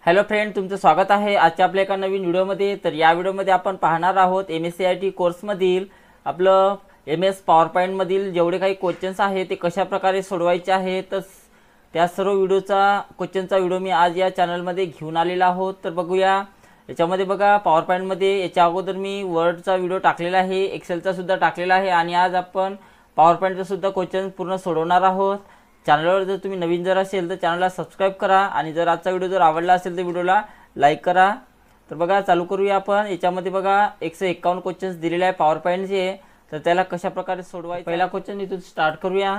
Hello friend, तुमचं स्वागत आहे आजच्या आपल्या एका नवीन व्हिडिओमध्ये। तर या व्हिडिओमध्ये आपण पाहणार आहोत MSCIT कोर्समधील आपलं MS पॉवरपॉईंट मधील जेवढे काही क्वेश्चन्स आहेत ते कशा प्रकारे सोडवायचे आहेत। तर त्या सर्व क्वेश्चनचा व्हिडिओ मी आज या चॅनलमध्ये घेऊन आलेला आहोत। तर बघूया याच्यामध्ये। बघा, पॉवरपॉईंट मध्ये याच्या अगोदर मी वर्डचा व्हिडिओ टाकलेला आहे, एक्सेलचा सुद्धा टाकलेला आहे आणि आज आपण पॉवरपॉईंटचा सुद्धा क्वेश्चन पूर्ण सोडवणार आहोत। चॅनलवर जर तुम्ही नवीन जर असेल तर चॅनलला सबस्क्राइब करा आणि जर आजचा व्हिडिओ जर आवडला असेल तर व्हिडिओला लाईक करा। तर बघा, चालू करूया आपण। याच्यामध्ये बघा 151 क्वेश्चन्स दिलेले आहे पॉवरपॉईंटचे, तर त्याला कशा प्रकारे सोडवायचं। पहिला क्वेश्चन इथून स्टार्ट करूया।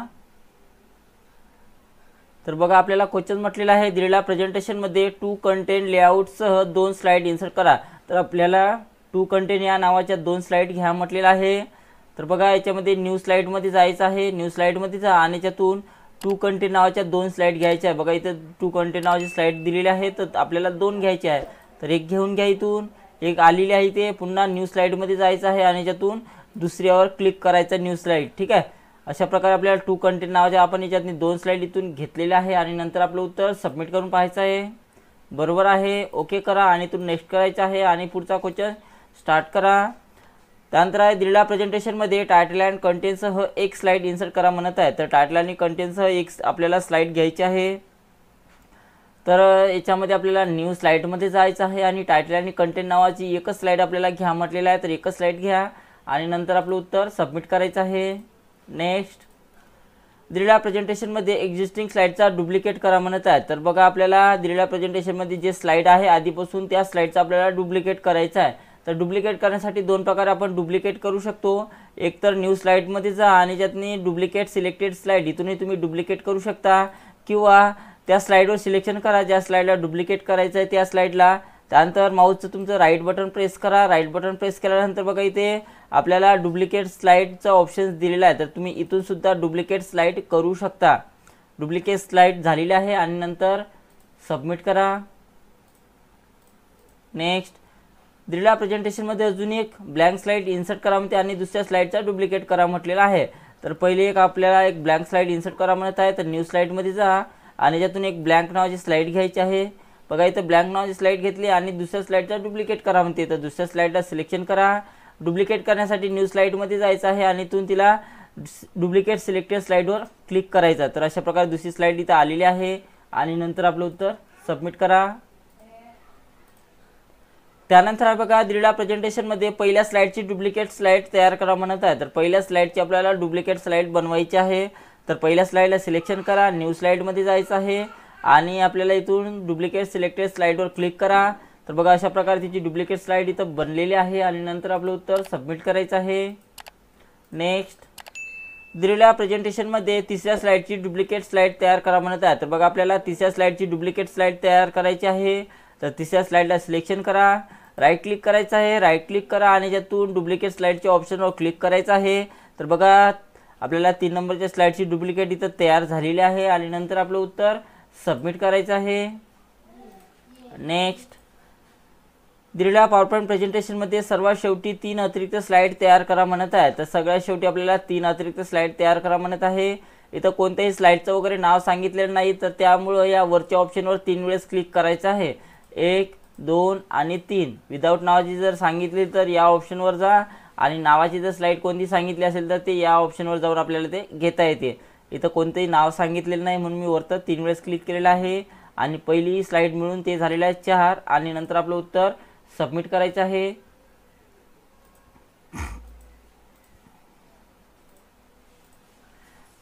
तर बघा, आपल्याला क्वेश्चन म्हटलेला आहे दिलेल्या प्रेझेंटेशन मध्ये टू कंटेंट लेआउट सह 2 स्लाइड इन्सर्ट करा। तर आपल्याला टू कंटेंट या नावाच्या 2 स्लाइड घ्या म्हटलेला आहे। तर बघा, याच्यामध्ये न्यू स्लाइड मध्ये जायचं आहे। न्यू स्लाइड मध्ये जा आणि त्यातून टू कंटेंट नावाच्या 2 स्लाइड घ्यायच्या आहे। बघा, इथे टू कंटेंट नावाची स्लाइड दिलेली आहे, तर आपल्याला 2 घ्यायचे आहे। तर एक घेऊन घ्या, इथून एक आलेली आहे ते पुन्हा न्यू स्लाइड मध्ये जायचं आहे आणि त्यातून दुसऱ्यावर क्लिक करायचं न्यू स्लाइड। ठीक आहे, अशा प्रकारे आपल्याला टू कंटेंट नावाच्या आपण याच्यातनी 2 स्लाइड इथून घेतलेल्या आहे आणि नंतर आपलं उत्तर सबमिट करून पाहायचं आहे। बरोबर आहे, ओके करा आणि इथून नेक्स्ट करायचं आहे आणि पुढचा क्वेश्चन स्टार्ट करा। त्यानंतर आहे दिलेल्या प्रेझेंटेशनमध्ये टायटल अँड कंटेंटसह एक स्लाइड इन्सर्ट करा म्हणत आहे। तर टायटल आणि कंटेंटसह एक आपल्याला स्लाइड घ्यायची आहे। तर याच्यामध्ये आपल्याला न्यू स्लाइडमध्ये जायचं आहे आणि टायटल आणि कंटेंट नावाची एकच स्लाइड आपल्याला घ्या म्हटलेला आहे। तर एकच स्लाइड घ्या आणि नंतर आपलं उत्तर सबमिट करायचं आहे। नेक्स्ट, दिलेल्या प्रेझेंटेशनमध्ये एक्झिस्टिंग स्लाइडचा डुप्लिकेट करा म्हणत आहे। तर बघा, आपल्याला दिलेल्या प्रेझेंटेशनमध्ये जे स्लाइड आहे आधीपासून त्या स्लाइडचा आपल्याला डुप्लिकेट करायचा आहे। तर डुप्लिकेट करण्यासाठी 2 प्रकारे आपण डुप्लिकेट करू शकतो। एक तर न्यू स्लाइडमध्ये जा आणि त्यातनी डुप्लिकेट सिलेक्टेड स्लाइड इथूनही तुम्ही डुप्लिकेट करू शकता, किंवा त्या स्लाइडवर सिलेक्शन करा ज्या स्लाइडला डुप्लिकेट करायचं आहे त्या स्लाइडला। त्यानंतर माऊसचं तुमचं राईट बटन प्रेस करा। राईट बटन प्रेस केल्यानंतर बघा, इथे आपल्याला डुप्लिकेट स्लाइडचा ऑप्शन दिलेला आहे। तर तुम्ही इथून सुद्धा डुप्लिकेट स्लाइड करू शकता। डुप्लिकेट स्लाइड झालेली आहे आणि नंतर सबमिट करा। नेक्स्ट, दिलेल्या प्रेझेंटेशनमध्ये अजून एक ब्लँक स्लाइड इन्सर्ट करा म्हणते आणि दुसऱ्या स्लाइडचा डुप्लिकेट करा म्हटलेला आहे। तर पहिले आपल्याला एक ब्लँक स्लाइड इन्सर्ट करा म्हणत आहे। तर न्यू स्लाइडमध्ये जा आणि त्यातून एक ब्लँक नावाची स्लाइड घ्यायची आहे। बघा, इथं ब्लँक नावाची स्लाइड घेतली आणि दुसऱ्या स्लाइडचा डुप्लिकेट करा म्हणते। तर दुसऱ्या स्लाइडला सिलेक्शन करा। डुप्लिकेट करण्यासाठी न्यू स्लाइडमध्ये जायचं आहे आणि इथून तिला डुप्लिकेट सिलेक्टेड स्लाइडवर क्लिक करायचं। तर अशा प्रकारे दुसरी स्लाइड इथं आलेली आहे आणि नंतर आपलं उत्तर सबमिट करा। त्यानंतर बघा, दिलेल्या प्रेझेंटेशनमध्ये पहिल्या स्लाइडची डुप्लिकेट स्लाइड तयार करा म्हणत आहे। तर पहिल्या स्लाइडची आपल्याला डुप्लिकेट स्लाइड बनवायची आहे। तर पहिल्या स्लाइडला सिलेक्शन करा, न्यू स्लाइडमध्ये जायचं आहे आणि आपल्याला इथून डुप्लिकेट सिलेक्टेड स्लाइडवर क्लिक करा। तर बघा, अशा प्रकारे तिची डुप्लिकेट स्लाइड इथं बनलेली आहे आणि नंतर आपलं उत्तर सबमिट करायचं आहे। नेक्स्ट, दिलेल्या प्रेझेंटेशनमध्ये तिसऱ्या स्लाइडची डुप्लिकेट स्लाइड तयार करा म्हणत आहे। तर बघा, आपल्याला तिसऱ्या स्लाइडची डुप्लिकेट स्लाइड तयार करायची आहे। तर तिसऱ्या स्लाइडला सिलेक्शन करा, राईट क्लिक करायचं आहे, राईट क्लिक करा आणि त्यातून डुप्लिकेट स्लाइडच्या ऑप्शनवर क्लिक करायचं आहे। तर बघा, आपल्याला 3 नंबरच्या स्लाइडची डुप्लिकेट इथं तयार झालेली आहे आणि नंतर आपलं उत्तर सबमिट करायचं आहे। नेक्स्ट, दिलेल्या पॉवरपॉईंट प्रेझेंटेशनमध्ये सर्वात शेवटी 3 अतिरिक्त स्लाइड तयार करा म्हणत आहे। तर सगळ्यात शेवटी आपल्याला 3 अतिरिक्त स्लाइड तयार करा म्हणत आहे। इथं कोणत्याही स्लाइडचं वगैरे नाव सांगितलेलं नाही, तर त्यामुळं या वरच्या ऑप्शनवर 3 वेळेस क्लिक करायचं आहे। 1, 2 आणि 3 विदाऊट नावाची जर सांगितली तर या ऑप्शनवर जा आणि नावाची जर स्लाइड कोणती सांगितली असेल तर ते या ऑप्शनवर जाऊन आपल्याला ते घेता येते। इथं कोणतेही नाव सांगितलेलं नाही म्हणून मी वरतं 3 वेळेस क्लिक केलेलं आहे आणि पहिली स्लाइड मिळून ते झालेलं आहे 4 आणि नंतर आपलं उत्तर सबमिट करायचं आहे।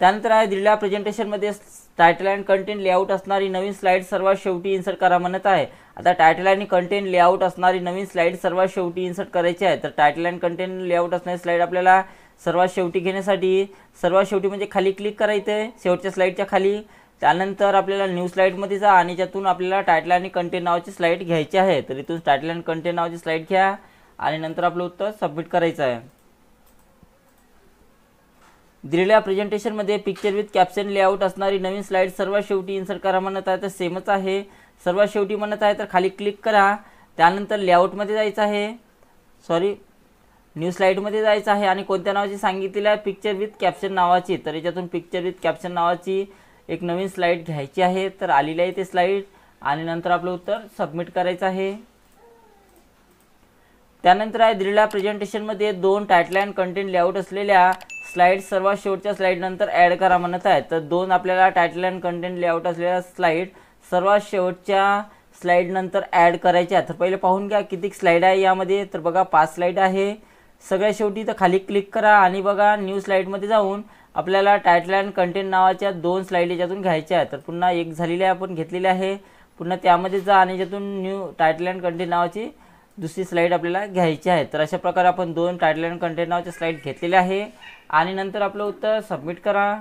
त्यानंतर आहे दिलेल्या प्रेझेंटेशनमध्ये टायटल अँड कंटेंट लेआउट असणारी नवीन स्लाइड सर्वात शेवटी इन्सर्ट करा म्हणत आहे। आता टायटल आणि कंटेंट लेआउट असणारी नवीन स्लाइड सर्वात शेवटी इन्सर्ट करायची आहे। तर टायटल अँड कंटेंट लेआउट असणारी स्लाइड आपल्याला सर्वात शेवटी घेण्यासाठी सर्वात शेवटी म्हणजे खाली क्लिक करायचं आहे, शेवटच्या स्लाइडच्या खाली। त्यानंतर आपल्याला न्यू स्लाइडमध्ये जा आणि त्यातून आपल्याला टायटल आणि कंटेंट नावाची स्लाइड घ्यायची आहे। तर इथून टायटल आणि कंटेंट नावाची स्लाइड घ्या आणि नंतर आपलं उत्तर सबमिट करायचं आहे। दिलेल्या प्रेझेंटेशनमध्ये पिक्चर विथ कॅप्शन लेआउट असणारी नवीन स्लाइड सर्वात शेवटी इन्सर्ट करा म्हणत आहे। तर सेमच आहे, सर्वात शेवटी म्हणत आहे तर खाली क्लिक करा। त्यानंतर लेआउटमध्ये जायचं आहे, न्यू स्लाइडमध्ये जायचं आहे आणि कोणत्या नावाची सांगितलेली आहे, पिक्चर विथ कॅप्शन नावाची। तर याच्यातून पिक्चर विथ कॅप्शन नावाची एक नवीन स्लाइड घ्यायची आहे। तर आलेली आहे ते स्लाइड आणि नंतर आपलं उत्तर सबमिट करायचं आहे। त्यानंतर आहे दिलेल्या प्रेझेंटेशनमध्ये 2 टायटल अँड कंटेंट लेआउट असलेल्या स्लाइड सर्वात शेवटच्या स्लाइड नंतर ॲड करा म्हणत आहे। तर 2 आपल्याला टायटल अँड कंटेंट लेआउट असलेल्या स्लाइड सर्वात शेवटच्या स्लाइड नंतर ॲड करायच्या। तर पहिले पाहून घ्या किती स्लाइड आहे यामध्ये। तर बघा 5 स्लाइड आहे। सगळ्यात शेवटी तर खाली क्लिक करा आणि बघा न्यू स्लाइडमध्ये जाऊन आपल्याला टायटल अँड कंटेंट नावाच्या 2 स्लाइड याच्यातून घ्यायच्या आहेत। तर पुन्हा एक झालेली आहे आपण घेतलेली आहे, पुन्हा त्यामध्ये जा आणि याच्यातून न्यू टायटल अँड कंटेंट नावाची दुसरी स्लाइड आपल्याला घ्यायची आहे। तर अशा प्रकारे आपण 2 टायटल अँड कंटेंट नावाचे स्लाइड घेतलेले आहे आणि नंतर आपलं उत्तर सबमिट करा।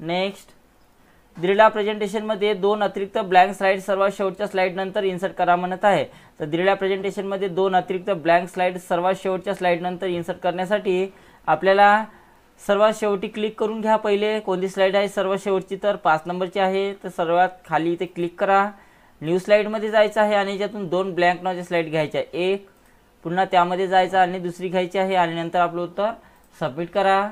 नेक्स्ट, दिलेल्या प्रेझेंटेशनमध्ये 2 अतिरिक्त ब्लँक स्लाइड सर्वात शेवटच्या स्लाइड नंतर इन्सर्ट करा म्हणत आहे। तर दिलेल्या प्रेझेंटेशनमध्ये 2 अतिरिक्त ब्लँक स्लाइड सर्वात शेवटच्या स्लाइड नंतर इन्सर्ट करण्यासाठी आपल्याला सर्वात शेवटी क्लिक करून घ्या। पहिले कोणती स्लाइड आहे सर्वात शेवटची, तर 5 नंबरची आहे। तर सर्वात खाली इथे क्लिक करा, न्यू स्लाइडमध्ये जायचं आहे आणि याच्यातून 2 ब्लँक नावाचे स्लाइड घ्यायचे आहे, एक पुन्हा त्यामध्ये जायचं आणि दुसरी घ्यायची आहे आणि नंतर आपलं उत्तर सबमिट करा।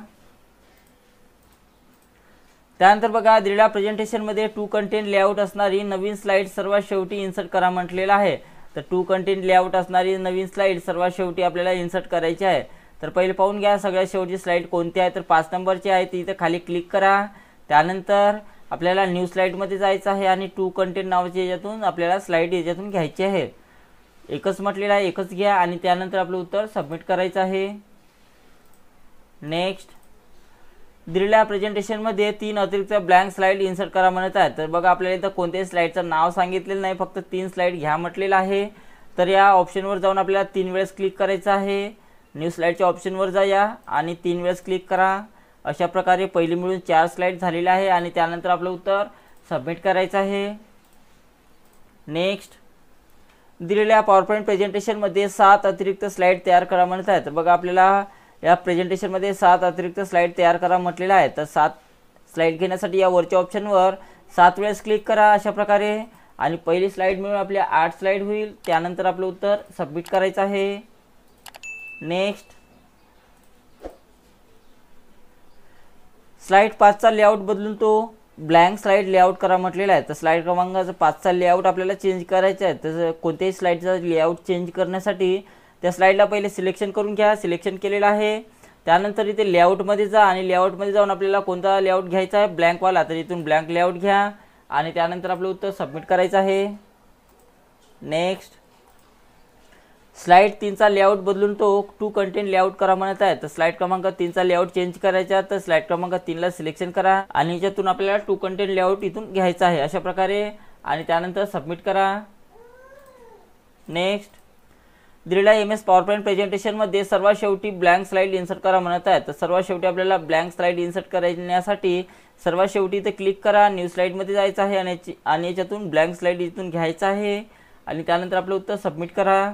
त्यानंतर बघा दिलेल्या प्रेझेंटेशनमध्ये 2 कंटेंट लेआउट असणारी नवीन स्लाइड सर्वात शेवटी इन्सर्ट करा म्हटलेलं आहे। तर 2 कंटेंट लेआउट असणारी नवीन स्लाइड सर्वात शेवटी आपल्याला इन्सर्ट करायची आहे। तर पहिले पाहून घ्या सगळ्यात शेवटची स्लाइड कोणती आहे, तर 5 नंबरची आहे। ती इथे खाली क्लिक करा, त्यानंतर आपल्याला न्यू स्लाइडमध्ये जायचं आहे आणि 2 कंटेंट नावाची याच्यातून आपल्याला स्लाइड याच्यातून घ्यायची आहे। एकच म्हटलेलं आहे, एकच घ्या आणि त्यानंतर आपलं उत्तर सबमिट करायचं आहे। नेक्स्ट, दिलेल्या प्रेझेंटेशनमध्ये 3 अतिरिक्त ब्लँक स्लाइड इन्सर्ट करा म्हणत आहे। तर बघा आपल्याला इथं कोणत्याही स्लाइडचं नाव सांगितलेलं नाही, फक्त 3 स्लाइड घ्या म्हटलेलं आहे। तर या ऑप्शनवर जाऊन आपल्याला 3 वेळेस क्लिक करायचं आहे। न्यू स्लाइडच्या ऑप्शनवर जा या आणि 3 वेळेस क्लिक करा। अशा प्रकारे पहिली मिळून 4 स्लाइड झालेले आहे आणि त्यानंतर आपलं उत्तर सबमिट करायचं आहे। नेक्स्ट, दिलेल्या पॉवरपॉईंट प्रेझेंटेशनमध्ये 7 अतिरिक्त स्लाइड तयार करा म्हणत आहे। तर बघा आपल्याला या प्रेझेंटेशनमध्ये 7 अतिरिक्त स्लाइड तयार करा म्हटलेलं आहे। तर 7 स्लाइड घेण्यासाठी या वरच्या ऑप्शनवर 7 वेळेस क्लिक करा अशा प्रकारे आणि पहिली स्लाइड मिळून आपल्या 8 स्लाइड होईल। त्यानंतर आपलं उत्तर सबमिट करायचं आहे। नेक्स्ट, स्लाइड 5चा लेआउट बदलून तो ब्लँक स्लाइड लेआउट करा म्हटलेला आहे। तर स्लाइड क्रमांकाचा 5चा लेआउट आपल्याला चेंज करायचा आहे। तर कोणत्याही स्लाइडचा लेआउट चेंज करण्यासाठी त्या स्लाइडला पहिले सिलेक्शन करून घ्या, सिलेक्शन केलेलं आहे। त्यानंतर इथे लेआउटमध्ये जा आणि लेआउटमध्ये जाऊन आपल्याला कोणता लेआउट घ्यायचा आहे, ब्लँकवाला, तर इथून ब्लँक लेआउट घ्या आणि त्यानंतर आपलं उत्तर सबमिट करायचं आहे। नेक्स्ट, स्लाइड 3चा लेआउट बदलून तो 2 कंटेंट लेआउट करा म्हणत आहे। तर स्लाइड क्रमांक 3चा लेआउट चेंज करायचा, तर स्लाइड क्रमांक 3ला सिलेक्शन करा आणि याच्यातून आपल्याला 2 कंटेंट लेआउट इथून घ्यायचा आहे अशा प्रकारे आणि त्यानंतर सबमिट करा। नेक्स्ट, दिलेल्या MS पॉवरपॉईंट प्रेझेंटेशनमध्ये सर्वात शेवटी ब्लँक स्लाइड इन्सर्ट करा म्हणत आहे। तर सर्वात शेवटी आपल्याला ब्लँक स्लाइड इन्सर्ट करण्यासाठी सर्वात शेवटी इथे क्लिक करा, न्यू स्लाइडमध्ये जायचं आहे आणि याच्यातून ब्लँक स्लाइड इथून घ्यायचं आहे आणि त्यानंतर आपलं उत्तर सबमिट करा।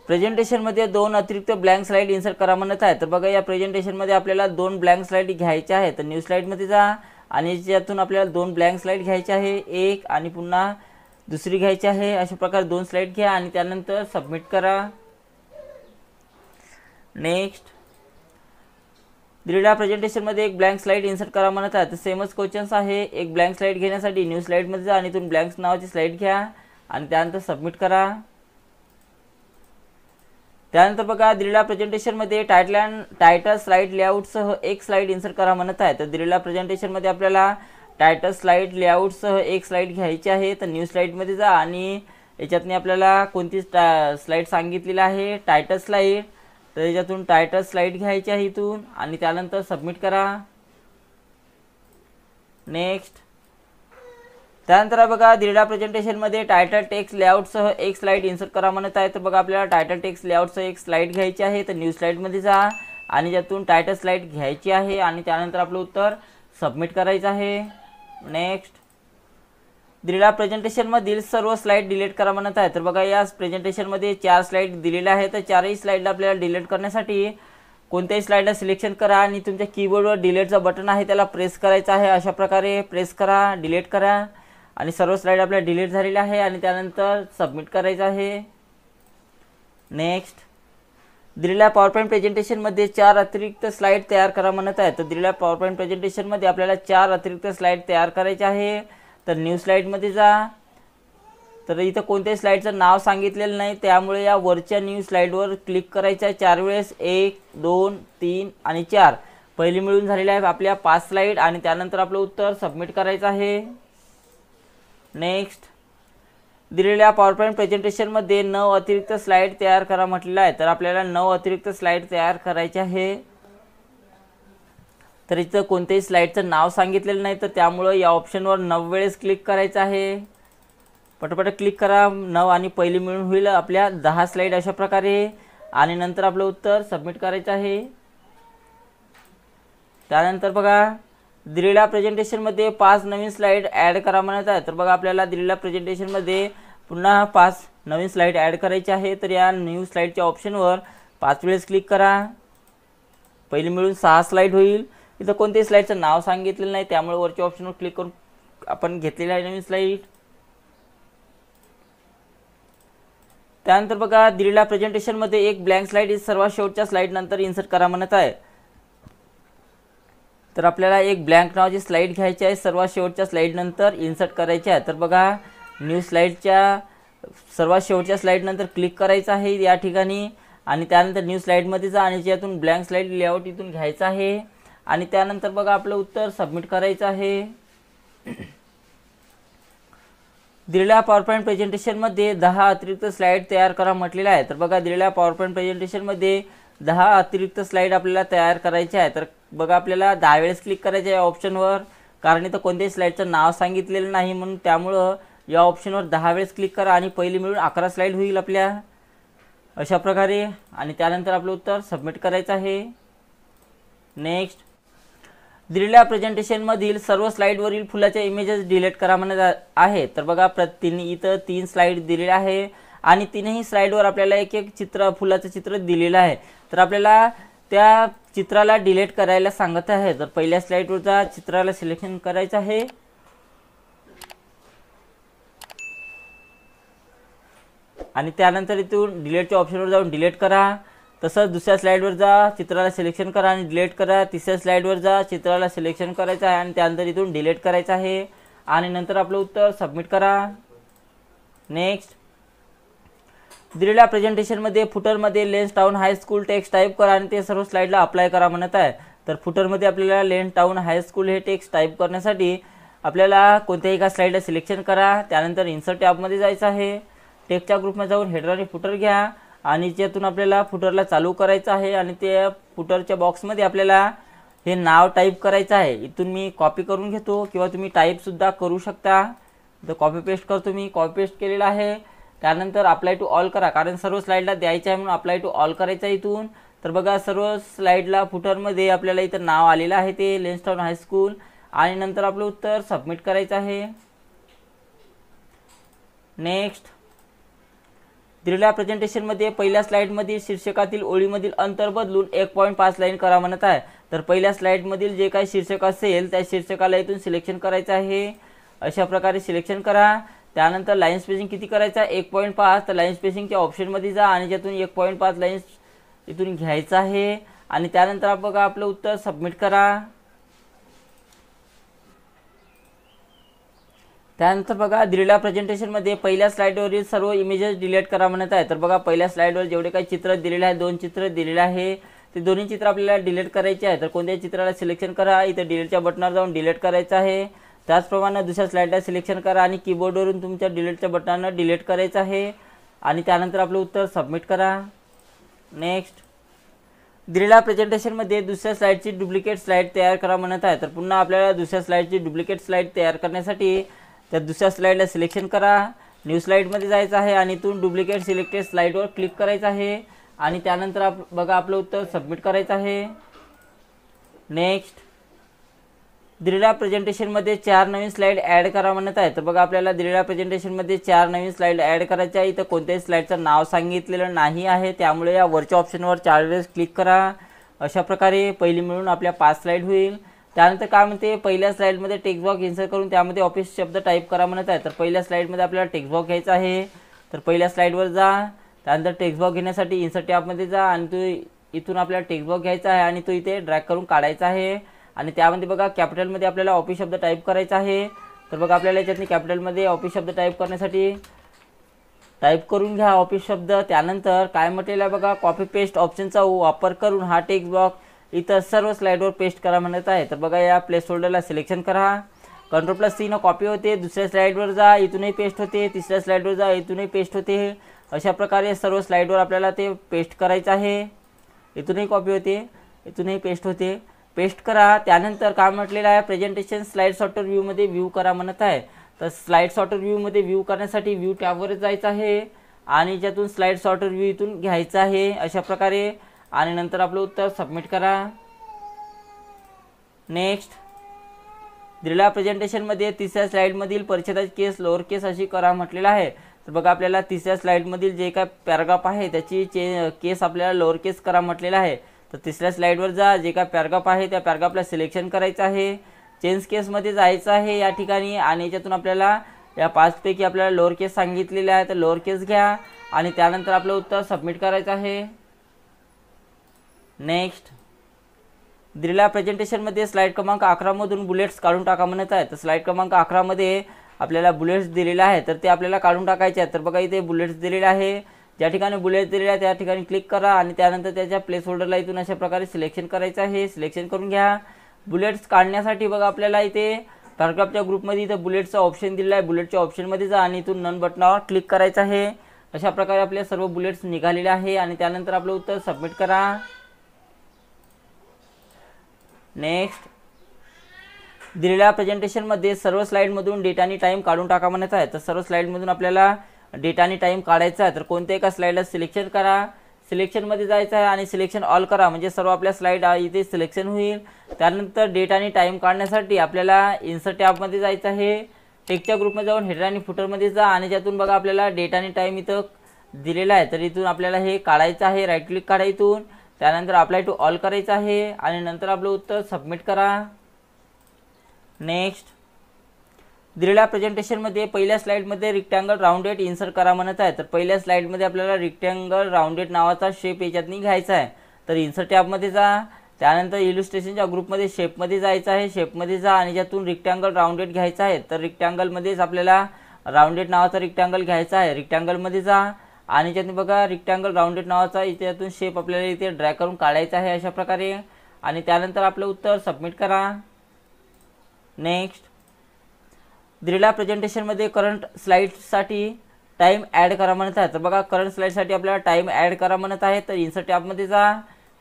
प्रेझेंटेशनमध्ये 2 अतिरिक्त ब्लँक स्लाइड इन्सर्ट करा म्हणत आहे। तर बघा या प्रेझेंटेशनमध्ये आपल्याला 2 ब्लँक स्लाइड घ्यायच्या आहेत। तर न्यू स्लाइडमध्ये जा आणि याच्यातून आपल्याला 2 ब्लँक स्लाइड घ्यायचे आहे, एक आणि पुन्हा दुसरी घ्यायची आहे। अशा प्रकारे 2 स्लाइड घ्या आणि त्यानंतर सबमिट करा। नेक्स्ट, दिलेल्या प्रेझेंटेशनमध्ये 1 ब्लँक स्लाइड इन्सर्ट करा म्हणत आहे। तर सेमच क्वेश्चन्स आहे। 1 ब्लँक स्लाइड घेण्यासाठी न्यू स्लाइडमध्ये जा आणि इथून ब्लँक नावाची स्लाइड घ्या आणि त्यानंतर सबमिट करा। त्यानंतर बघा दिलेल्या प्रेझेंटेशनमध्ये टायटल स्लाइड लेआउटसह 1 स्लाइड इन्सर्ट करा म्हणत आहे। तर दिलेल्या प्रेझेंटेशनमध्ये आपल्याला टायटल स्लाइड लेआउटसह 1 स्लाइड घ्यायची आहे। तर न्यू स्लाइडमध्ये जा आणि याच्यातनी आपल्याला कोणती स्लाइड सांगितलेली आहे, टायटल स्लाइड, तर याच्यातून टायटल स्लाइड घ्यायची आहे इथून आणि त्यानंतर सबमिट करा। नेक्स्ट, त्यानंतर बघा दिलेल्या प्रेझेंटेशनमध्ये टायटल टेक्स्ट लेआउटसह 1 स्लाइड इन्सर्ट करा म्हणत आहे। तर बघा आपल्याला टायटल टेक्स्ट लेआउटसह 1 स्लाइड घ्यायची आहे। तर न्यू स्लाइडमध्ये जा आणि यातून टायटल स्लाइड घ्यायची आहे आणि त्यानंतर आपलं उत्तर सबमिट करायचं आहे। नेक्स्ट, दिलेल्या प्रेझेंटेशनमधील सर्व स्लाइड डिलीट करा म्हणत आहे। तर बघा या प्रेझेंटेशनमध्ये 4 स्लाइड दिलेल्या आहेत। तर 4ही स्लाइडला आपल्याला डिलीट करण्यासाठी कोणत्याही स्लाइडला सिलेक्शन करा आणि तुमच्या कीबोर्डवर डिलीटचं बटन आहे त्याला प्रेस करायचं आहे। अशा प्रकारे प्रेस करा, डिलीट करा आणि सर्व स्लाइड आपल्या डिलीट झालेल्या आहे आणि त्यानंतर सबमिट करायचं आहे। नेक्स्ट, दिलेल्या पॉवर पॉईंट प्रेझेंटेशनमध्ये 4 अतिरिक्त स्लाइड तयार करा म्हणत आहे. तर दिलेल्या पॉवर पॉईंट प्रेझेंटेशनमध्ये आपल्याला 4 अतिरिक्त स्लाइड तयार करायचे आहे. तर न्यू स्लाइडमध्ये जा. तर इथं कोणत्याही स्लाइडचं नाव सांगितलेलं नाही, त्यामुळे या वरच्या न्यू स्लाइडवर क्लिक करायचं आहे 4 वेळेस. 1 2 3 आणि 4 पहिली मिळून झालेली आहे आपल्या 5 स्लाइड. आणि त्यानंतर आपलं उत्तर सबमिट करायचं आहे. नेक्स्ट, दिलेल्या पॉवर पॉईंट प्रेझेंटेशनमध्ये 9 अतिरिक्त स्लाइड तयार करा म्हटलेलं आहे. तर आपल्याला 9 अतिरिक्त स्लाइड तयार करायचे आहे. तर इथं कोणत्याही स्लाइडचं नाव सांगितलेलं नाही, तर त्यामुळं या ऑप्शनवर 9 वेळेस क्लिक करायचं आहे. पटपट क्लिक करा 9 आणि पहिली मिळून होईल आपल्या 10 स्लाइड अशा प्रकारे. आणि नंतर आपलं उत्तर सबमिट करायचं आहे. त्यानंतर बघा, दिलेल्या प्रेझेंटेशनमध्ये 5 नवीन स्लाइड ॲड करा म्हणत आहे. तर बघा, आपल्याला दिलेल्या प्रेझेंटेशनमध्ये पुन्हा 5 नवीन स्लाइड ॲड करायचे आहे. तर या न्यू स्लाइडच्या ऑप्शनवर 5 वेळेस क्लिक करा. पहिली मिळून 6 स्लाइड होईल. इथं कोणत्याही स्लाइडचं नाव सांगितलेलं नाही, त्यामुळे वरच्या ऑप्शनवर क्लिक करून आपण घेतलेली आहे नवीन स्लाइड. त्यानंतर बघा, दिलेल्या प्रेझेंटेशनमध्ये एक ब्लँक स्लाइड सर्वात शेवटच्या स्लाइड नंतर इन्सर्ट करा म्हणत आहे. तर आपल्याला एक ब्लँक नावाची स्लाइड घ्यायची आहे, सर्वात शेवटच्या स्लाइड नंतर इन्सर्ट करायची आहे. तर बघा, न्यू स्लाइडच्या सर्वात शेवटच्या स्लाइड नंतर क्लिक करायचं आहे या ठिकाणी. आणि त्यानंतर न्यू स्लाइडमध्ये जा आणि ज्यातून ब्लँक स्लाइड लेआउट इथून घ्यायचं आहे. आणि त्यानंतर बघा, आपलं उत्तर सबमिट करायचं आहे. दिलेल्या पॉवर पॉईंट प्रेझेंटेशनमध्ये 10 अतिरिक्त स्लाइड तयार करा म्हटलेलं आहे. तर बघा, दिलेल्या पॉवर पॉईंट प्रेझेंटेशनमध्ये 10 अतिरिक्त स्लाइड आपल्याला तयार करायचे आहे. तर बघा, आपल्याला 10 वेळेस क्लिक करायचं आहे या ऑप्शनवर, कारण इथं कोणत्याही स्लाइडचं नाव सांगितलेलं नाही म्हणून. त्यामुळं या ऑप्शनवर 10 वेळेस क्लिक करा आणि पहिली मिळून 11 स्लाइड होईल आपल्या अशा प्रकारे. आणि त्यानंतर आपलं उत्तर सबमिट करायचं आहे. नेक्स्ट, दिलेल्या प्रेझेंटेशनमधील सर्व स्लाइडवरील फुलाच्या इमेजेस डिलीट करा म्हणत आहे. तर बघा, इथं 3 स्लाइड दिलेले आहे आणि तीनही स्लाइडवर आपल्याला एक एक चित्र, फुलाचं चित्र दिलेलं आहे. तर आपल्याला त्या चित्राला डिलीट करायला सांगत आहे. तर पहिल्या स्लाइडवरचा चित्राला सिलेक्शन करायचं आहे. आणि त्यानंतर इथून डिलीटच्या ऑप्शनवर जाऊन डिलीट करा. तसंच दुसऱ्या स्लाइडवर जा, चित्राला सिलेक्शन करा आणि डिलीट करा. तिसऱ्या स्लाइडवर जा, चित्राला सिलेक्शन करायचं आहे आणि त्यानंतर इथून डिलीट करायचं आहे. आणि नंतर आपलं उत्तर सबमिट करा. नेक्स्ट, दिलेल्या प्रेझेंटेशनमध्ये फुटरमध्ये lens town high school text type करा आणि ते सर्व स्लाइडला अप्लाय करा म्हणत आहे. तर फुटरमध्ये आपल्याला लेन्स टाउन हायस्कूल हे टेक्स्ट टाईप करण्यासाठी आपल्याला कोणत्याही एका स्लाइडला सिलेक्शन करा. त्यानंतर इन्सर्ट टॅबमध्ये जायचं आहे. टेक्स्टच्या ग्रुपमध्ये जाऊन हेडर आणि फुटर घ्या आणि ज्यातून आपल्याला फुटरला चालू करायचं आहे. आणि ते फुटरच्या बॉक्समध्ये आपल्याला हे नाव टाईप करायचं आहे. इथून मी कॉपी करून घेतो किंवा तुम्ही टाईपसुद्धा करू शकता. तर कॉपी पेस्ट करतो, मी कॉपी पेस्ट केलेला आहे. त्यानंतर अप्लाय टू ऑल करा, कारण सर्व स्लाइडला द्यायचं आहे म्हणून अप्लाय टू ऑल करायचं आहे इथून. तर बघा, सर्व स्लाइडला फुटरमध्ये आपल्याला इथं नाव आलेलं आहे, ते लेन्स टाउन हायस्कूल. आणि नंतर आपलं उत्तर सबमिट करायचं आहे. नेक्स्ट, दिलेल्या प्रेझेंटेशनमध्ये पहिल्या स्लाइडमधील शीर्षकातील ओळीमधील अंतर बदलून 1.5 लाईन करा म्हणत आहे. तर पहिल्या स्लाइडमधील जे काही शीर्षक असेल त्या शीर्षकाला इथून सिलेक्शन करायचं आहे. अशा प्रकारे सिलेक्शन करा. त्यानंतर लाईन स्पेसिंग किती करायचा, 1.5. तर लाईन स्पेसिंगच्या ऑप्शनमध्ये जा आणि ज्यातून 1.5 लाईन्स इथून घ्यायचं आहे. आणि त्यानंतर बघा, आपलं उत्तर सबमिट करा. त्यानंतर बघा, दिलेल्या प्रेझेंटेशनमध्ये पहिल्या स्लाइडवरील सर्व इमेजेस डिलीट करा म्हणत आहे. तर बघा, पहिल्या स्लाइडवर जेवढे काही चित्र दिलेले आहेत, 2 चित्र दिलेले आहे, ते दोन्ही चित्र आपल्याला डिलीट करायचे आहे. तर कोणत्याही चित्राला सिलेक्शन करा, इथे डिलीटच्या बटनावर जाऊन डिलीट करायचं आहे. त्याचप्रमाणे दुसऱ्या स्लाइडला सिलेक्शन करा आणि कीबोर्डवरून तुमच्या डिलीटच्या बटनानं डिलीट करायचं आहे. आणि त्यानंतर आपलं उत्तर सबमिट करा. नेक्स्ट, दिलेल्या प्रेझेंटेशनमध्ये दुसऱ्या स्लाइडची डुप्लिकेट स्लाइड तयार करा म्हणत आहे. तर पुन्हा आपल्याला दुसऱ्या स्लाइडची डुप्लिकेट स्लाइड तयार करण्यासाठी त्या दुसऱ्या स्लाइडला सिलेक्शन करा. न्यू स्लाइडमध्ये जायचं आहे आणि इथून डुप्लिकेट सिलेक्टेड स्लाइडवर क्लिक करायचं आहे. आणि त्यानंतर बघा, आपलं उत्तर सबमिट करायचं आहे. नेक्स्ट, दिलेल्या प्रेझेंटेशनमध्ये 4 नवीन स्लाइड ॲड करा म्हणत आहे. तर बघा, आपल्याला दिलेल्या प्रेझेंटेशनमध्ये 4 नवीन स्लाइड ॲड करायचे आहे. इथं कोणत्याही स्लाइडचं नाव सांगितलेलं नाही आहे, त्यामुळे या वरच्या ऑप्शनवर 4 वेळेस क्लिक करा. अशा प्रकारे पहिली मिळून आपल्या 5 स्लाइड होईल. त्यानंतर काय म्हणते, पहिल्या स्लाइडमध्ये टेक्स्ट बॉक्स इन्सर्ट करून त्यामध्ये ऑफिस शब्द टाईप करा म्हणत आहे. तर पहिल्या स्लाइडमध्ये आपल्याला टेक्स्ट बॉक्स घ्यायचा आहे. तर पहिल्या स्लाइडवर जा, त्यानंतर टेक्स्ट बॉक्स घेण्यासाठी इन्सर्ट टॅबमध्ये जा आणि तो इथून आपल्याला टेक्स्ट बॉक्स घ्यायचा आहे आणि तो इथे ड्रॅग करून काढायचा आहे आणि त्यामध्ये बघा कॅपिटलमध्ये आपल्याला ऑफिस शब्द टाईप करायचा आहे। तर बघा आपल्याला याच्यातनी कॅपिटलमध्ये ऑफिस शब्द टाईप करण्यासाठी टाईप करून घ्या ऑफिस शब्द। त्यानंतर काय म्हटलेलं आहे बघा, कॉपी पेस्ट ऑप्शनचा वापर करून हा टेक्स्ट बॉक्स इतर सर्व स्लाइडवर पेस्ट करा म्हणत आहे। तर बघा या प्लेस होल्डरला सिलेक्शन करा, Ctrl+C न कॉपी होते, दुसऱ्या स्लाइडवर जा इथूनही पेस्ट होते, तिसऱ्या स्लाइडवर जा इथूनही पेस्ट होते। अशा प्रकारे सर्व स्लाइडवर आपल्याला ते पेस्ट करायचं आहे। इथूनही कॉपी होते, इथूनही पेस्ट होते, पेस्ट करा। त्यानंतर काय म्हटलेलं आहे, प्रेझेंटेशन स्लाइड सॉर्टर व्ह्यूमध्ये व्ह्यू करा म्हणत आहे। तर स्लाइड सॉर्टर व्ह्यूमध्ये व्ह्यू करण्यासाठी व्ह्यू टॅबवर जायचं आहे आणि ज्यातून स्लाइड सॉर्टर व्ह्यू इथून घ्यायचा आहे अशा प्रकारे आणि नंतर आपलं उत्तर सबमिट करा। नेक्स्ट, दिलेल्या प्रेझेंटेशनमध्ये तिसऱ्या स्लाइडमधील परिच्छेदाची केस लोअर केस अशी करा म्हटलेलं आहे। तर बघा आपल्याला तिसऱ्या स्लाइडमधील जे काय पॅराग्राफ आहे त्याची केस आपल्याला लोअर केस करा म्हटलेलं आहे। तर तिसऱ्या स्लाइडवर जा, जे काय पॅराग्राफ आहे त्या पॅराग्राफला सिलेक्शन करायचं आहे, चेंज केसमध्ये जायचं आहे या ठिकाणी आणि याच्यातून आपल्याला या 5 पैकी आपल्याला लोअर केस सांगितलेले आहे तर लोअर केस घ्या आणि त्यानंतर आपलं उत्तर सबमिट करायचं आहे। नेक्स्ट, दिलेल्या प्रेझेंटेशनमध्ये स्लाइड क्रमांक 11 मधून बुलेट्स काढून टाका म्हणत आहे। तर स्लाइड क्रमांक 11 मध्ये आपल्याला बुलेट्स दिलेले आहे तर ते आपल्याला काढून टाकायचे आहेत। तर बघा इथे बुलेट्स दिलेले आहे, ज्या ठिकाणी बुलेट्स दिलेले आहे त्या ठिकाणी क्लिक करा आणि त्यानंतर त्याच्या प्लेस होल्डरला इथून अशा प्रकारे सिलेक्शन करायचं आहे, सिलेक्शन करून घ्या। बुलेट्स काढण्यासाठी बघा आपल्याला इथे पॅराग्राफच्या ग्रुपमध्ये इथे बुलेट्सचा ऑप्शन दिलेला आहे, बुलेटच्या ऑप्शनमध्ये जा आणि इथून नन बटनावर क्लिक करायचं आहे। अशा प्रकारे आपले सर्व बुलेट्स निघालेले आहे आणि त्यानंतर आपलं उत्तर सबमिट करा। नेक्स्ट, दिलेल्या प्रेझेंटेशनमध्ये सर्व स्लाइडमधून डेट आणि टाइम काढून टाका म्हणत आहे। तर सर्व स्लाइडमधून आपल्याला डेट आणि टाइम काढायचा आहे। तर कोणत्या एका स्लाइडला सिलेक्शन करा, सिलेक्शनमध्ये जायचं आहे आणि सिलेक्शन ऑल करा म्हणजे सर्व आपल्या स्लाइड इथे सिलेक्शन होईल। त्यानंतर डेट आणि टाइम काढण्यासाठी आपल्याला इन्सर्ट टॅबमध्ये जायचं आहे, टेक्स्टच्या ग्रुपमध्ये जाऊन हेडर आणि फुटरमध्ये जा आणि त्यातून बघा आपल्याला डेट आणि टाइम इथं दिलेला आहे तर इथून आपल्याला हे काढायचं आहे, राईट क्लिक करा इथून, त्यानंतर अप्लाय टू ऑल करायचं आहे आणि नंतर आपलं उत्तर सबमिट करा। नेक्स्ट, दिलेल्या प्रेझेंटेशनमध्ये पहिल्या स्लाइडमध्ये रेक्टँगल राउंडेड इन्सर्ट करा म्हणत आहे। तर पहिल्या स्लाइडमध्ये आपल्याला रेक्टँगल राउंडेड नावाचा शेप याच्यातनी घ्यायचा आहे। तर इन्सर्ट टॅबमध्ये जा, त्यानंतर इलुस्ट्रेशनच्या ग्रुपमध्ये शेपमध्ये जायचं आहे, शेपमध्ये जा आणि ज्यातून रेक्टँगल राउंडेड घ्यायचा आहे। तर रेक्टँगलमध्येच आपल्याला राउंडेड नावाचा रेक्टँगल घ्यायचा आहे, रेक्टँगलमध्ये जा आणि त्यातून बघा रेक्टँगल राउंडेड नावाचा इथून शेप आपल्याला इथे ड्रॅग करून काढायचा आहे अशा प्रकारे आणि त्यानंतर आपलं उत्तर सबमिट करा। नेक्स्ट, दिलेल्या प्रेझेंटेशनमध्ये करंट स्लाइडसाठी टाइम ॲड करा म्हणत आहे। तर बघा करंट स्लाइडसाठी आपल्याला टाइम ॲड करा म्हणत आहे। तर इन्सर्ट टॅबमध्ये जा,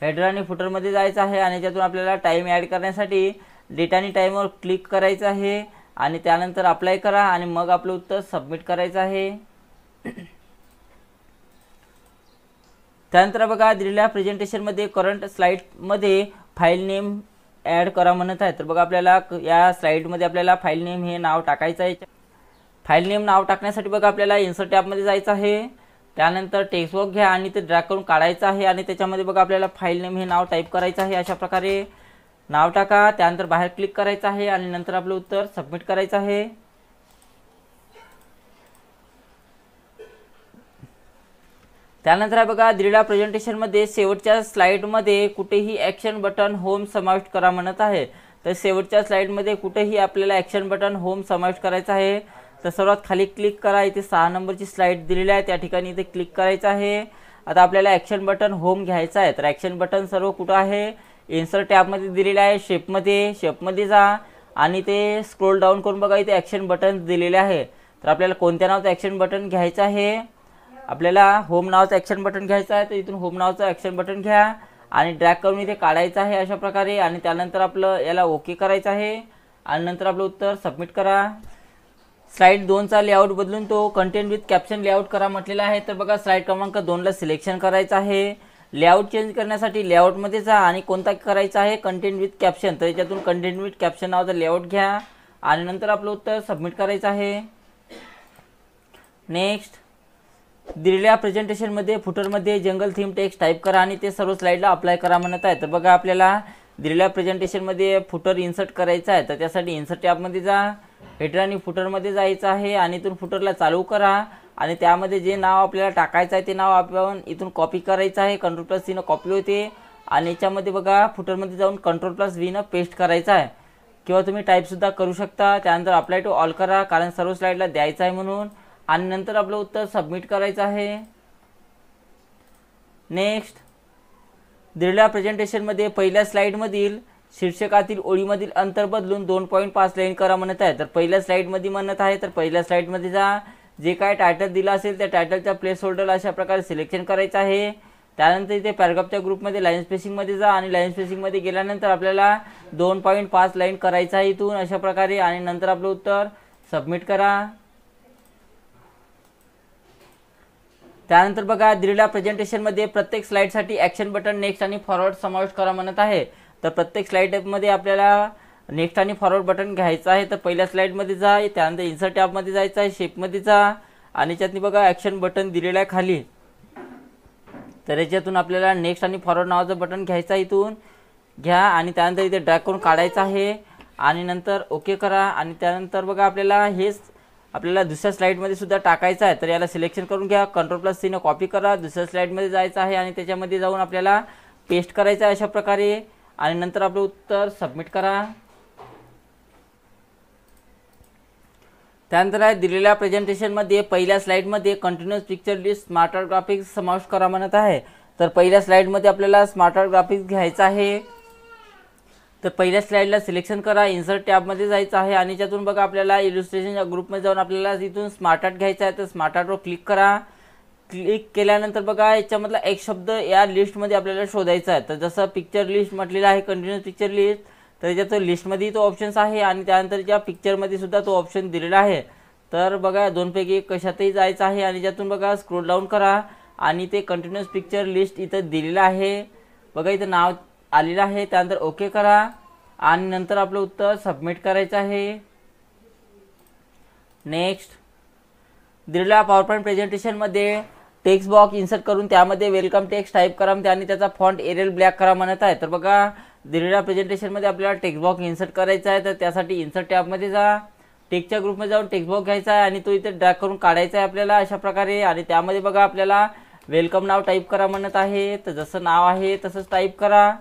हेडर आणि फुटरमध्ये जायचं आहे आणि त्यातून आपल्याला टाइम ॲड करण्यासाठी डेट आणि टाइमवर क्लिक करायचं आहे आणि त्यानंतर अप्लाय करा आणि मग आपलं उत्तर सबमिट करायचं आहे। त्यानंतर बघा दिलेल्या प्रेझेंटेशनमध्ये करंट स्लाइडमध्ये फाईल नेम ॲड करा म्हणत आहे। तर बघा आपल्याला या स्लाइडमध्ये आपल्याला फाईल नेम हे नाव टाकायचं आहे। फाईल नेम नाव टाकण्यासाठी बघा आपल्याला इन्सर्ट टॅबमध्ये जायचं आहे, त्यानंतर टेक्स्ट बॉक्स घ्या आणि ते ड्रॅग करून काढायचं आहे आणि त्याच्यामध्ये बघा आपल्याला फाईल नेम हे नाव टाईप करायचं आहे। अशा प्रकारे नाव टाका, त्यानंतर बाहेर क्लिक करायचं आहे आणि नंतर आपलं उत्तर सबमिट करायचं आहे। त्यानंतर आहे बघा दिलेल्या प्रेझेंटेशनमध्ये शेवटच्या स्लाइडमध्ये कुठेही ॲक्शन बटन होम समाविष्ट करा म्हणत आहे। तर शेवटच्या स्लाइडमध्ये कुठेही आपल्याला ॲक्शन बटन होम समाविष्ट करायचं आहे। तर सर्वात खाली क्लिक करा, इथे 6 नंबरची स्लाइड दिलेली आहे त्या ठिकाणी इथे क्लिक करायचं आहे। आता आपल्याला ॲक्शन बटन होम घ्यायचं आहे। तर ॲक्शन बटन सर्व कुठं आहे, इन्सर्ट टॅबमध्ये दिलेलं आहे, शेपमध्ये जा आणि ते स्क्रोल डाऊन करून बघा इथे ॲक्शन बटन दिलेले आहे। तर आपल्याला कोणत्या नावाचं ॲक्शन बटन घ्यायचं आहे, आपल्याला होम नावाचं ॲक्शन बटन घ्यायचं आहे। तर इथून होम नावाचं ॲक्शन बटन घ्या आणि ड्रॅग करून इथे काढायचं आहे अशा प्रकारे आणि त्यानंतर आपलं याला ओके करायचं आहे आणि नंतर आपलं उत्तर सबमिट करा। स्लाइड 2चा लेआउट बदलून तो कंटेंट विथ कॅप्शन लेआउट करा म्हटलेला आहे। तर बघा स्लाइड क्रमांक 2ला सिलेक्शन करायचं आहे, लेआउट चेंज करण्यासाठी लेआउटमध्ये जा आणि कोणता करायचा आहे, कंटेंट विथ कॅप्शन। तर याच्यातून कंटेंट विथ कॅप्शन नावाचा लेआउट घ्या आणि नंतर आपलं उत्तर सबमिट करायचं आहे। नेक्स्ट, दिलेल्या प्रेझेंटेशनमध्ये फुटरमध्ये जंगल थीम टेक्स्ट टाईप करा आणि ते सर्व स्लाइडला अप्लाय करा म्हणत आहे। तर बघा आपल्याला दिलेल्या प्रेझेंटेशनमध्ये फुटर इन्सर्ट करायचं आहे। तर त्यासाठी इन्सर्ट टॅबमध्ये जा, हेडर आणि फुटरमध्ये जायचं आहे आणि इथून फुटरला चालू करा आणि त्यामध्ये जे नाव आपल्याला टाकायचं आहे ते नाव आपण इथून कॉपी करायचं आहे, Ctrl+C न कॉपी होते आणि याच्यामध्ये बघा फुटरमध्ये जाऊन Ctrl+V न पेस्ट करायचं आहे किंवा तुम्ही टाईपसुद्धा करू शकता। त्यानंतर अप्लाय टू ऑल करा कारण सर्व स्लाईडला द्यायचं आहे म्हणून आणि नंतर आपलं उत्तर सबमिट करायचं आहे। नेक्स्ट, दिलेल्या प्रेझेंटेशनमध्ये पहिल्या स्लाईडमधील शीर्षकातील ओळीमधील अंतर बदलून 2.5 लाईन करा म्हणत आहे। तर पहिल्या स्लाईडमध्ये म्हणत आहे तर पहिल्या स्लाईडमध्ये जा, जे काय टायटल दिला असेल त्या टायटलचा प्लेस होल्डर अशा प्रकारे सिलेक्शन करायचं आहे। त्यानंतर इथे पॅराग्राफच्या ग्रुपमध्ये लाईन स्पेसिंगमध्ये जा आणि लाईन स्पेसिंगमध्ये गेल्यानंतर आपल्याला 2.5 लाईन करायचं आहे इथून अशा प्रकारे आणि नंतर आपलं उत्तर सबमिट करा। त्यानंतर बघा दिलेल्या प्रेझेंटेशनमध्ये प्रत्येक स्लाईडसाठी ॲक्शन बटन, नेक्स्ट आणि फॉरवर्ड समावेश करा म्हणत आहे। तर प्रत्येक स्लाईडमध्ये आपल्याला नेक्स्ट आणि फॉरवर्ड बटन घ्यायचं आहे। तर पहिल्या स्लाईडमध्ये जा, त्यानंतर इन्सर्ट टॅबमध्ये जायचं आहे, शेपमध्ये जा आणि याच्यातनी बघा ॲक्शन बटन दिलेलं आहे खाली। तर याच्यातून आपल्याला नेक्स्ट आणि फॉरवर्ड नावाचं बटन घ्यायचं आहे, इथून घ्या आणि त्यानंतर इथे ड्रॅग करून काढायचं आहे आणि नंतर ओके करा आणि त्यानंतर बघा आपल्याला हेच आपल्याला दुसऱ्या स्लाईडमध्ये सुद्धा टाकायचं आहे। तर याला सिलेक्शन करून घ्या, Ctrl+C न कॉपी करा, दुसऱ्या स्लाईडमध्ये जायचं आहे आणि त्याच्यामध्ये जाऊन आपल्याला पेस्ट करायचं आहे अशा प्रकारे आणि नंतर आपलं उत्तर सबमिट करा। त्यानंतर आहे दिलेल्या प्रेझेंटेशनमध्ये पहिल्या स्लाईडमध्ये continuous picture list smarter graphics समावेश करा म्हणत आहे। तर पहिल्या स्लाईडमध्ये आपल्याला स्मार्टर ग्राफिक्स घ्यायचं आहे। तर पहिल्या स्लाईडला सिलेक्शन करा, इन्सर्ट टॅबमध्ये जायचं आहे आणि त्यातून बघा आपल्याला इलुस्ट्रेशनच्या ग्रुपमध्ये जाऊन आपल्याला इथून स्मार्ट आर्ट घ्यायचा आहे। तर स्मार्ट आर्टवर क्लिक करा, क्लिक केल्यानंतर बघा याच्यामधला एक शब्द या लिस्टमध्ये आपल्याला शोधायचा आहे। तर जसं पिक्चर लिस्ट म्हटलेलं आहे कंटिन्युअस पिक्चर लिस्ट, तर याच्यात लिस्टमध्ये तो ऑप्शन्स आहे आणि त्यानंतर ज्या पिक्चरमध्ये सुद्धा तो ऑप्शन दिलेला आहे। तर बघा दोनपैकी कशातही जायचं आहे आणि त्यातून बघा स्क्रोल डाऊन करा आणि ते कंटिन्युअस पिक्चर लिस्ट इथं दिलेलं आहे, बघा इथं नाव आलेलं आहे। त्यानंतर ओके करा आणि नंतर आपलं उत्तर सबमिट करायचं आहे। नेक्स्ट, दिलेल्या पॉवरपॉईंट प्रेझेंटेशनमध्ये टेक्स्ट बॉक्स इन्सर्ट करून त्यामध्ये वेलकम टेक्स्ट टाईप करा आणि त्याचा फॉन्ट एरियल ब्लॅक करा म्हणत आहे। तर बघा दिलेल्या प्रेझेंटेशनमध्ये आपल्याला टेक्स्ट बॉक्स इन्सर्ट करायचा आहे। तर त्यासाठी इन्सर्ट टॅबमध्ये जा, टेक्स्टच्या ग्रुपमध्ये जाऊन टेक्स्ट बॉक्स घ्यायचा आहे आणि तो इथे ड्रॅग करून काढायचा आहे आपल्याला अशा प्रकारे आणि त्यामध्ये बघा आपल्याला वेलकम नाव टाईप करा म्हणत आहे। तर जसं नाव आहे तसंच टाईप करा।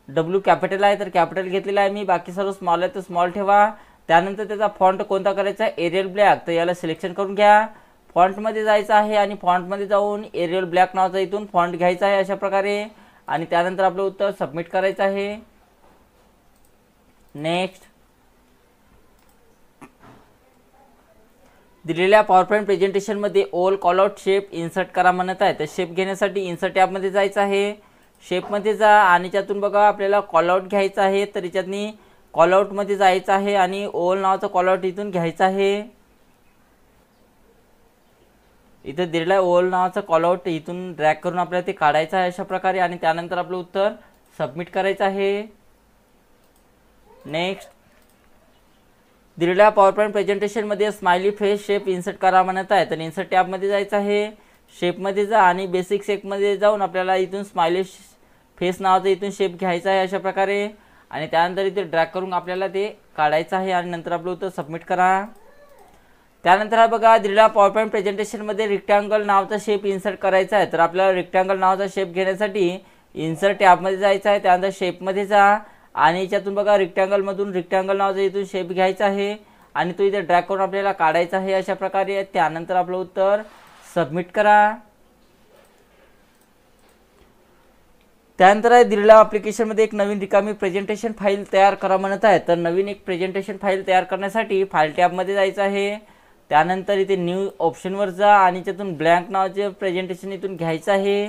W कॅपिटल आहे तर कॅपिटल घेतलेला आहे मी, बाकी सर्व स्मॉल आहे तर स्मॉल ठेवा। त्यानंतर त्याचा फॉन्ट कोणता करायचा आहे, एरियल ब्लॅक, तर याला सिलेक्शन करून घ्या, फॉन्टमध्ये जायचं आहे आणि फॉन्टमध्ये जाऊन एरियल ब्लॅक नावाचा इथून फॉन्ट घ्यायचा आहे अशा प्रकारे आणि त्यानंतर आपलं उत्तर सबमिट करायचं आहे। नेक्स्ट, दिलेल्या पॉवरपॉईंट प्रेझेंटेशनमध्ये ओल कॉलआउट शेप इन्सर्ट करा म्हणत आहे। तर शेप घेण्यासाठी इन्सर्ट टॅबमध्ये जायचं आहे, शेपमध्ये जा आणि त्यातून बघा आपल्याला कॉलआउट घ्यायचं आहे। तर याच्यातनी कॉलआउटमध्ये जायचं आहे आणि ओल नावाचं कॉलआउट इथून घ्यायचं आहे। इथं दिलेला आहे ओल नावाचं कॉलआउट, इथून ड्रॅग करून आपल्याला ते काढायचं आहे अशा प्रकारे आणि त्यानंतर आपलं उत्तर सबमिट करायचं आहे। नेक्स्ट, दिलेल्या पॉवरपॉईंट प्रेझेंटेशनमध्ये स्माइली फेस शेप इन्सर्ट करा म्हणत आहे। तर इन्सर्ट टॅबमध्ये जायचं आहे, शेपमध्ये जा आणि बेसिक शेपमध्ये जाऊन आपल्याला इथून स्माइली फेस नावाचा इथून शेप घ्यायचा आहे अशा प्रकारे आणि त्यानंतर इथे ड्रॅग करून आपल्याला ते काढायचं आहे आणि नंतर आपलं उत्तर सबमिट करा। त्यानंतर बघा दिलेल्या पॉवरपॉईंट प्रेझेंटेशनमध्ये रेक्टँगल नावाचा शेप इन्सर्ट करायचा आहे। तर आपल्याला रेक्टँगल नावाचा शेप घेण्यासाठी इन्सर्ट टॅबमध्ये जायचं आहे, त्यानंतर शेपमध्ये जा आणि याच्यातून बघा रेक्टँगलमधून रेक्टँगल नावाचा इथून शेप घ्यायचा आहे आणि तो इथे ड्रॅग करून आपल्याला काढायचा आहे अशा प्रकारे। त्यानंतर आपलं उत्तर सबमिट करा। त्यानंतर दिलेल्या ॲप्लिकेशनमध्ये एक नवीन रिकामी प्रेझेंटेशन फाईल तयार करा म्हणत आहे। तर नवीन एक प्रेझेंटेशन फाईल तयार करण्यासाठी फाईल टॅबमध्ये जायचं आहे, त्यानंतर इथे न्यू ऑप्शनवर जा आणि त्यातून ब्लँक नावाचे प्रेझेंटेशन इथून घ्यायचं आहे।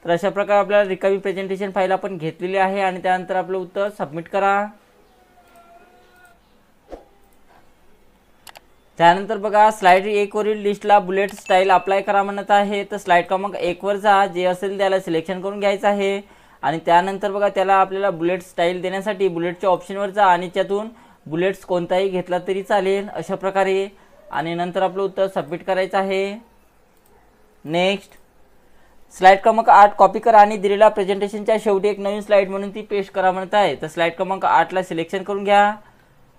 तर अशा प्रकारे आपल्याला रिकामी प्रेझेंटेशन फाईल आपण घेतलेली आहे आणि त्यानंतर आपलं उत्तर सबमिट करा। त्यानंतर बघा स्लाइड 1 वरील लिस्टला बुलेट स्टाईल अप्लाय करा म्हणत आहे। तर स्लाइड क्रमांक 1 वर जा, जे असेल त्याला सिलेक्शन करून घ्यायचं आहे आणि त्यानंतर बघा त्याला आपल्याला बुलेट स्टाईल देण्यासाठी बुलेटच्या ऑप्शनवर जा आणि त्यातून बुलेट्स कोणताही घेतला तरी चालेल अशा प्रकारे आणि नंतर आपलं उत्तर सबमिट करायचं आहे। नेक्स्ट, स्लाइड क्रमांक 8 कॉपी करा आणि दिलेल्या प्रेझेंटेशनच्या शेवटी एक नवीन स्लाइड म्हणून ती पेस्ट करा म्हणत आहे। तर स्लाइड क्रमांक 8 ला सिलेक्शन करून घ्या,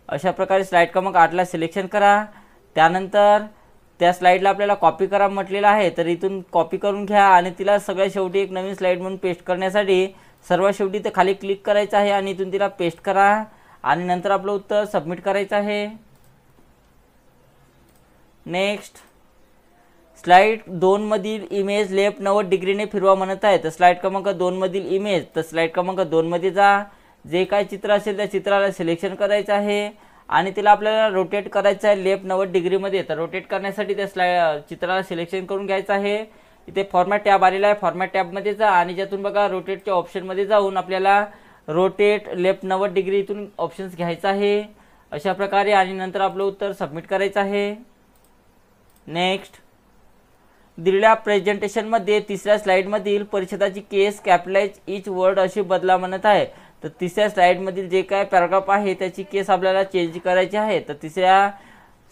अशा प्रकारे स्लाइड क्रमांक 8 ला सिलेक्शन करा। त्यानंतर त्या स्लाईडला आपल्याला कॉपी करा म्हटलेलं आहे, तर इथून कॉपी करून घ्या आणि तिला सगळ्यात शेवटी एक नवीन स्लाईड म्हणून पेस्ट करण्यासाठी सर्वात शेवटी ते खाली क्लिक करायचं आहे आणि इथून तिला पेस्ट करा आणि नंतर आपलं उत्तर सबमिट करायचं आहे. नेक्स्ट, स्लाइड 2 मधील इमेज लेफ्ट 90 डिग्रीने फिरवा म्हणत आहे. तर स्लाइड क्रमांक 2 मधील इमेज, तर स्लाइड क्रमांक 2 मध्ये जा. जे काय चित्र असेल त्या चित्राला सिलेक्शन करायचं आहे आणि तिला आपल्याला रोटेट करायचं आहे लेफ्ट 90 डिग्रीमध्ये. तर रोटेट करण्यासाठी त्या चित्राला सिलेक्शन करून घ्यायचं आहे. इथे फॉर्मॅट टॅब आलेला आहे, फॉर्मॅट टॅबमध्ये जा आणि ज्यातून बघा रोटेटच्या ऑप्शनमध्ये जाऊन आपल्याला रोटेट लेफ्ट 90 डिग्री इथून ऑप्शन्स घ्यायचं आहे अशा प्रकारे आणि नंतर आपलं उत्तर सबमिट करायचं आहे. नेक्स्ट, दिलेल्या प्रेझेंटेशनमध्ये तिसऱ्या स्लाइडमधील परिच्छेदाची केस कॅपिटलाइज इच वर्ड अशी बदला म्हणत आहे. तर तिसऱ्या स्लाइडमधील जे काय पॅराग्राफ आहे त्याची केस आपल्याला चेंज करायची आहे. तर तिसऱ्या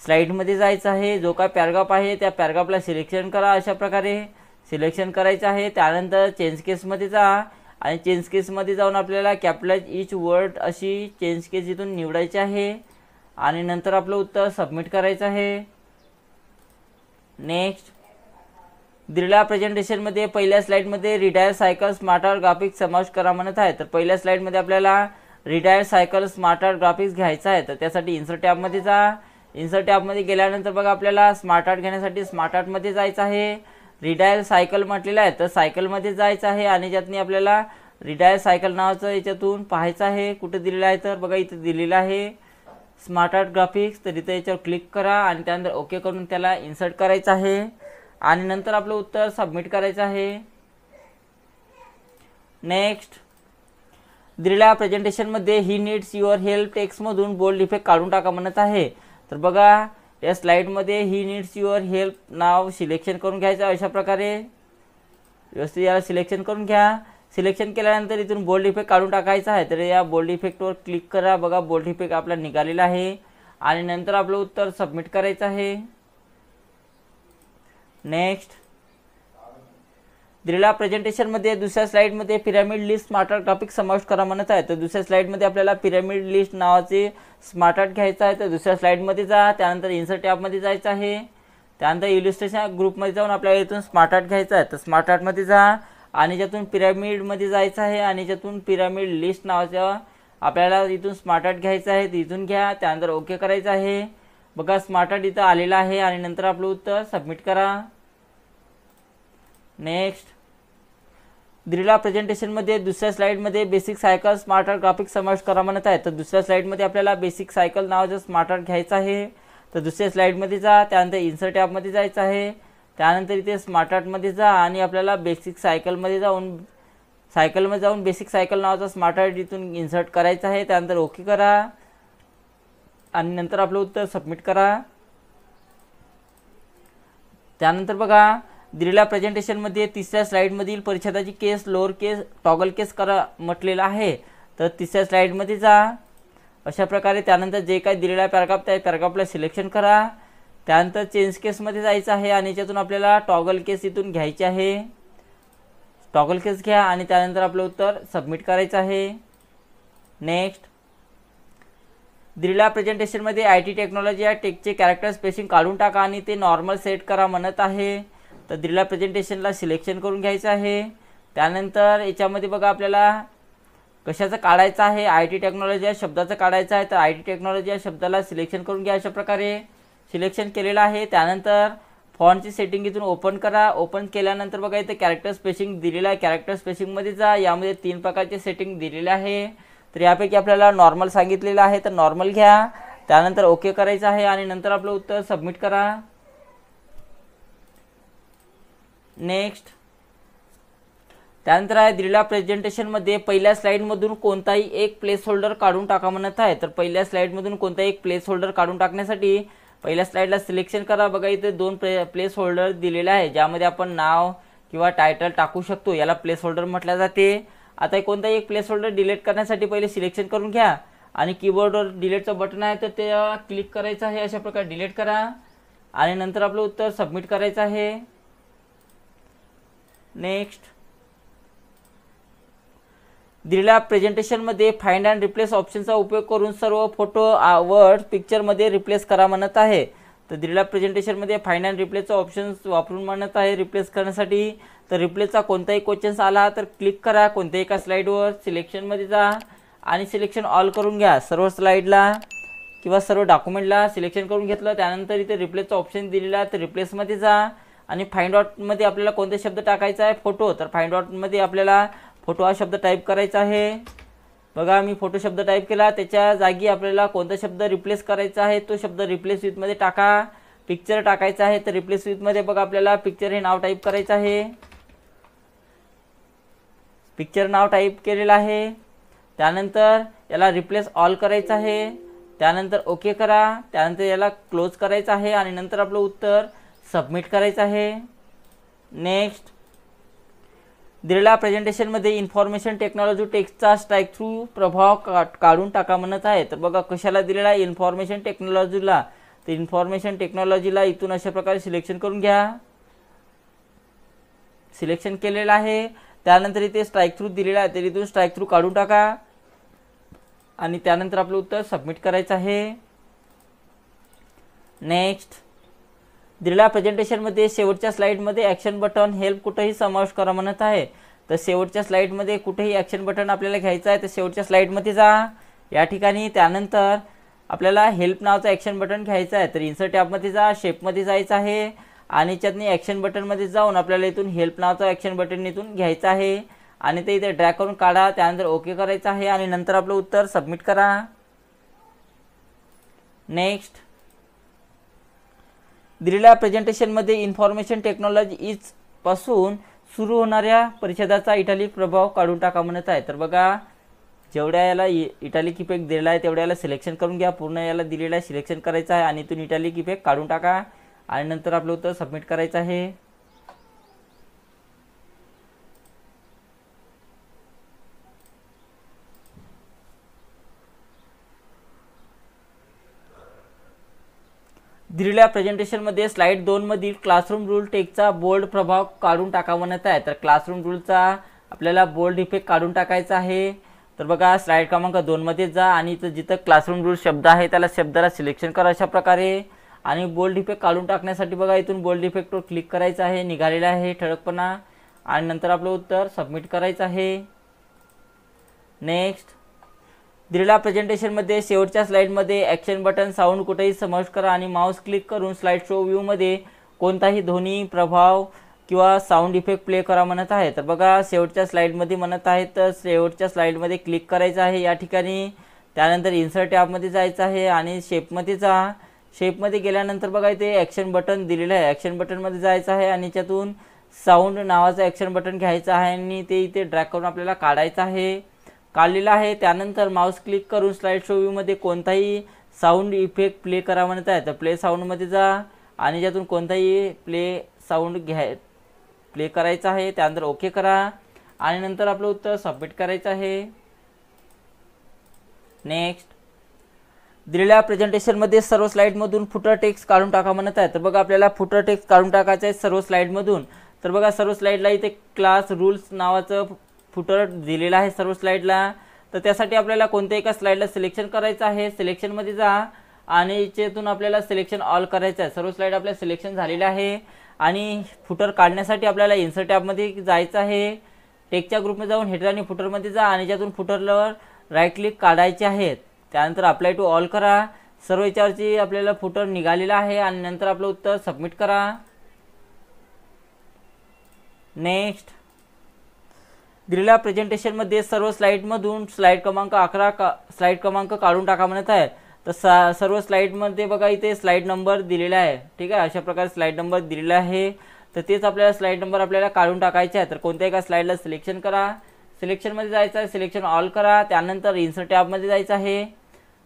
स्लाइडमध्ये जायचं आहे, जो काय पॅराग्राफ आहे त्या पॅराग्राफला सिलेक्शन करा, अशा प्रकारे सिलेक्शन करायचं आहे. त्यानंतर चेंज केसमध्ये जा आणि चेंज केसमध्ये जाऊन आपल्याला कॅपिटलाइज इच वर्ड अशी चेंज केस इथून निवडायची आहे आणि नंतर आपलं उत्तर सबमिट करायचं आहे. नेक्स्ट, दिलेल्या प्रेझेंटेशनमध्ये पहिल्या स्लाइडमध्ये retire cycle smart art graphics समावेश करा म्हणत आहे. तर पहिल्या स्लाइडमध्ये आपल्याला retire cycle smart art graphics घ्यायचा आहे. तर त्यासाठी इन्सर्ट टॅबमध्ये जा. इन्सर्ट टॅबमध्ये गेल्यानंतर बघा आपल्याला स्मार्ट आर्ट घेण्यासाठी स्मार्ट आर्टमध्ये जायचं आहे. रिटायर सायकल म्हटलेलं आहे तर सायकलमध्ये जायचं आहे आणि ज्यातनी आपल्याला रिटायर सायकल नावाचं याच्यातून पाहायचं आहे. कुठे दिलेलं आहे तर बघा इथे दिलेलं आहे स्मार्ट आर्ट ग्राफिक्स. तर इथे याच्यावर क्लिक करा आणि त्यानंतर ओके करून त्याला इन्सर्ट करायचं आहे आणि नंतर आपलं उत्तर सबमिट करायचं आहे. नेक्स्ट, दिलेल्या प्रेझेंटेशनमध्ये ही नीड्स युअर हेल्प टेक्स्टमधून बोल्ड इफेक्ट काढून टाका म्हणत आहे. तर बघा या स्लाइडमध्ये ही नीड्स युअर हेल्प नाव सिलेक्शन करून घ्यायचं अशा प्रकारे व्यवस्थित याला सिलेक्शन करून घ्या. सिलेक्शन केल्यानंतर इथून बोल्ड इफेक्ट काढून टाकायचा आहे. तर या बोल्ड इफेक्टवर क्लिक करा. बघा बोल्ड इफेक्ट आपला निघालेला आहे आणि नंतर आपलं उत्तर सबमिट करायचं आहे. नेक्स्ट, दिलेल्या प्रेझेंटेशनमध्ये दुसऱ्या स्लाइडमध्ये pyramid list smart art graphics समावेश करा म्हणत आहे. तर दुसऱ्या स्लाइडमध्ये आपल्याला पिरामिड लिस्ट नावाचे स्मार्ट आर्ट घ्यायचं आहे. तर दुसऱ्या स्लाइडमध्ये जा, त्यानंतर इन्सर्ट टॅबमध्ये जायचं आहे. त्यानंतर इलिस्ट्रेशन ग्रुपमध्ये जाऊन आपल्याला इथून स्मार्ट आर्ट घ्यायचं आहे. तर स्मार्ट आर्टमध्ये जा आणि ज्यातून पिरामिडमध्ये जायचं आहे आणि ज्यातून पिरामिड लिस्ट नावाचं आपल्याला इथून स्मार्ट आर्ट घ्यायचं आहे. इथून घ्या, त्यानंतर ओके करायचं आहे. बघा स्मार्ट आर्ट इथं आलेलं आहे आणि नंतर आपलं उत्तर सबमिट करा. नेक्स्ट, दिलेल्या प्रेझेंटेशनमध्ये दुसऱ्या स्लाइडमध्ये basic cycle smart art graphics समावेश करा म्हणत आहे. तर दुसऱ्या स्लाइडमध्ये आपल्याला बेसिक सायकल नावाचं स्मार्ट आर्ट घ्यायचं आहे. तर दुसऱ्या स्लाइडमध्ये जा, त्यानंतर इन्सर्ट टॅबमध्ये जायचं आहे. त्यानंतर इथे स्मार्ट आर्टमध्ये जा आणि आपल्याला बेसिक सायकलमध्ये जाऊन बेसिक सायकल नावाचा स्मार्ट आर्ट इथून इन्सर्ट करायचं आहे. त्यानंतर ओके करा आणि नंतर आपलं उत्तर सबमिट करा. त्यानंतर बघा दिलेल्या प्रेझेंटेशनमध्ये तिसऱ्या स्लाइडमधील परिच्छेदाची केस लोअर केस टॉगल केस करा म्हटलेलं आहे. तर तिसऱ्या स्लाइडमध्ये जा अशा प्रकारे. त्यानंतर जे काही दिलेला पॅराग्राफ त्या पॅराग्राफला सिलेक्शन करा. त्यानंतर चेंज केसमध्ये जायचं आहे आणि याच्यातून आपल्याला टॉगल केस इथून घ्यायची आहे. टॉगल केस घ्या आणि त्यानंतर आपलं उत्तर सबमिट करायचं आहे. नेक्स्ट, दिलेल्या प्रेझेंटेशनमध्ये IT टेक्नॉलॉजी या टेकचे कॅरेक्टर स्पेसिंग काढून टाका आणि ते नॉर्मल सेट करा म्हणत आहे. तर दिलेल्या प्रेझेंटेशनला सिलेक्शन करून घ्यायचं आहे. त्यानंतर याच्यामध्ये बघा आपल्याला कशाचं काढायचं आहे, IT टेक्नॉलॉजी या शब्दाचं काढायचं आहे. तर IT टेक्नॉलॉजी या शब्दाला सिलेक्शन करून घ्या अशा प्रकारे. सिलेक्शन केलेलं आहे. त्यानंतर फॉन्टची सेटिंग इथून ओपन करा. ओपन केल्यानंतर बघा इथे कॅरेक्टर स्पेसिंग दिलेलं आहे. कॅरेक्टर स्पेसिंगमध्ये जा. यामध्ये 3 प्रकारचे सेटिंग दिलेले आहे. तर यापैकी आपल्याला नॉर्मल सांगितलेलं आहे तर नॉर्मल घ्या. त्यानंतर ओके करायचं आहे आणि नंतर आपलं उत्तर सबमिट करा. नेक्स्ट, त्यानंतर आहे दिलेल्या प्रेझेंटेशनमध्ये पहिल्या स्लाइडमधून कोणताही एक प्लेस होल्डर काढून टाका म्हणत आहे. तर पहिल्या स्लाइडमधून कोणताही एक प्लेस होल्डर काढून टाकण्यासाठी पहिल्या स्लाइडला सिलेक्शन करा. बघा इथे 2 प्लेस होल्डर दिलेले आहे ज्यामध्ये आपण नाव किंवा टायटल टाकू शकतो. याला प्लेस होल्डर म्हटले जाते. आता कोणताही एक प्लेस होल्डर डिलीट करण्यासाठी पहिले सिलेक्शन करून घ्या आणि कीबोर्डवर डिलीटचं बटन आहे तर ते क्लिक करायचं आहे. अशा प्रकारे डिलीट करा आणि नंतर आपलं उत्तर सबमिट करायचं आहे. नेक्स्ट, दिलेल्या प्रेझेंटेशनमध्ये फाइंड अँड रिप्लेस ऑप्शनचा उपयोग करून सर्व फोटो वर्ड पिक्चरमध्ये रिप्लेस करा म्हणत आहे. तर दिलेल्या प्रेझेंटेशनमध्ये फाइंड अँड रिप्लेसचा ऑप्शन वापरून म्हणत आहे रिप्लेस करण्यासाठी. तर रिप्लेसचा कोणताही क्वेश्चन्स आला तर क्लिक करा कोणत्याही एका स्लाईडवर, सिलेक्शनमध्ये जा आणि सिलेक्शन ऑल करून घ्या. सर्व स्लाईडला किंवा सर्व डॉक्युमेंटला सिलेक्शन करून घेतलं. त्यानंतर इथे रिप्लेसचा ऑप्शन दिलेला आहे तर रिप्लेसमध्ये जा आणि फाइंड आउटमध्ये आपल्याला कोणता शब्द टाकायचा आहे, फोटो. तर फाइंड आउटमध्ये आपल्याला फोटो हा शब्द टाईप करायचा आहे. बघा मी फोटो शब्द टाईप केला, त्याच्या जागी आपल्याला कोणता शब्द रिप्लेस करायचा आहे तो शब्द रिप्लेस विथमध्ये टाका. पिक्चर टाकायचा आहे तर रिप्लेस विथमध्ये बघा आपल्याला पिक्चर हे नाव टाईप करायचं आहे. पिक्चर नाव टाईप केलेलं आहे. त्यानंतर याला रिप्लेस ऑल करायचं आहे. त्यानंतर ओके करा. त्यानंतर याला क्लोज करायचं आहे आणि नंतर आपलं उत्तर सबमिट करायचं आहे. नेक्स्ट, दिलेल्या प्रेझेंटेशनमध्ये इन्फॉर्मेशन टेक्नॉलॉजी टेक्स्टचा स्ट्राईक थ्रू प्रभाव काढून टाका म्हणत आहे. तर बघा कशाला दिलेला आहे, इन्फॉर्मेशन टेक्नॉलॉजीला. तर इन्फॉर्मेशन टेक्नॉलॉजीला इथून अशा प्रकारे सिलेक्शन करून घ्या. सिलेक्शन केलेलं आहे. त्यानंतर इथे स्ट्राईक थ्रू दिलेला आहे तर इथून स्ट्राईक थ्रू काढून टाका आणि त्यानंतर आपलं उत्तर सबमिट करायचं आहे. नेक्स्ट, दिलेल्या प्रेझेंटेशनमध्ये शेवटच्या स्लाईडमध्ये ॲक्शन बटन हेल्प कुठेही समावेश करा म्हणत आहे. तर शेवटच्या स्लाईडमध्ये कुठेही ॲक्शन बटन आपल्याला घ्यायचं आहे तर शेवटच्या स्लाईडमध्ये जा या ठिकाणी. त्यानंतर आपल्याला हेल्प नावाचं ॲक्शन बटन घ्यायचं आहे तर इन्सर्ट टॅबमध्ये जा, शेपमध्ये जायचं आहे आणि याच्यातनी ॲक्शन बटनमध्ये जाऊन आपल्याला इथून हेल्प नावाचं ॲक्शन बटन इथून घ्यायचं आहे आणि ते इथे ड्रॅग करून काढा. त्यानंतर ओके करायचं आहे आणि नंतर आपलं उत्तर सबमिट करा. नेक्स्ट, दिलेल्या प्रेझेंटेशनमध्ये इन्फॉर्मेशन टेक्नॉलॉजी इज पासून सुरू होणाऱ्या परिच्छेदाचा इटालिक प्रभाव काढून टाका म्हणत आहे. तर बघा जेवढ्या याला इटालिक इफेक्ट दिलेला आहे तेवढ्या याला सिलेक्शन करून घ्या. पूर्ण याला दिलेला आहे सिलेक्शन करायचं आहे आणि इथून इटालिक इफेक्ट काढून टाका आणि नंतर आपलं उत्तर सबमिट करायचं आहे. दिलेल्या प्रेझेंटेशनमध्ये स्लाइड 2 मधील क्लासरूम रूल टेक्स्टचा बोल्ड प्रभाव काढून टाका म्हणत आहे. तर क्लासरूम रूलचा आपल्याला बोल्ड इफेक्ट काढून टाकायचा आहे. तर बघा स्लाइड क्रमांक 2 मध्ये जा आणि जिथं क्लासरूम रूल शब्द आहे त्याला शब्दाला सिलेक्शन करा अशा प्रकारे आणि बोल्ड इफेक्ट काढून टाकण्यासाठी बघा इथून बोल्ड इफेक्टवर क्लिक करायचं आहे. निघालेला आहे ठळकपणा आणि नंतर आपलं उत्तर सबमिट करायचं आहे. नेक्स्ट, दिलेल्या प्रेझेंटेशनमध्ये शेवटच्या स्लाइडमध्ये ॲक्शन बटन साऊंड कुठेही समावेश करा आणि माऊस क्लिक करून स्लाइड शो व्ह्यूमध्ये कोणताही ध्वनी प्रभाव किंवा साऊंड इफेक्ट प्ले करा म्हणत आहे. तर बघा शेवटच्या स्लाइडमध्ये म्हणत आहे तर शेवटच्या स्लाइडमध्ये क्लिक करायचं आहे या ठिकाणी. त्यानंतर इन्सर्ट टॅबमध्ये जायचं आहे आणि शेपमध्ये जा. शेपमध्ये गेल्यानंतर बघा इथे ॲक्शन बटन दिलेलं आहे. ॲक्शन बटनमध्ये जायचं आहे आणि याच्यातून साऊंड नावाचं ॲक्शन बटन घ्यायचं आहे आणि ते इथे ड्रॅग करून आपल्याला काढायचं आहे. काढलेला आहे. त्यानंतर माऊस क्लिक करून स्लाइड शो व्ह्यूमध्ये कोणताही साऊंड इफेक्ट प्ले करा म्हणत आहे. तर प्ले साऊंडमध्ये जा आणि ज्यातून कोणताही प्ले साऊंड प्ले करायचा आहे. त्यानंतर ओके करा आणि नंतर आपलं उत्तर सबमिट करायचं आहे. नेक्स्ट, दिलेल्या प्रेझेंटेशनमध्ये सर्व स्लाइडमधून फुटर टेक्स्ट काढून टाका म्हणत आहे. तर बघा आपल्याला फुटर टेक्स्ट काढून टाकायचं आहे सर्व स्लाइडमधून. तर बघा सर्व स्लाइडला इथे क्लास रूल्स नावाचं फुटर दिलेला आहे सर्व स्लाइडला. तर त्यासाठी आपल्याला कोणत्या एका स्लाइडला सिलेक्शन करायचं आहे. सिलेक्शनमध्ये जा आणि याच्यातून आपल्याला सिलेक्शन ऑल करायचं आहे. सर्व स्लाइड आपल्या सिलेक्शन झालेले आहे आणि फुटर काढण्यासाठी आपल्याला इन्सर्ट टॅबमध्ये जायचं आहे. टेक्स्टच्या ग्रुपमध्ये जाऊन हेडर आणि फुटरमध्ये जा आणि याच्यातून फुटरवर राईट क्लिक काढायचे आहेत. त्यानंतर अप्लाय टू ऑल करा. सर्व याच्यावरची आपल्याला फुटर निघालेला आहे आणि नंतर आपलं उत्तर सबमिट करा. नेक्स्ट, दिलेल्या प्रेझेंटेशनमध्ये सर्व स्लाइडमधून स्लाइड क्रमांक 11 स्लाइड क्रमांक काढून टाका म्हणत आहे. तर सर्व स्लाइडमध्ये बघा इथे स्लाइड नंबर दिलेला आहे. ठीक आहे, अशा प्रकारे स्लाइड नंबर दिलेला आहे. तर तेच आपल्याला स्लाइड नंबर आपल्याला काढून टाकायचे आहे. तर कोणत्या एका स्लाइडला सिलेक्शन करा. सिलेक्शनमध्ये जायचं आहे, सिलेक्शन ऑल करा. त्यानंतर इन्सर्ट टॅबमध्ये जायचं आहे.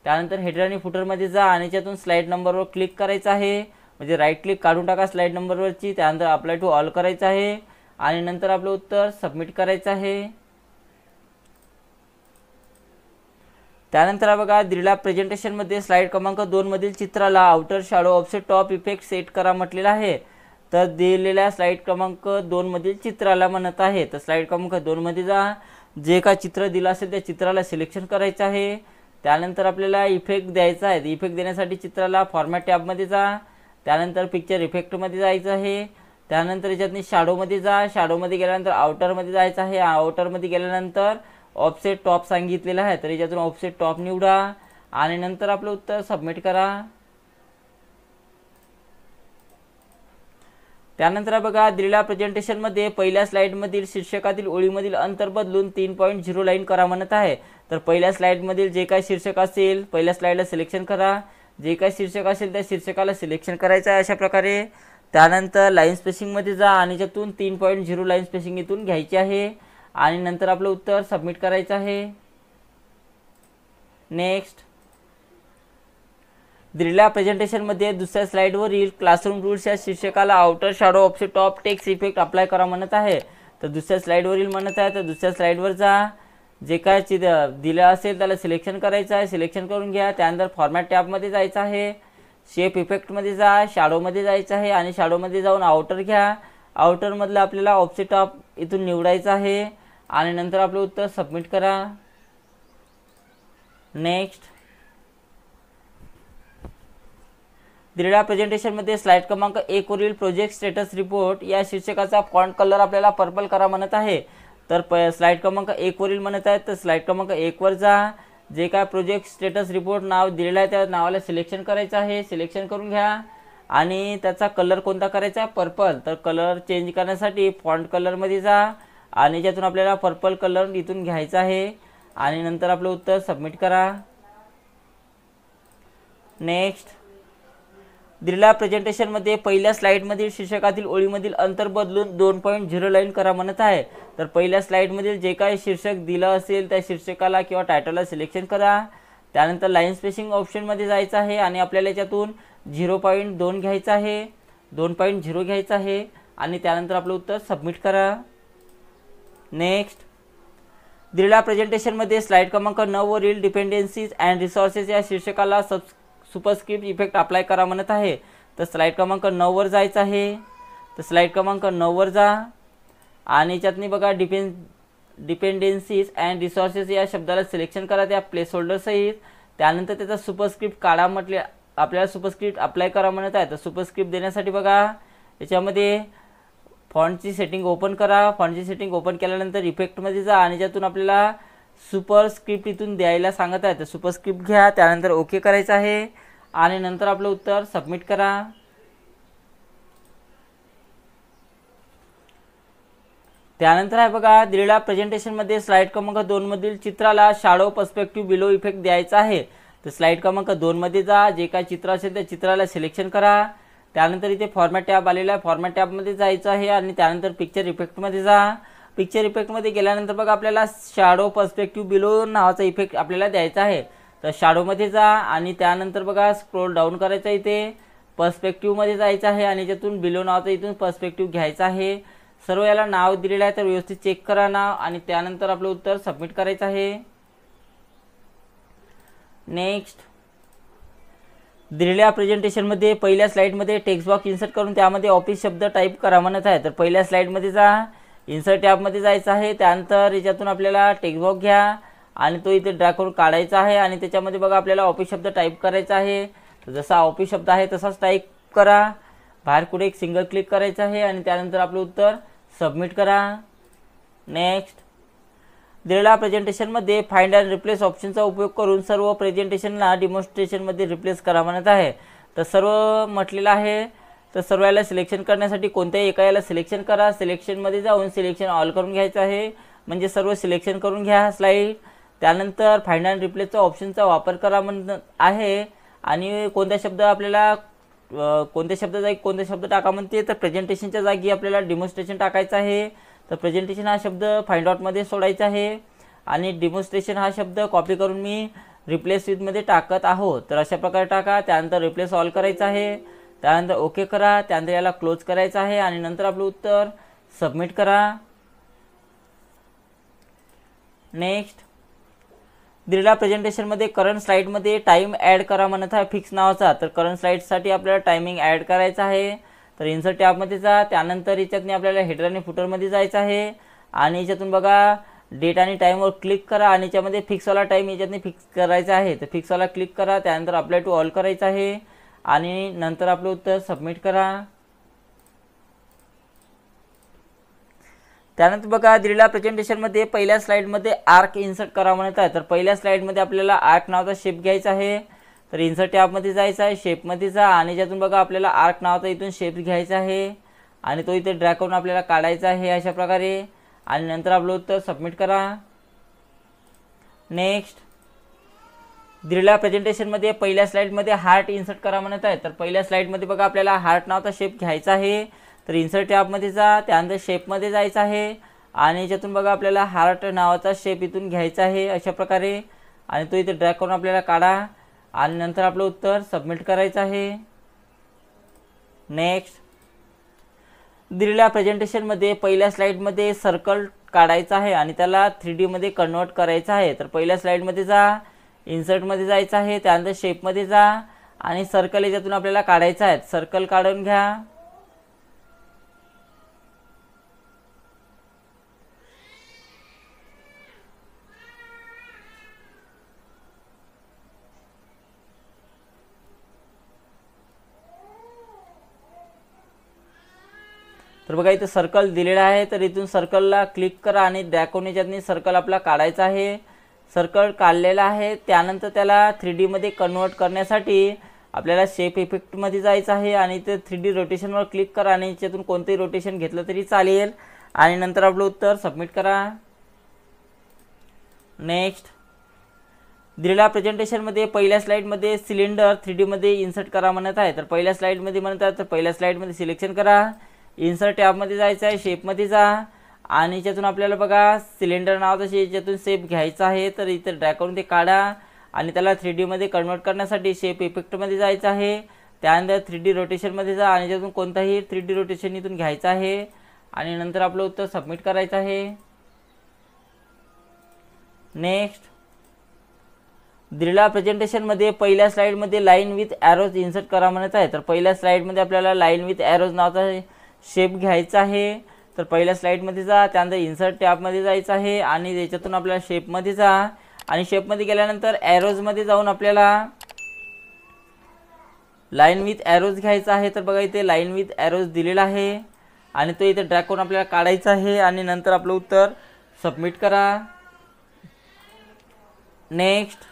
त्यानंतर हेडर आणि फुटरमध्ये जा आणि त्यातून स्लाइड नंबरवर क्लिक करायचं आहे. म्हणजे राईट क्लिक काढून टाका स्लाइड नंबरवरची. त्यानंतर अप्लाय टू ऑल करायचं आहे आणि नंतर आपलं उत्तर सबमिट करायचं आहे. त्यानंतर बघा दिलेल्या प्रेझेंटेशनमध्ये स्लाइड क्रमांक 2 मधील चित्राला outer shadow offset top effect set करा म्हटलेला आहे. तर दिलेल्या स्लाइड क्रमांक 2 मधील चित्राला म्हणत आहे. तर स्लाइड क्रमांक 2 मध्ये जा. जे का चित्र दिलं असेल त्या चित्राला सिलेक्शन करायचं आहे. त्यानंतर आपल्याला इफेक्ट द्यायचा आहे. इफेक्ट देण्यासाठी चित्राला फॉर्मॅट टॅबमध्ये जा. त्यानंतर पिक्चर इफेक्टमध्ये जायचं आहे, त्यानंतर याच्यातनी शॅडोमध्ये जा, शॅडोमध्ये गेल्यानंतर आउटरमध्ये जायचं आहे, आउटरमध्ये गेल्यानंतर ऑफसेट टॉप सांगितलेलं आहे तर याच्यातून ऑफसेट टॉप निवडा आणि नंतर आपलं उत्तर सबमिट करा। त्यानंतर बघा दिलेल्या प्रेझेंटेशनमध्ये पहिल्या स्लाइडमधील शीर्षकातील ओळीमधील अंतर बदलून 3.0 लाईन करा म्हणत आहे। तर पहिल्या स्लाइडमधील जे काही शीर्षक असेल पहिल्या स्लाइडला सिलेक्शन करा, जे काही शीर्षक असेल त्या शीर्षकाला सिलेक्शन करायचं आहे अशा प्रकारे। त्यानंतर लाईन स्पेसिंगमध्ये जा आणि याच्यातून 3.0 लाईन स्पेसिंग इथून घ्यायची आहे आणि नंतर आपलं उत्तर सबमिट करायचं आहे। नेक्स्ट, दिलेल्या प्रेझेंटेशनमध्ये दुसऱ्या स्लाइडवरील क्लासरूम रूल्स या शीर्षकाला outer shadow offset top text effect apply करा म्हणत आहे। तर दुसऱ्या स्लाइडवरील म्हणत आहे तर दुसऱ्या स्लाइडवर जा, जे काय दिलं असेल त्याला सिलेक्शन करायचं आहे, सिलेक्शन करून घ्या। त्यानंतर फॉर्मॅट टॅबमध्ये जायचं आहे, शेप इफेक्टमध्ये जा, शॅडोमध्ये जायचं आहे आणि शॅडोमध्ये जाऊन आउटर घ्या, आउटरमधलं आपल्याला ऑफसेट टॉप इथून निवडायचं आहे आणि नंतर आपलं उत्तर सबमिट करा। नेक्स्ट, दिलेल्या प्रेझेंटेशनमध्ये स्लाइड क्रमांक 1 वरील प्रोजेक्ट स्टेटस रिपोर्ट या शीर्षकाचा फॉन्ट कलर आपल्याला पर्पल करा म्हणत आहे। तर स्लाइड क्रमांक 1 वरील म्हणत आहे तर स्लाइड क्रमांक 1 वर जा, जे काय प्रोजेक्ट स्टेटस रिपोर्ट नाव दिलेलं आहे त्या नावाला सिलेक्शन करायचं आहे, सिलेक्शन करून घ्या आणि त्याचा कलर कोणता करायचा आहे पर्पल। तर कलर चेंज करण्यासाठी फॉन्ट कलरमध्ये जा आणि ज्यातून आपल्याला पर्पल कलर इथून घ्यायचा आहे आणि नंतर आपलं उत्तर सबमिट करा। नेक्स्ट, दिलेल्या प्रेझेंटेशनमध्ये पहिल्या स्लाइडमधील शीर्षकातील ओळीमधील अंतर बदलून 2.0 लाईन करा म्हणत आहे। तर पहिल्या स्लाइडमधील जे काही शीर्षक दिलं असेल त्या शीर्षकाला किंवा टायटलला सिलेक्शन करा, त्यानंतर लाईन स्पेसिंग ऑप्शनमध्ये जायचं आहे आणि आपल्याला याच्यातून 0.2 घ्यायचं आहे, 2.0 घ्यायचं आहे आणि त्यानंतर आपलं उत्तर सबमिट करा। नेक्स्ट, दिलेल्या प्रेझेंटेशनमध्ये स्लाइड क्रमांक 9 वरील डिपेंडन्सीज अँड रिसोर्सेस या शीर्षकाला सुपरस्क्रिप्ट इफेक्ट अप्लाय करा म्हणत आहे। तर स्लाइड क्रमांक 9 वर जायचं आहे, तर स्लाइड क्रमांक 9 वर जा आणि याच्यातनी बघा डिपेंडन्सीज अँड रिसोर्सेस या शब्दाला सिलेक्शन करा त्या प्लेस होल्डर सहित, त्यानंतर त्याचा सुपरस्क्रिप्ट काढा म्हटले आपल्याला सुपरस्क्रिप्ट अप्लाय करा म्हणत आहे। तर सुपरस्क्रिप्ट देण्यासाठी बघा याच्यामध्ये फॉन्टची सेटिंग ओपन करा, फॉन्टची सेटिंग ओपन केल्यानंतर इफेक्टमध्ये जा आणि ज्यातून आपल्याला सुपरस्क्रिप्ट इथून द्यायला सांगत आहे तर सुपरस्क्रिप्ट घ्या, त्यानंतर ओके करायचं आहे आणि नंतर आपलं उत्तर सबमिट करा। त्यानंतर आहे बघा दिलेल्या प्रेझेंटेशनमध्ये स्लाइड क्रमांक 2 मधील चित्राला शॅडो पर्स्पेक्टिव्ह बिलो इफेक्ट द्यायचा आहे। तर स्लाइड क्रमांक 2 मध्ये जा, जे काय चित्र असेल त्या चित्राला सिलेक्शन करा, त्यानंतर इथे फॉर्मॅट टॅब आलेला आहे, फॉर्मॅट टॅबमध्ये जायचं आहे आणि त्यानंतर पिक्चर इफेक्टमध्ये जा, पिक्चर इफेक्टमध्ये गेल्यानंतर बघा आपल्याला शॅडो पर्स्पेक्टिव्ह बिलो नावाचा इफेक्ट आपल्याला द्यायचा आहे। तर शॅडोमध्ये जा आणि त्यानंतर बघा स्क्रोल डाऊन करायचं, इथे पर्स्पेक्टिव्हमध्ये जायचं आहे आणि याच्यातून बिलो नावाचा इथून पर्स्पेक्टिव्ह घ्यायचा आहे। सर्व याला नाव दिलेलं आहे तर व्यवस्थित चेक करा नाव आणि त्यानंतर आपलं उत्तर सबमिट करायचं आहे। नेक्स्ट, दिलेल्या प्रेझेंटेशनमध्ये पहिल्या स्लाइडमध्ये टेक्स्ट बॉक्स इन्सर्ट करून त्यामध्ये ऑफिस शब्द टाईप करा म्हणत आहे। तर पहिल्या स्लाइडमध्ये जा, इन्सर्ट टॅबमध्ये जायचं आहे, त्यानंतर याच्यातून आपल्याला टेक्स्ट बॉक्स घ्या आणि तो इथे ड्रॅग करून काढायचा आहे आणि त्याच्यामध्ये बघा आपल्याला ऑफिस शब्द टाईप करायचा आहे। तर जसा ऑफिस शब्द आहे तसाच टाईप करा, बाहेर कुठे एक सिंगल क्लिक करायचं आहे आणि त्यानंतर आपलं उत्तर सबमिट करा। नेक्स्ट, दिलेल्या प्रेझेंटेशनमध्ये फाइंड अँड रिप्लेस ऑप्शनचा उपयोग करून सर्व प्रेझेंटेशनला डेमॉन्स्ट्रेशनमध्ये रिप्लेस करा म्हणत आहे। तर सर्व म्हटलेलं आहे, तर सर्व याला सिलेक्शन करण्यासाठी कोणत्याही एका याला सिलेक्शन करा, सिलेक्शनमध्ये जाऊन सिलेक्शन ऑल करून घ्यायचं आहे, म्हणजे सर्व सिलेक्शन करून घ्या स्लाइड। त्यानंतर फाइंड अँड रिप्लेसचा ऑप्शनचा वापर करा म्हणत आहे आणि कोणत्या शब्द आपल्याला कोणत्या शब्दाचा कोणते शब्द टाका म्हणते, तर प्रेझेंटेशनच्या जागी आपल्याला डेमॉन्स्ट्रेशन टाकायचं आहे। तर प्रेझेंटेशन हा शब्द फाइंड आउटमध्ये सोडायचा आहे आणि डेमॉन्स्ट्रेशन हा शब्द कॉपी करून मी रिप्लेस विथमध्ये टाकत आहोत। तर अशा प्रकारे टाका, त्यानंतर रिप्लेस ऑल करायचं आहे, त्यानंतर ओके करा, त्यानंतर याला क्लोज करायचं आहे आणि नंतर आपलं उत्तर सबमिट करा। नेक्स्ट, दिलेल्या प्रेझेंटेशनमध्ये करंट स्लाइडमध्ये टाइम ॲड करा म्हणत आहे फिक्स नावाचा। तर करंट स्लाइडसाठी आपल्याला टायमिंग ॲड करायचा आहे। तर इन्सर्ट टॅबमध्ये जा, त्यानंतर याच्यातून आपल्याला हेडर आणि फुटरमध्ये जायचं आहे आणि याच्यातून बघा डेट आणि टाईमवर क्लिक करा आणि याच्यामध्ये फिक्सवाला टाईम याच्यातून फिक्स करायचा आहे। तर फिक्सवाला क्लिक करा, त्यानंतर अप्लाय टू ऑल करायचं आहे आणि नंतर आपलं उत्तर सबमिट करा। त्यानंतर बघा दिलेल्या प्रेझेंटेशनमध्ये पहिल्या स्लाइडमध्ये आर्क इन्सर्ट करा म्हणत आहे। तर पहिल्या स्लाइडमध्ये आपल्याला आर्क नावाचा शेप घ्यायचा आहे। तर इन्सर्ट टॅबमध्ये जायचं आहे, शेपमध्ये जा आणि ज्यातून बघा आपल्याला आर्क नावाचा इथून शेप घ्यायचा आहे आणि तो इथे ड्रॅग करून आपल्याला काढायचा आहे अशा प्रकारे आणि नंतर आपलं उत्तर सबमिट करा। नेक्स्ट दिलेल्या प्रेझेंटेशनमध्ये पहिल्या स्लाइडमध्ये हार्ट इन्सर्ट करा म्हणत आहे। तर पहिल्या स्लाइडमध्ये बघा आपल्याला हार्ट नावाचा शेप घ्यायचा आहे। तर इन्सर्ट टॅबमध्ये जा, त्यानंतर शेपमध्ये जायचं आहे आणि याच्यातून बघा आपल्याला हार्ट नावाचा शेप इथून घ्यायचा आहे अशा प्रकारे आणि तो इथे ड्रॅग करून आपल्याला काढा आणि नंतर आपलं उत्तर सबमिट करायचं आहे। नेक्स्ट दिलेल्या प्रेझेंटेशनमध्ये पहिल्या स्लाइडमध्ये सर्कल काढायचा आहे आणि त्याला 3D मध्ये कन्वर्ट करायचं आहे। तर पहिल्या स्लाइडमध्ये जा, इन्सर्टमध्ये जायचं आहे, त्यानंतर शेपमध्ये जा आणि सर्कल याच्यातून आपल्याला काढायचं आहे। सर्कल काढून घ्या। तर बघा इथे सर्कल दिलेला आहे। तर इथून सर्कलला क्लिक करा आणि ड्रॅग करून याच्यातून सर्कल आपला काढायचा आहे। सर्कल काढलेला आहे। त्यानंतर त्याला 3D मध्ये कन्वर्ट करण्यासाठी आपल्याला शेप इफेक्टमध्ये जायचं आहे आणि इथे 3D रोटेशनवर क्लिक करा आणि याच्यातून कोणतेही रोटेशन घेतलं तरी चालेल आणि नंतर आपलं उत्तर सबमिट करा। नेक्स्ट दिलेल्या प्रेझेंटेशनमध्ये पहिल्या स्लाइडमध्ये सिलेंडर 3D मध्ये इन्सर्ट करा म्हणत आहे। तर पहिल्या स्लाइडमध्ये म्हणत आहे तर पहिल्या स्लाइडमध्ये सिलेक्शन करा, इन्सर्ट टॅबमध्ये जायचं आहे, शेपमध्ये जा आणि याच्यातून आपल्याला बघा सिलेंडर नावाचा याच्यातून शेप घ्यायचा आहे। तर इथे ड्रॅग करून ते काढा आणि त्याला 3D मध्ये कन्वर्ट करण्यासाठी शेप इफेक्टमध्ये जायचं आहे, त्यानंतर 3D रोटेशनमध्ये जा आणि याच्यातून कोणताही 3D रोटेशन इथून घ्यायचं आहे आणि नंतर आपलं उत्तर सबमिट करायचं आहे। नेक्स्ट दिलेल्या प्रेझेंटेशनमध्ये पहिल्या स्लाइडमध्ये लाईन विथ ॲरोज इन्सर्ट करा म्हणत आहे। तर पहिल्या स्लाइडमध्ये आपल्याला लाईन विथ ॲरोज नावाचा शेप घ्यायचा आहे। तर पहिल्या स्लाइडमध्ये जा, त्यानंतर इन्सर्ट टॅबमध्ये जायचं आहे आणि याच्यातून आपल्याला शेपमध्ये जा आणि शेपमध्ये गेल्यानंतर ॲरोजमध्ये जाऊन आपल्याला लाईन विथ ॲरोज घ्यायचा आहे। तर बघा इथे लाईन विथ ॲरोज दिलेला आहे आणि तो इथे ड्रॅग करून आपल्याला काढायचा आहे आणि नंतर आपलं उत्तर सबमिट करा। नेक्स्ट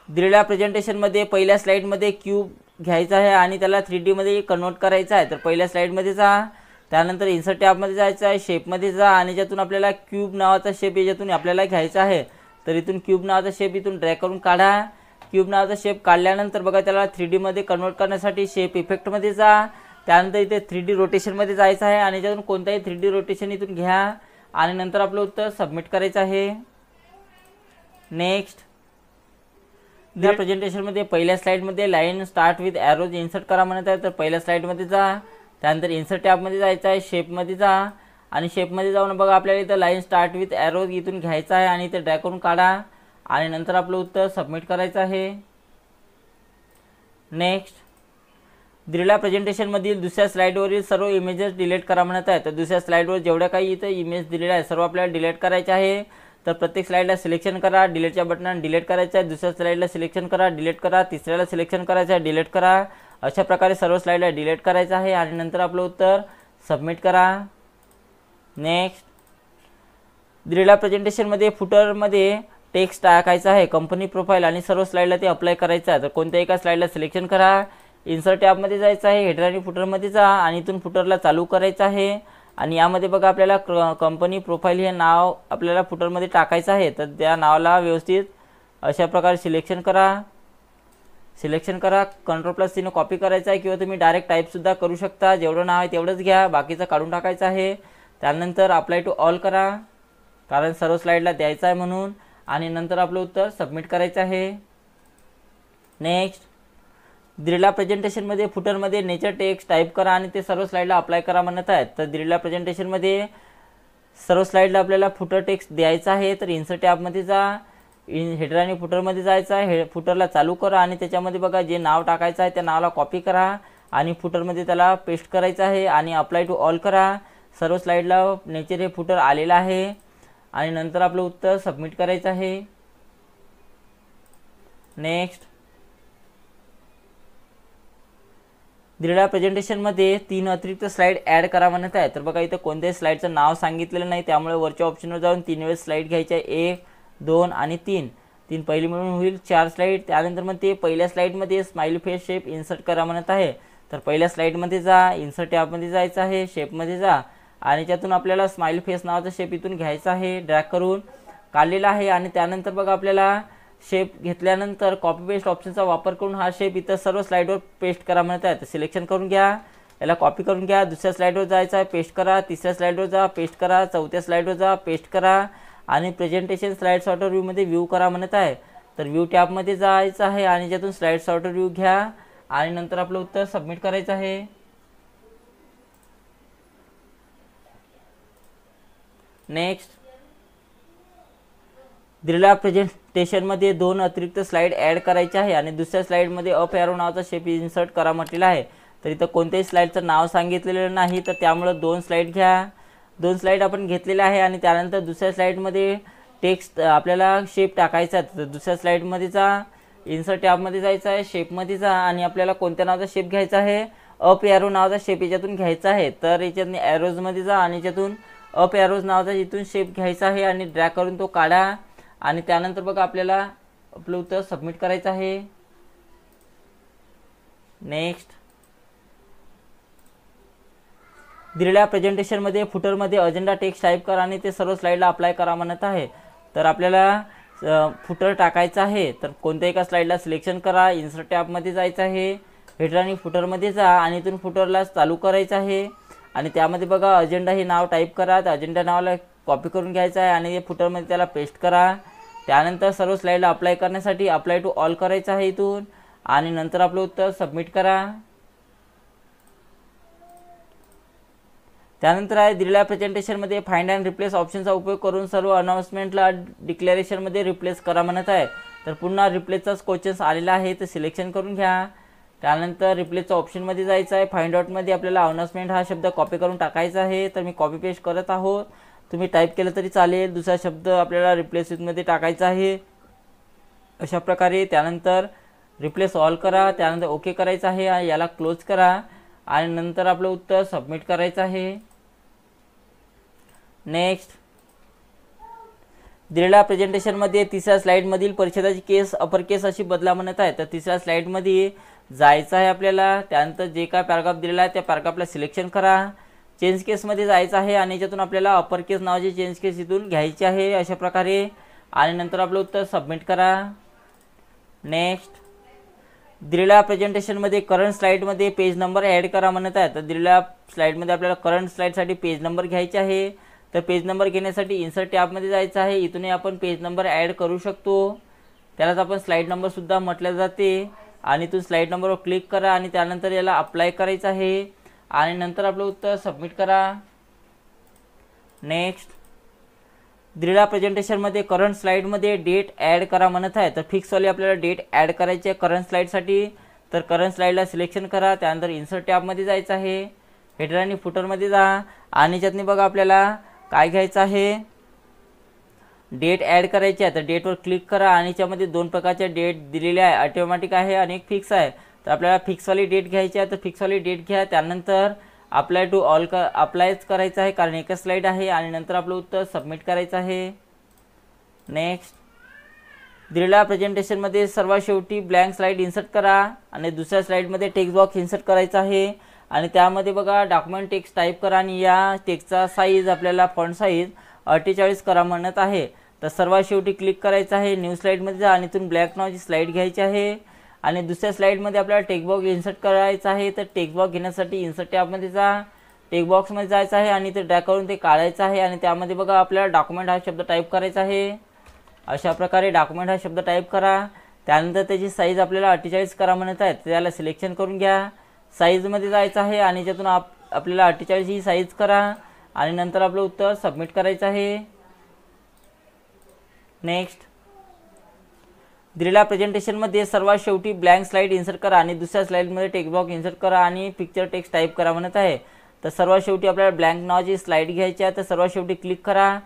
दिलेल्या प्रेझेंटेशनमध्ये पहिल्या स्लाइडमध्ये क्यूब घ्यायचा आहे आणि त्याला 3D मध्ये कन्वर्ट करायचं आहे। तर पहिल्या स्लाइडमध्ये जा, त्यानंतर इन्सर्ट टॅबमध्ये जायचं आहे, शेपमध्ये जा आणि ज्यातून आपल्याला क्यूब नावाचा शेप याच्यातून आपल्याला घ्यायचा आहे। तर इथून क्यूब नावाचा शेप इथून ड्रॅग करून काढा। क्यूब नावाचा शेप काढल्यानंतर बघा त्याला 3D मध्ये कन्वर्ट करण्यासाठी शेप इफेक्टमध्ये जा, त्यानंतर इथे 3D रोटेशनमध्ये जायचं आहे आणि याच्यातून कोणताही 3D रोटेशन इथून घ्या आणि नंतर आपलं उत्तर सबमिट करायचं आहे। नेक्स्ट दिलेल्या प्रेझेंटेशनमध्ये पहिल्या स्लाइडमध्ये line start with arrows insert करा म्हणत आहे। तर पहिल्या स्लाइडमध्ये जा, त्यानंतर इन्सर्ट टॅबमध्ये जायचं आहे, शेपमध्ये जा आणि शेपमध्ये जाऊन बघा आपल्याला इथं लाईन स्टार्ट विथ ॲरोज इथून घ्यायचा आहे आणि इथे ड्रॅग करून काढा आणि नंतर आपलं उत्तर सबमिट करायचं आहे। नेक्स्ट दिलेल्या प्रेझेंटेशनमधील दुसऱ्या स्लाइडवरील सर्व इमेजेस डिलीट करा म्हणत आहे। तर दुसऱ्या स्लाइडवर जेवढ्या काही इथं इमेज दिलेल्या आहे सर्व आपल्याला डिलीट करायचे आहे। तर प्रत्येक स्लाइडला सिलेक्शन करा, डिलीटच्या बटनावर डिलीट करायचं आहे, दुसऱ्या स्लाइडला सिलेक्शन करा, डिलीट करा, तिसऱ्याला सिलेक्शन करायचं आहे, डिलीट करा, अशा प्रकारे सर्व स्लाइडला डिलीट करायचं आहे आणि नंतर आपलं उत्तर सबमिट करा। नेक्स्ट दिलेल्या प्रेझेंटेशनमध्ये फुटरमध्ये टेक्स्ट टाकायचा आहे, कंपनी प्रोफाईल आणि सर्व स्लाइडला ते अप्लाय करायचं आहे। तर कोणत्या एका स्लाइडला सिलेक्शन करा, इन्सर्ट टॅबमध्ये जायचं आहे, हेडर आणि फुटरमध्ये जा आणि इथून फुटरला चालू करायचं आहे आणि यामध्ये बघा आपल्याला कंपनी प्रोफाईल हे नाव आपल्याला फुटरमध्ये टाकायचं आहे। तर त्या नावाला व्यवस्थित अशा प्रकारे सिलेक्शन करा, कंट्रोल+ ने कॉपी करायचं आहे किंवा तुम्ही डायरेक्ट टाईपसुद्धा करू शकता। जेवढं नाव आहे तेवढंच घ्या, बाकीचं काढून टाकायचं आहे। त्यानंतर अप्लाय टू ऑल करा कारण सर्व स्लाइडला द्यायचं आहे म्हणून आणि नंतर आपलं उत्तर सबमिट करायचं आहे। नेक्स्ट दिलेल्या प्रेझेंटेशनमध्ये फुटरमध्ये नेचर टेक्स्ट टाईप करा आणि ते सर्व स्लाइडला अप्लाय करा म्हणत आहेत। तर दिलेल्या प्रेझेंटेशनमध्ये सर्व स्लाइडला आपल्याला फुटर टेक्स्ट द्यायचा आहे। तर इन्सर्ट टॅबमध्ये जा, हेडर आणि फुटरमध्ये जायचं आहे, फुटरला चालू करा आणि त्याच्यामध्ये बघा जे नाव टाकायचं आहे त्या नावाला कॉपी करा आणि फुटरमध्ये त्याला पेस्ट करायचं आहे आणि अप्लाय टू ऑल करा। सर्व स्लाइडला नेचर हे फुटर आलेलं आहे आणि नंतर आपलं उत्तर सबमिट करायचं आहे। नेक्स्ट दिलेल्या प्रेझेंटेशनमध्ये 3 अतिरिक्त स्लाईड ॲड करा म्हणत आहे. तर बघा इथं कोणत्याही स्लाईडचं नाव सांगितलेलं नाही, त्यामुळे वरच्या ऑप्शनवर जाऊन 3 वेळेस स्लाईड घ्यायच्या आहे. 1, 2 आणि 3. 3 पहिली मिळून होईल 4 स्लाईड. त्यानंतर मग ते पहिल्या स्लाईडमध्ये स्माइली फेस शेप इन्सर्ट करा म्हणत आहे. तर पहिल्या स्लाईडमध्ये जा, इन्सर्ट टॅबमध्ये जायचं आहे, शेपमध्ये जा आणि त्यातून आपल्याला स्माइली फेस नावाचा शेप इथून घ्यायचा आहे. ड्रॅग करून काढलेला आहे आणि त्यानंतर बघा आपल्याला शेप घेतल्यानंतर कॉपी पेस्ट ऑप्शनचा वापर करून हा शेप इतर सर्व स्लाईडवर पेस्ट करा म्हणत आहे. तर सिलेक्शन करून घ्या, याला कॉपी करून घ्या, दुसऱ्या स्लाईडवर जायचं आहे, पेस्ट करा, तिसऱ्या स्लाईडवर जा, पेस्ट करा, चौथ्या स्लाईडवर जा, पेस्ट करा आणि प्रेझेंटेशन स्लाईड सॉर्टर व्ह्यूमध्ये व्ह्यू करा म्हणत आहे. तर व्ह्यू टॅबमध्ये जायचं आहे आणि त्यातून स्लाईड सॉर्टर व्ह्यू घ्या आणि नंतर आपलं उत्तर सबमिट करायचं आहे. नेक्स्ट, दिलेल्या प्रेझेंटेशनमध्ये 2 अतिरिक्त स्लाईड ॲड करायचे आहे आणि दुसऱ्या स्लाईडमध्ये अप एरो नावाचा शेप इन्सर्ट करा म्हटलेला आहे. तर इथं कोणत्याही स्लाईडचं नाव सांगितलेलं नाही, तर त्यामुळं 2 स्लाईड घ्या. 2 स्लाईड आपण घेतलेले आहे आणि त्यानंतर दुसऱ्या स्लाईडमध्ये टेक्स्ट आपल्याला शेप टाकायचा आहे. तर दुसऱ्या स्लाईडमध्ये जा, इन्सर्ट टॅबमध्ये जायचं आहे, शेपमध्ये जा आणि आपल्याला कोणत्या नावाचा शेप घ्यायचा आहे, अप एरो नावाचा शेप याच्यातून घ्यायचा आहे. तर याच्यातून ॲरोजमध्ये जा आणि याच्यातून अप एरोज नावाचा इथून शेप घ्यायचा आहे आणि ड्रॅग करून तो काढा आणि त्यानंतर बघा आपल्याला आपलं उत्तर सबमिट करायचं आहे. नेक्स्ट, दिलेल्या प्रेझेंटेशनमध्ये फुटरमध्ये अजेंडा टेक्स्ट टाईप करा आणि ते सर्व स्लाईडला अप्लाय करा म्हणत आहे. तर आपल्याला फुटर टाकायचं आहे. तर कोणत्याही एका स्लाईडला सिलेक्शन करा, इन्सर्ट टॅबमध्ये जायचं आहे, हेडर आणि फुटरमध्ये जा आणि इथून फुटरला चालू करायचं आहे आणि त्यामध्ये बघा अजेंडा हे नाव टाईप करा. तर अजेंडा नावाला कॉपी करून घ्यायचं आहे आणि फुटरमध्ये त्याला पेस्ट करा. त्यानंतर सर्व स्लाईडला अप्लाय करण्यासाठी अप्लाय टू ऑल करायचं आहे इथून आणि नंतर आपलं उत्तर सबमिट करा. त्यानंतर आहे दिलेल्या प्रेझेंटेशनमध्ये फाइंड अँड रिप्लेस ऑप्शनचा उपयोग करून सर्व अनाउन्समेंटला डिक्लेरेशनमध्ये रिप्लेस करा म्हणत आहे. तर पुन्हा रिप्लेसचाच क्वेश्चन्स आलेला आहे, तर सिलेक्शन करून घ्या. त्यानंतर रिप्लेसच्या ऑप्शनमध्ये जायचं आहे. फाइंड आउटमध्ये आपल्याला अनाउन्समेंट हा शब्द कॉपी करून टाकायचा आहे. तर मी कॉपी पेस्ट करत आहोत, तुम्ही टाईप केलं तरी चालेल. दुसरा शब्द आपल्याला रिप्लेसमध्ये टाकायचा आहे अशा प्रकारे. त्यानंतर रिप्लेस ऑल करा, त्यानंतर ओके करायचं आहे आणि याला क्लोज करा आणि नंतर आपलं उत्तर सबमिट करायचं आहे. नेक्स्ट, दिलेल्या प्रेझेंटेशनमध्ये तिसऱ्या स्लाईडमधील परिच्छेदाची केस अपर केस अशी बदला म्हणत आहे. तर तिसऱ्या स्लाईडमध्ये जायचं आहे आपल्याला. त्यानंतर जे काय पॅराग्राफ दिलेला आहे त्या पॅराग्राफला सिलेक्शन करा, चेंज केसमध्ये जायचं आहे आणि याच्यातून आपल्याला अपर केस नावाची चेंज केस इथून घ्यायची आहे अशा प्रकारे आणि नंतर आपलं उत्तर सबमिट करा. नेक्स्ट, दिलेल्या प्रेझेंटेशनमध्ये करंट स्लाईडमध्ये पेज नंबर ॲड करा म्हणत आहे. तर दिलेल्या स्लाईडमध्ये आपल्याला करंट स्लाईडसाठी पेज नंबर घ्यायचे आहे. तर पेज नंबर घेण्यासाठी इन्सर्ट टॅबमध्ये जायचं आहे, इथूनही आपण पेज नंबर ॲड करू शकतो. त्यालाच आपण स्लाईड नंबरसुद्धा म्हटलं जाते आणि इथून स्लाईड नंबरवर क्लिक करा आणि त्यानंतर याला अप्लाय करायचं आहे आणि नंतर आपलं उत्तर सबमिट करा. नेक्स्ट, दिलेल्या प्रेझेंटेशनमध्ये करंट स्लाईडमध्ये डेट ॲड करा म्हणत आहे. तर फिक्सवाली आपल्याला डेट ॲड करायची आहे करंट स्लाईडसाठी. तर करंट स्लाईडला सिलेक्शन करा, त्यानंतर इन्सर्ट टॅबमध्ये जायचं आहे, हेडर आणि फुटरमध्ये जा आणि त्यातनी बघा आपल्याला काय घ्यायचं आहे, डेट ॲड करायची आहे. तर डेटवर क्लिक करा आणि याच्यामध्ये 2 प्रकारच्या डेट दिलेल्या आहे, ऑटोमॅटिक आहे आणि एक फिक्स आहे. तर आपल्याला फिक्सवाली डेट घ्यायची आहे, तर फिक्सवाली डेट घ्या. त्यानंतर अप्लाय टू ऑल अप्लायच करायचं आहे कारण एकच स्लाईड आहे आणि नंतर आपलं उत्तर सबमिट करायचं आहे. नेक्स्ट, दिलेल्या प्रेझेंटेशनमध्ये सर्वात शेवटी ब्लँक स्लाईड इन्सर्ट करा आणि दुसऱ्या स्लाईडमध्ये टेक्स्ट बॉक्स इन्सर्ट करायचा आहे आणि त्यामध्ये बघा डॉक्युमेंट टेक्स्ट टाईप करा आणि या टेक्स्टचा साईज आपल्याला फॉन्ट साईज 48 करा म्हणत आहे. तर सर्वात शेवटी क्लिक करायचं आहे, न्यू स्लाईडमध्ये जा आणि इथून ब्लॅक नावाची स्लाईड घ्यायची आहे आणि दुसऱ्या स्लाईडमध्ये आपल्याला टेक्स्ट बॉक्स इन्सर्ट करायचा आहे. तर टेक्स्ट बॉक्स घेण्यासाठी इन्सर्ट टॅबमध्ये जा, टेक्स्ट बॉक्समध्ये जायचं आहे आणि ते ड्रॅग करून ते काढायचं आहे आणि त्यामध्ये बघा आपल्याला डॉक्युमेंट हा शब्द टाईप करायचा आहे. अशा प्रकारे डॉक्युमेंट हा शब्द टाईप करा. त्यानंतर त्याची साईज आपल्याला 48 करा म्हणत आहे. त्याला सिलेक्शन करून घ्या, साईजमध्ये जायचं आहे आणि याच्यातून आपल्याला 48 ही साईज करा आणि नंतर आपलं उत्तर सबमिट करायचं आहे. नेक्स्ट, दिलेल्या प्रेझेंटेशनमध्ये सर्वात शेवटी ब्लँक स्लाईड इन्सर्ट करा आणि दुसऱ्या स्लाईडमध्ये टेक्स्ट बॉक्स इन्सर्ट करा आणि पिक्चर टेक्स्ट टाईप करा म्हणत आहे. तर सर्वात शेवटी आपल्याला ब्लँक नावाची स्लाईड घ्यायची आहे. तर सर्वात शेवटी क्लिक करा,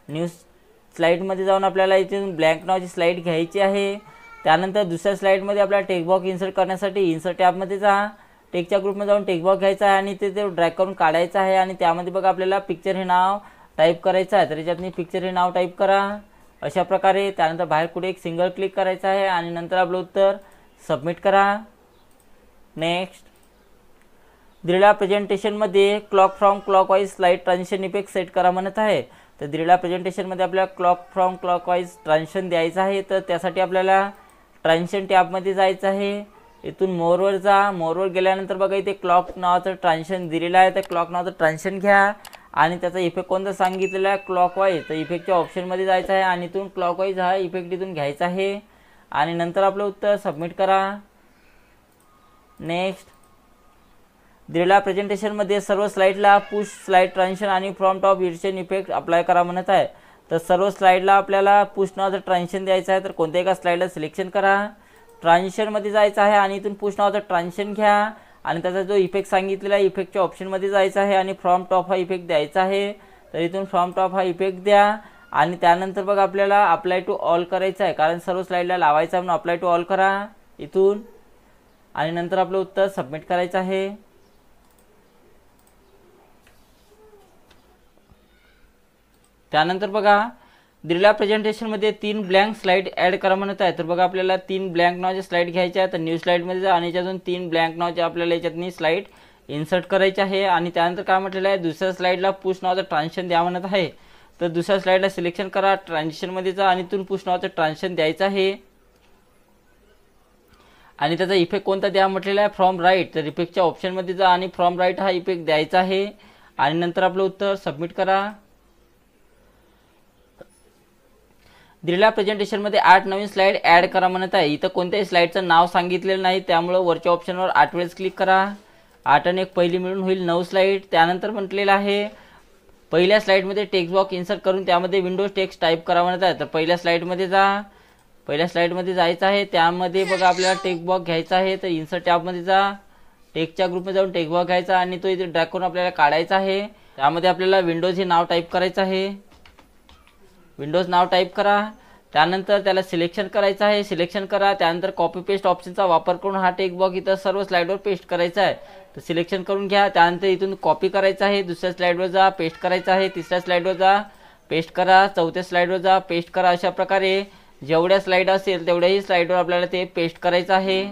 न्यू स्लाईडमध्ये जाऊन आपल्याला इथून ब्लँक नावाची स्लाईड घ्यायची आहे. त्यानंतर दुसऱ्या स्लाईडमध्ये आपल्याला टेक्स्ट बॉक्स इन्सर्ट करण्यासाठी इन्सर्ट टॅबमध्ये जा, टेक्स्टच्या ग्रुपमध्ये जाऊन टेक्स्ट बॉक्स घ्यायचा आहे आणि ते ड्रॅग करून काढायचं आहे आणि त्यामध्ये बघा आपल्याला पिक्चर हे नाव टाईप करायचं आहे. तर याच्यातनी पिक्चर हे नाव टाईप करा अशा प्रकारे. त्यानंतर बाहेर कुठे एक सिंगल क्लिक करायचं आहे आणि नंतर आपलं उत्तर सबमिट करा. नेक्स्ट, दिलेल्या प्रेझेंटेशनमध्ये clock from clockwise slide transition effect set करा म्हणत आहे. तर दिलेल्या प्रेझेंटेशनमध्ये आपल्याला क्लॉक फ्रॉम क्लॉकवाईज ट्रान्झिशन द्यायचं आहे. तर त्यासाठी आपल्याला ट्रान्झिशन टॅबमध्ये जायचं आहे. इथून मोरवर जा. मोरवर गेल्यानंतर बघा इथे क्लॉक नावाचं ट्रान्झिशन दिलेलं आहे. तर क्लॉक नावाचं ट्रान्झिशन घ्या आणि त्याचा इफेक्ट कोणता सांगितलेला आहे क्लॉकवाईज. तर इफेक्टच्या ऑप्शनमध्ये जायचं आहे आणि इथून क्लॉकवाईज हा इफेक्ट इथून घ्यायचा आहे आणि नंतर आपलं उत्तर सबमिट करा. नेक्स्ट, दिलेल्या प्रेझेंटेशनमध्ये सर्व स्लाइडला पुश स्लाइड ट्रान्झिशन आणि from top irritation effect apply करा म्हणत आहे. तर सर्व स्लाइडला आपल्याला पुश नावाचं ट्रान्झिशन द्यायचं आहे. तर कोणत्या एका स्लाइडला सिलेक्शन करा, ट्रान्झिशनमध्ये जायचं आहे आणि इथून पुश नावाचं ट्रान्झिशन घ्या आणि त्याचा जो इफेक्ट सांगितलेला आहे इफेक्टच्या ऑप्शनमध्ये जायचं आहे आणि फ्रॉम टॉप हा इफेक्ट द्यायचा आहे. तर इथून फ्रॉम टॉप हा इफेक्ट द्या आणि त्यानंतर बघा आपल्याला अप्लाय टू ऑल करायचं आहे, कारण सर्व स्लाइडला लावायचं आहे म्हणून अप्लाय टू ऑल करा इथून आणि नंतर आपलं उत्तर सबमिट करायचं आहे. त्यानंतर बघा दिलेल्या प्रेझेंटेशनमध्ये 3 ब्लँक स्लाइड ॲड करा म्हणत आहे. तर बघा आपल्याला 3 ब्लँक नावाचे स्लाइड घ्यायचे आहे. तर न्यू स्लाइडमध्ये जा आणि याच्यातून 3 ब्लँक नावाचे आपल्याला याच्यातनी स्लाइड इन्सर्ट करायचे आहे. आणि त्यानंतर काय म्हटलेलं आहे दुसऱ्या स्लाइडला पुश नावाचं ट्रान्झिशन द्या म्हणत आहे. तर दुसऱ्या स्लाइडला सिलेक्शन करा, ट्रान्झिशनमध्ये जा आणि इथून पुश नावाचं ट्रान्झिशन द्यायचं आहे आणि त्याचा इफेक्ट कोणता द्या म्हटलेला आहे फ्रॉम राईट. तर इफेक्टच्या ऑप्शनमध्ये जा आणि फ्रॉम राईट हा इफेक्ट द्यायचा आहे आणि नंतर आपलं उत्तर सबमिट करा. दिलेल्या प्रेझेंटेशनमध्ये 8 नवीन स्लाइड ॲड करा म्हणत आहे. इथं कोणत्याही स्लाइडचं नाव सांगितलेलं नाही, त्यामुळे वरच्या ऑप्शनवर 8 वेळेस क्लिक करा. 8 आणि 1 पहिली मिळून होईल 9 स्लाइड. त्यानंतर म्हटलेलं आहे पहिल्या स्लाइडमध्ये टेक्स्ट बॉक्स इन्सर्ट करून त्यामध्ये विंडोज टेक्स्ट टाईप करा म्हणत आहे. तर पहिल्या स्लाइडमध्ये जा, पहिल्या स्लाइडमध्ये जायचं आहे. त्यामध्ये बघा आपल्याला टेक्स्ट बॉक्स घ्यायचा आहे. तर इन्सर्ट टॅबमध्ये जा, टेक्स्टच्या ग्रुपमध्ये जाऊन टेक्स्ट बॉक्स घ्यायचा आणि तो इथे ड्रॅग करून आपल्याला काढायचा आहे. त्यामध्ये आपल्याला विंडोज हे नाव टाईप करायचं आहे. विंडोज नाव टाईप करा. त्यानंतर त्याला सिलेक्शन करायचं आहे, सिलेक्शन करा. त्यानंतर कॉपी पेस्ट ऑप्शनचा वापर करून हा टेक्स्ट बॉक्स इथं सर्व स्लाइडवर पेस्ट करायचा आहे. तर सिलेक्शन करून घ्या. त्यानंतर इथून कॉपी करायचं आहे, दुसऱ्या स्लाइडवर जा, पेस्ट करायचं आहे, तिसऱ्या स्लाइडवर जा, पेस्ट करा, चौथ्या स्लाइडवर जा, पेस्ट करा. अशा प्रकारे जेवढ्या स्लाइड असेल तेवढ्याही स्लाइडवर आपल्याला ते पेस्ट करायचं आहे.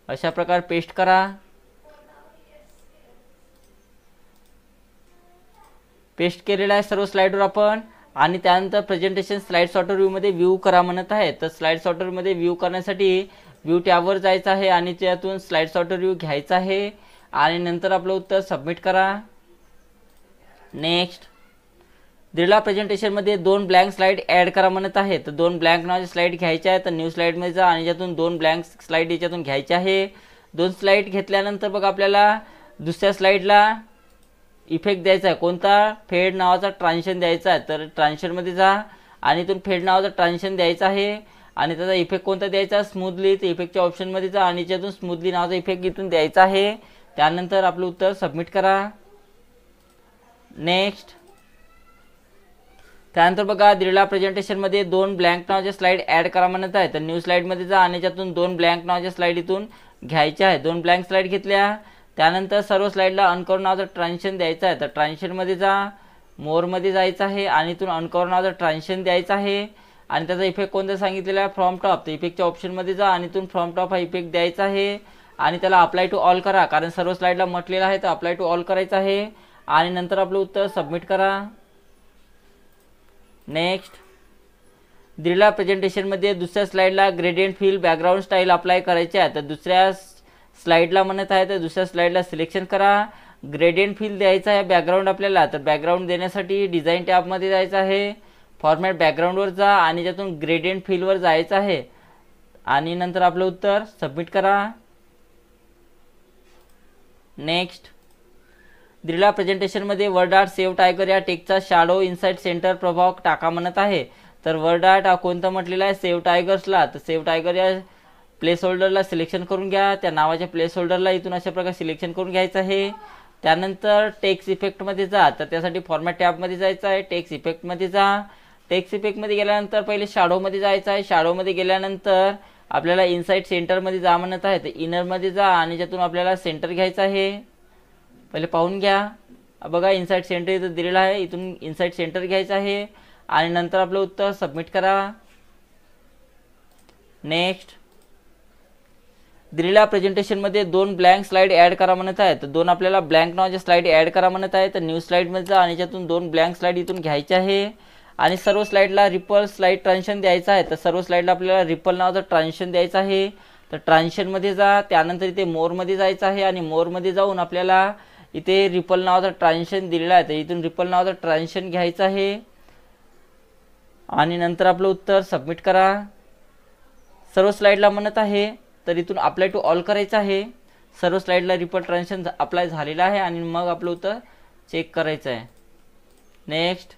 अशा प्रकारे पेस्ट करा. पेस्ट केलेला आहे सर्व स्लाइडवर आपण आणि त्यानंतर प्रेझेंटेशन स्लाइड सॉर्टर व्ह्यूमध्ये व्ह्यू करा म्हणत आहे. तर स्लाइड सॉर्टर व्ह्यूमध्ये व्ह्यू करण्यासाठी व्ह्यू टॅबवर जायचं आहे आणि त्यातून स्लाइड सॉर्टर व्ह्यू घ्यायचा आहे आणि नंतर आपलं उत्तर सबमिट करा. नेक्स्ट, दिलेल्या प्रेझेंटेशनमध्ये 2 ब्लँक स्लाइड ॲड करा म्हणत आहे. तर 2 ब्लँक नावाचे स्लाइड घ्यायचे आहे. तर न्यू स्लाइडमध्ये जा आणि याच्यातून 2 ब्लँक स्लाइड याच्यातून घ्यायचे आहे. 2 स्लाइड घेतल्यानंतर बघा आपल्याला दुसऱ्या स्लाइडला इफेक्ट द्यायचा आहे. कोणता? फेड नावाचा ट्रान्झिशन द्यायचा आहे. तर ट्रान्झिशनमध्ये जा आणि इथून फेड नावाचा ट्रान्झिशन द्यायचा आहे आणि त्याचा इफेक्ट कोणता द्यायचा? स्मूथली. तर इफेक्टच्या ऑप्शनमध्ये जा आणि याच्यातून स्मूथली नावाचा इफेक्ट इथून द्यायचा आहे. त्यानंतर आपलं उत्तर सबमिट करा. नेक्स्ट, त्यानंतर बघा दिलेल्या प्रेझेंटेशनमध्ये 2 ब्लँक नावाचे स्लाइड ॲड करा म्हणत आहे. तर न्यू स्लाइडमध्ये जा आणि याच्यातून 2 ब्लँक नावाचे स्लाइड इथून घ्यायचे आहे. 2 ब्लँक स्लाइड घेतल्या. त्यानंतर सर्व स्लाइडला अनकव्हर नावाचं ट्रान्झिशन द्यायचं आहे. तर ट्रान्झिशनमध्ये जा, मोरमध्ये जायचं आहे आणि इथून अनकव्हर नावाचं ट्रान्झिशन द्यायचं आहे आणि त्याचा इफेक्ट कोणता सांगितलेला आहे? From top. तर इफेक्टच्या ऑप्शनमध्ये जा आणि इथून फ्रॉम टॉप हा इफेक्ट द्यायचा आहे आणि त्याला अप्लाय टू ऑल करा, कारण सर्व स्लाइडला म्हटलेलं आहे. तर अप्लाय टू ऑल करायचं आहे आणि नंतर आपलं उत्तर सबमिट करा. नेक्स्ट, दिलेल्या प्रेझेंटेशनमध्ये दुसऱ्या स्लाइडला gradient fill background style apply करायचे आहे. तर दुसऱ्या स्लाइडला म्हणत आहे तर दुसऱ्या स्लाइडला सिलेक्शन करा, ग्रेडियंट फिल द्यायचा आहे बॅकग्राऊंड आपल्याला. तर बॅकग्राऊंड देण्यासाठी डिझाईन टॅबमध्ये जायचं आहे, फॉर्मॅट बॅकग्राऊंडवर जा आणि त्यातून ग्रेडियंट फिलवर जायचं आहे आणि नंतर आपलं उत्तर सबमिट करा. नेक्स्ट, दिलेल्या प्रेझेंटेशनमध्ये वर्ड आर्ट सेव्ह टायगर या टेक्स्टचा शॅडो इनसाइड सेंटर प्रभाव टाका म्हणत आहे. तर वर्ड आर्ट हा कोणता म्हटलेला आहे? सेव्ह टायगर्सला. तर सेव्ह टायगर या प्लेस होल्डरला सिलेक्शन करून घ्या. त्या नावाच्या प्लेस होल्डरला इथून अशा प्रकारे सिलेक्शन करून घ्यायचं आहे. त्यानंतर टेक्स्ट इफेक्टमध्ये जा. तर त्यासाठी फॉर्मॅट टॅबमध्ये जायचं आहे, टेक्स्ट इफेक्टमध्ये जा. टेक्स्ट इफेक्टमध्ये गेल्यानंतर पहिले शॅडोमध्ये जायचं आहे. शॅडोमध्ये गेल्यानंतर आपल्याला इनसाइड सेंटरमध्ये जा म्हणत आहे, तर इनरमध्ये जा आणि त्यातून आपल्याला सेंटर घ्यायचं आहे. पहिले पाहून घ्या. बघा इनसाइड सेंटर इथं दिलेलं आहे, इथून इनसाइड सेंटर घ्यायचं आहे आणि नंतर आपलं उत्तर सबमिट करा. नेक्स्ट. दिलेल्या प्रेझेंटेशनमध्ये 2 ब्लँक स्लाइड ॲड करा म्हणत आहे, तर 2 आपल्याला ब्लँक नावाचे स्लाइड ॲड करा म्हणत आहे. तर न्यू स्लाइडमध्ये जा आणि त्यातून 2 ब्लँक स्लाइड इथून घ्यायचे आहे आणि सर्व स्लाइडला रिपल स्लाइड ट्रान्झिशन द्यायचं आहे. तर सर्व स्लाइडला आपल्याला रिपल नावाचं ट्रान्झिशन द्यायचं आहे. तर ट्रान्झिशनमध्ये जा, त्यानंतर इथे मोरमध्ये जायचं आहे आणि मोरमध्ये जाऊन आपल्याला इथे रिपल नावाचं ट्रान्झिशन दिलेलं आहे, तर इथून रिपल नावाचं ट्रान्झिशन घ्यायचं आहे आणि नंतर आपलं उत्तर सबमिट करा. सर्व स्लाइडला म्हणत आहे, तर इथून अप्लाय टू ऑल करायचं आहे. सर्व स्लाइडला रिपल ट्रान्झिशन अप्लाय झालेलं आहे आणि मग आपलं उत्तर चेक करायचं आहे. नेक्स्ट.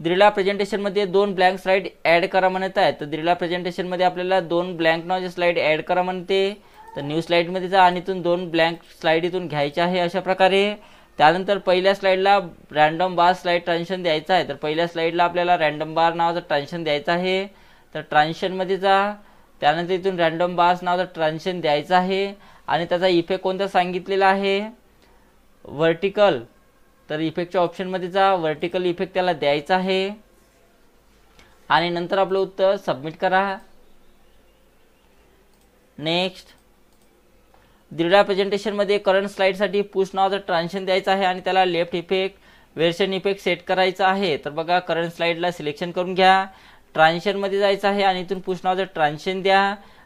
दिलेल्या प्रेझेंटेशनमध्ये 2 ब्लँक स्लाइड ॲड करा म्हणत आहे, तर दिलेल्या प्रेझेंटेशनमध्ये आपल्याला 2 ब्लँक नावाचे स्लाइड ॲड करा म्हणते. तर न्यू स्लाइडमध्ये जा आणि इथून 2 ब्लँक स्लाइड इथून घ्यायचे आहे अशा प्रकारे. त्यानंतर पहिल्या स्लाइडला रँडम बार स्लाइड ट्रान्झिशन द्यायचं आहे, तर पहिल्या स्लाइडला आपल्याला रँडम बार नावाचं ट्रान्झिशन द्यायचं आहे. तर ट्रान्झिशनमध्ये जा, त्यानंतर इथून रँडम बार्स नावाचं ट्रान्झिशन द्यायचं आहे आणि त्याचा इफेक्ट कोणता सांगितलेला आहे, व्हर्टिकल. तर इफेक्टच्या ऑप्शनमध्ये जा, व्हर्टिकल इफेक्ट त्याला द्यायचा आहे आणि नंतर आपलं उत्तर सबमिट करा. नेक्स्ट. दिलेल्या प्रेझेंटेशनमध्ये करंट स्लाइडसाठी पुश नावाचं ट्रान्झिशन द्यायचं आहे आणि त्याला left effect variation effect set करायचा आहे. तर बघा करंट स्लाइडला सिलेक्शन करून घ्या, ट्रान्झिशनमध्ये जायचं आहे आणि इथून पुश नावाचं ट्रान्झिशन द्या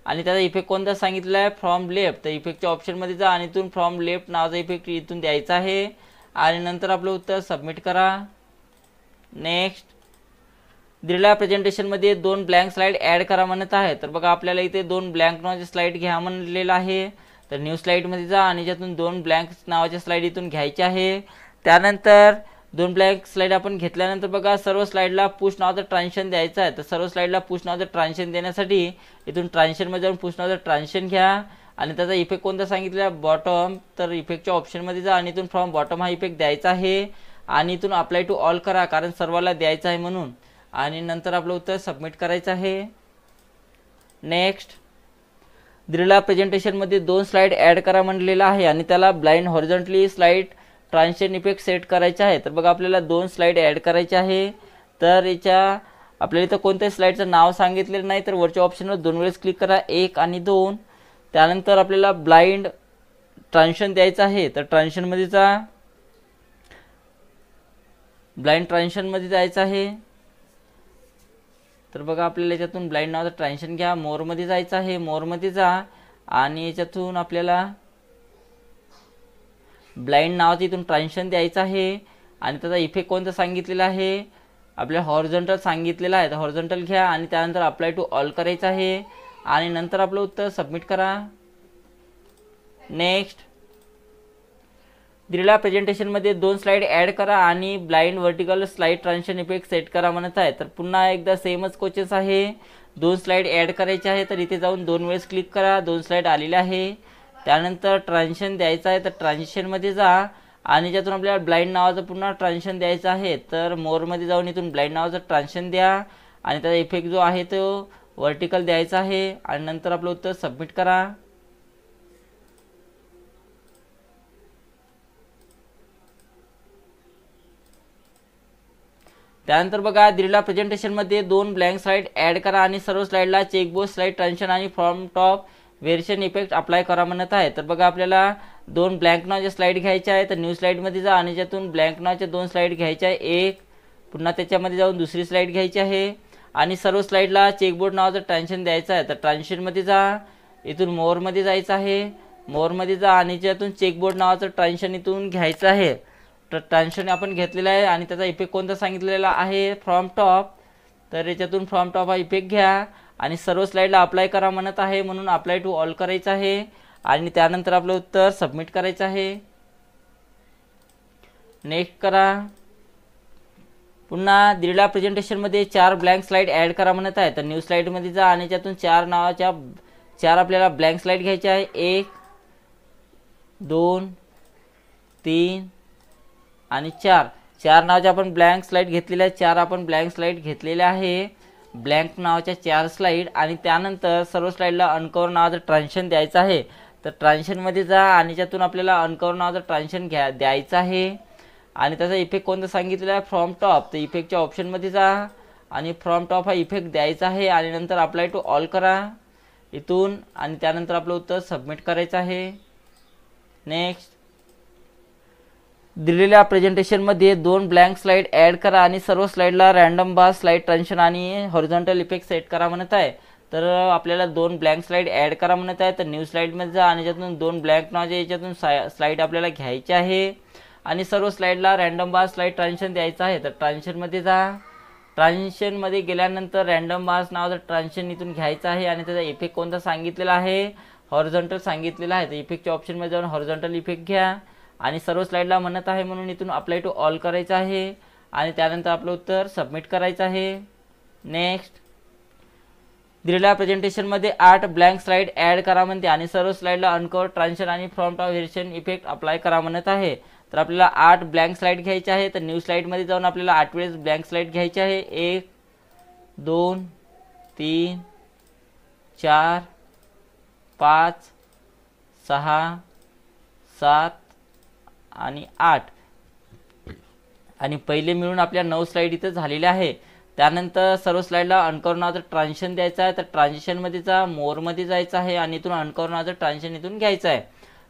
आणि त्याचा इफेक्ट कोणता सांगितला आहे, फ्रॉम लेफ्ट. तर इफेक्टच्या ऑप्शनमध्ये जा आणि इथून फ्रॉम लेफ्ट नावाचा इफेक्ट इथून द्यायचा आहे आणि नंतर आपलं उत्तर सबमिट करा. नेक्स्ट. दिलेल्या प्रेझेंटेशनमध्ये 2 ब्लँक स्लाइड ॲड करा म्हणत आहे, तर बघा आपल्याला इथे 2 ब्लँक नावाचे स्लाइड घ्या म्हणलेलं आहे. तर न्यू स्लाइडमध्ये जा आणि त्यातून 2 ब्लँक नावाचे स्लाइड इथून घ्यायचे आहे. त्यानंतर 2 ब्लँक स्लाइड आपण घेतल्यानंतर बघा सर्व स्लाइडला पुश नावाचं ट्रान्झिशन द्यायचं आहे. तर सर्व स्लाइडला पुश नावाचं ट्रान्झिशन देण्यासाठी इथून ट्रान्झिशनमध्ये जाऊन पुश नावाचं ट्रान्झिशन घ्या आणि त्याचा इफेक्ट कोणता सांगितला, बॉटम. तर इफेक्टच्या ऑप्शनमध्ये जा आणि इथून फ्रॉम बॉटम हा इफेक्ट द्यायचा आहे आणि इथून अप्लाय टू ऑल करा, कारण सर्वाला द्यायचं आहे म्हणून, आणि नंतर आपलं उत्तर सबमिट करायचं आहे. नेक्स्ट. दिलेल्या प्रेझेंटेशनमध्ये 2 स्लाइड ॲड करा म्हणलेलं आहे आणि त्याला blind horizontally slide transition effect set करायचा आहे. तर बघा आपल्याला 2 स्लाइड ॲड करायचे आहे. तर याच्या आपल्याला इथं कोणत्याही स्लाइडचं नाव सांगितलेलं नाही, तर वरच्या ऑप्शनवर 2 वेळेस क्लिक करा, 1 आणि 2. त्यानंतर आपल्याला ब्लाइंड ट्रान्झिशन द्यायचं आहे. तर ट्रान्झिशनमध्ये जा, ब्लाइंड ट्रान्झिशनमध्ये जायचं आहे. तर बघा आपल्याला याच्यातून ब्लाइंड नावाचं ट्रान्झिशन घ्या, मोरमध्ये जायचं आहे, मोरमध्ये जा आणि याच्यातून आपल्याला ब्लाइंड नावाचं इथून ट्रान्झिशन द्यायचं आहे आणि त्याचा इफेक्ट कोणता सांगितलेला आहे, आपल्याला हॉरिझॉन्टल सांगितलेला आहे. तर हॉरिझॉन्टल घ्या आणि त्यानंतर अप्लाय टू ऑल करायचं आहे आणि नंतर आपलं उत्तर सबमिट करा. नेक्स्ट. दिलेल्या प्रेझेंटेशनमध्ये 2 स्लाइड ॲड करा आणि blind vertical slide transition effect set करा म्हणत आहे. तर पुन्हा एकदा सेमच क्वेश्चन्स आहे, 2 स्लाइड ॲड करायचे आहे. तर इथे जाऊन 2 वेळेस क्लिक करा, 2 स्लाइड आलेले आहे. त्यानंतर ट्रान्झिशन द्यायचं आहे, तर ट्रान्झिशनमध्ये जा आणि ज्यातून आपल्याला ब्लाइंड नावाचं पुन्हा ट्रान्झिशन द्यायचं आहे. तर मोरमध्ये जाऊन इथून ब्लाइंड नावाचं ट्रान्झिशन द्या आणि त्याचा इफेक्ट जो आहे तो व्हर्टिकल द्यायचा आहे आणि नंतर आपलं उत्तर सबमिट करा. त्यानंतर बघा दिलेल्या प्रेझेंटेशनमध्ये 2 ब्लँक स्लाइड ॲड करा आणि सर्व स्लाइडला चेकबॉक्स स्लाइड ट्रान्झिशन आणि from top variation effect apply करा म्हणत आहे. तर बघा आपल्याला 2 ब्लँक नावाचे स्लाइड घ्यायचे आहे. तर न्यू स्लाइडमध्ये जा आणि त्यातून ब्लँक नावाचे 2 स्लाइड घ्यायचे आहे, एक पुन्हा त्याच्यामध्ये जाऊन दुसरी स्लाइड घ्यायची आहे आणि सर्व स्लाइडला चेकबोर्ड नावाचं ट्रान्झिशन द्यायचं आहे. तर ट्रान्झिशनमध्ये जा, इथून मोरमध्ये जायचं आहे, मोरमध्ये जा आणि त्यातून चेकबोर्ड नावाचं ट्रान्झिशन इथून घ्यायचं आहे. तर ट्रान्झिशन आपण घेतलेलं आहे आणि त्याचा इफेक्ट कोणता सांगितलेला आहे, फ्रॉम टॉप. तर याच्यातून फ्रॉम टॉप हा इफेक्ट घ्या आणि सर्व स्लाइडला अप्लाय करा म्हणत आहे, म्हणून अप्लाय टू ऑल करायचं आहे आणि त्यानंतर आपलं उत्तर सबमिट करायचं आहे. नेक्स्ट करा. पुन्हा दिलेल्या प्रेझेंटेशनमध्ये 4 ब्लँक स्लाइड ॲड करा म्हणत आहे. तर न्यू स्लाइडमध्ये जा आणि त्यातून 4 आपल्याला ब्लँक स्लाइड घ्यायचे आहे, 1 2 3 आणि 4 नावाचे आपण ब्लँक स्लाइड घेतलेले आहे, 4 आपण ब्लँक स्लाइड घेतलेले आहे. ब्लँक नावाच्या 4 स्लाईड आणि त्यानंतर सर्व स्लाईडला अनकव्हर नावाचं ट्रान्झिशन द्यायचं आहे। तर ट्रान्झिशनमध्ये जा आणि त्यातून आपल्याला अनकव्हर नावाचं ट्रान्झिशन द्यायचं आहे आणि त्याचा इफेक्ट कोणता सांगितलेला आहे फ्रॉम टॉप। तर इफेक्टच्या ऑप्शनमध्ये जा आणि फ्रॉम टॉप हा इफेक्ट द्यायचा आहे आणि नंतर अप्लाय टू ऑल करा इथून आणि त्यानंतर आपलं उत्तर सबमिट करायचं आहे। नेक्स्ट, दिलेल्या प्रेझेंटेशनमध्ये 2 ब्लँक स्लाईड ॲड करा आणि सर्व स्लाईडला रँडम बार स्लाईड ट्रान्झिशन आणि हॉरिझॉन्टल इफेक्ट सेट करा म्हणत आहे। तर आपल्याला 2 ब्लँक स्लाईड ॲड करा म्हणत आहे। तर न्यू स्लाईडमध्ये जा आणि त्यातून 2 ब्लँक नावाच्या याच्यातून स्लाईड आपल्याला घ्यायची आहे आणि सर्व स्लाईडला रँडम बार स्लाईड ट्रान्झिशन द्यायचं आहे। तर ट्रान्झिशनमध्ये जा, ट्रान्झिशनमध्ये गेल्यानंतर रँडम बार्स नावाचं ट्रान्झिशन इथून घ्यायचं आहे आणि त्याचा इफेक्ट कोणता सांगितलेला आहे हॉरिझॉन्टल सांगितलेला आहे। तर इफेक्टच्या ऑप्शनमध्ये जाऊन हॉरिझॉन्टल इफेक्ट घ्या आणि सर्व स्लाईडला म्हणत आहे म्हणून इथून अप्लाय टू ऑल करायचं आहे आणि त्यानंतर आपलं उत्तर सबमिट करायचं आहे। नेक्स्ट, दिलेल्या प्रेझेंटेशनमध्ये 8 ब्लँक स्लाईड ॲड करा म्हणते आणि सर्व स्लाईडला अनकव्हर ट्रान्झिशन आणि from top variation effect apply करा म्हणत आहे। तर आपल्याला 8 ब्लँक स्लाईड घ्यायचे आहे। तर न्यू स्लाईडमध्ये जाऊन आपल्याला 8 वेळेस ब्लँक स्लाईड घ्यायची आहे। 1 2 3 4 5 6 7 आणि 8 आणि पहिले मिळून आपल्या 9 स्लाईड इथं झालेल्या आहे। त्यानंतर सर्व स्लाईडला अनकव्हर नावाचं ट्रान्झिशन द्यायचं आहे। तर ट्रान्झिशनमध्ये जा, मोरमध्ये जायचं आहे आणि इथून अनकव्हर नावाचं ट्रान्झिशन इथून घ्यायचं आहे।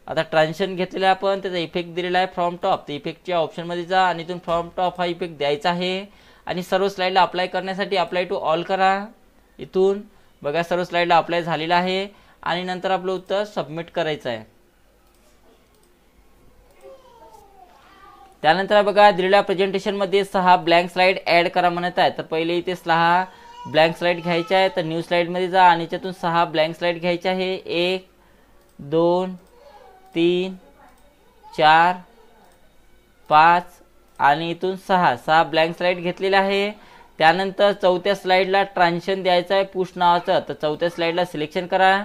आता ट्रान्झिशन घेतलेलं आहे आपण, त्याचा इफेक्ट दिलेला आहे फ्रॉम टॉप। तर इफेक्टच्या ऑप्शनमध्ये जा आणि इथून फ्रॉम टॉप हा इफेक्ट द्यायचा आहे आणि सर्व स्लाईडला अप्लाय करण्यासाठी अप्लाय टू ऑल करा इथून। बघा सर्व स्लाईडला अप्लाय झालेलं आहे आणि नंतर आपलं उत्तर सबमिट करायचं आहे। त्यानंतर बघा दिलेल्या प्रेझेंटेशनमध्ये 6 ब्लँक स्लाईड ॲड करा म्हणत आहे। तर पहिले इथे 6 ब्लँक स्लाईड घ्यायचे आहे। तर न्यू स्लाईडमध्ये जा आणि त्यातून 6 ब्लँक स्लाईड घ्यायचे आहे। 1 2 3 4 5 आणि इथून 6 ब्लँक स्लाईड घेतलेले आहे। त्यानंतर चौथ्या स्लाईडला ट्रान्झिशन द्यायचं आहे पुश नावाचं। तर चौथ्या स्लाईडला सिलेक्शन करा,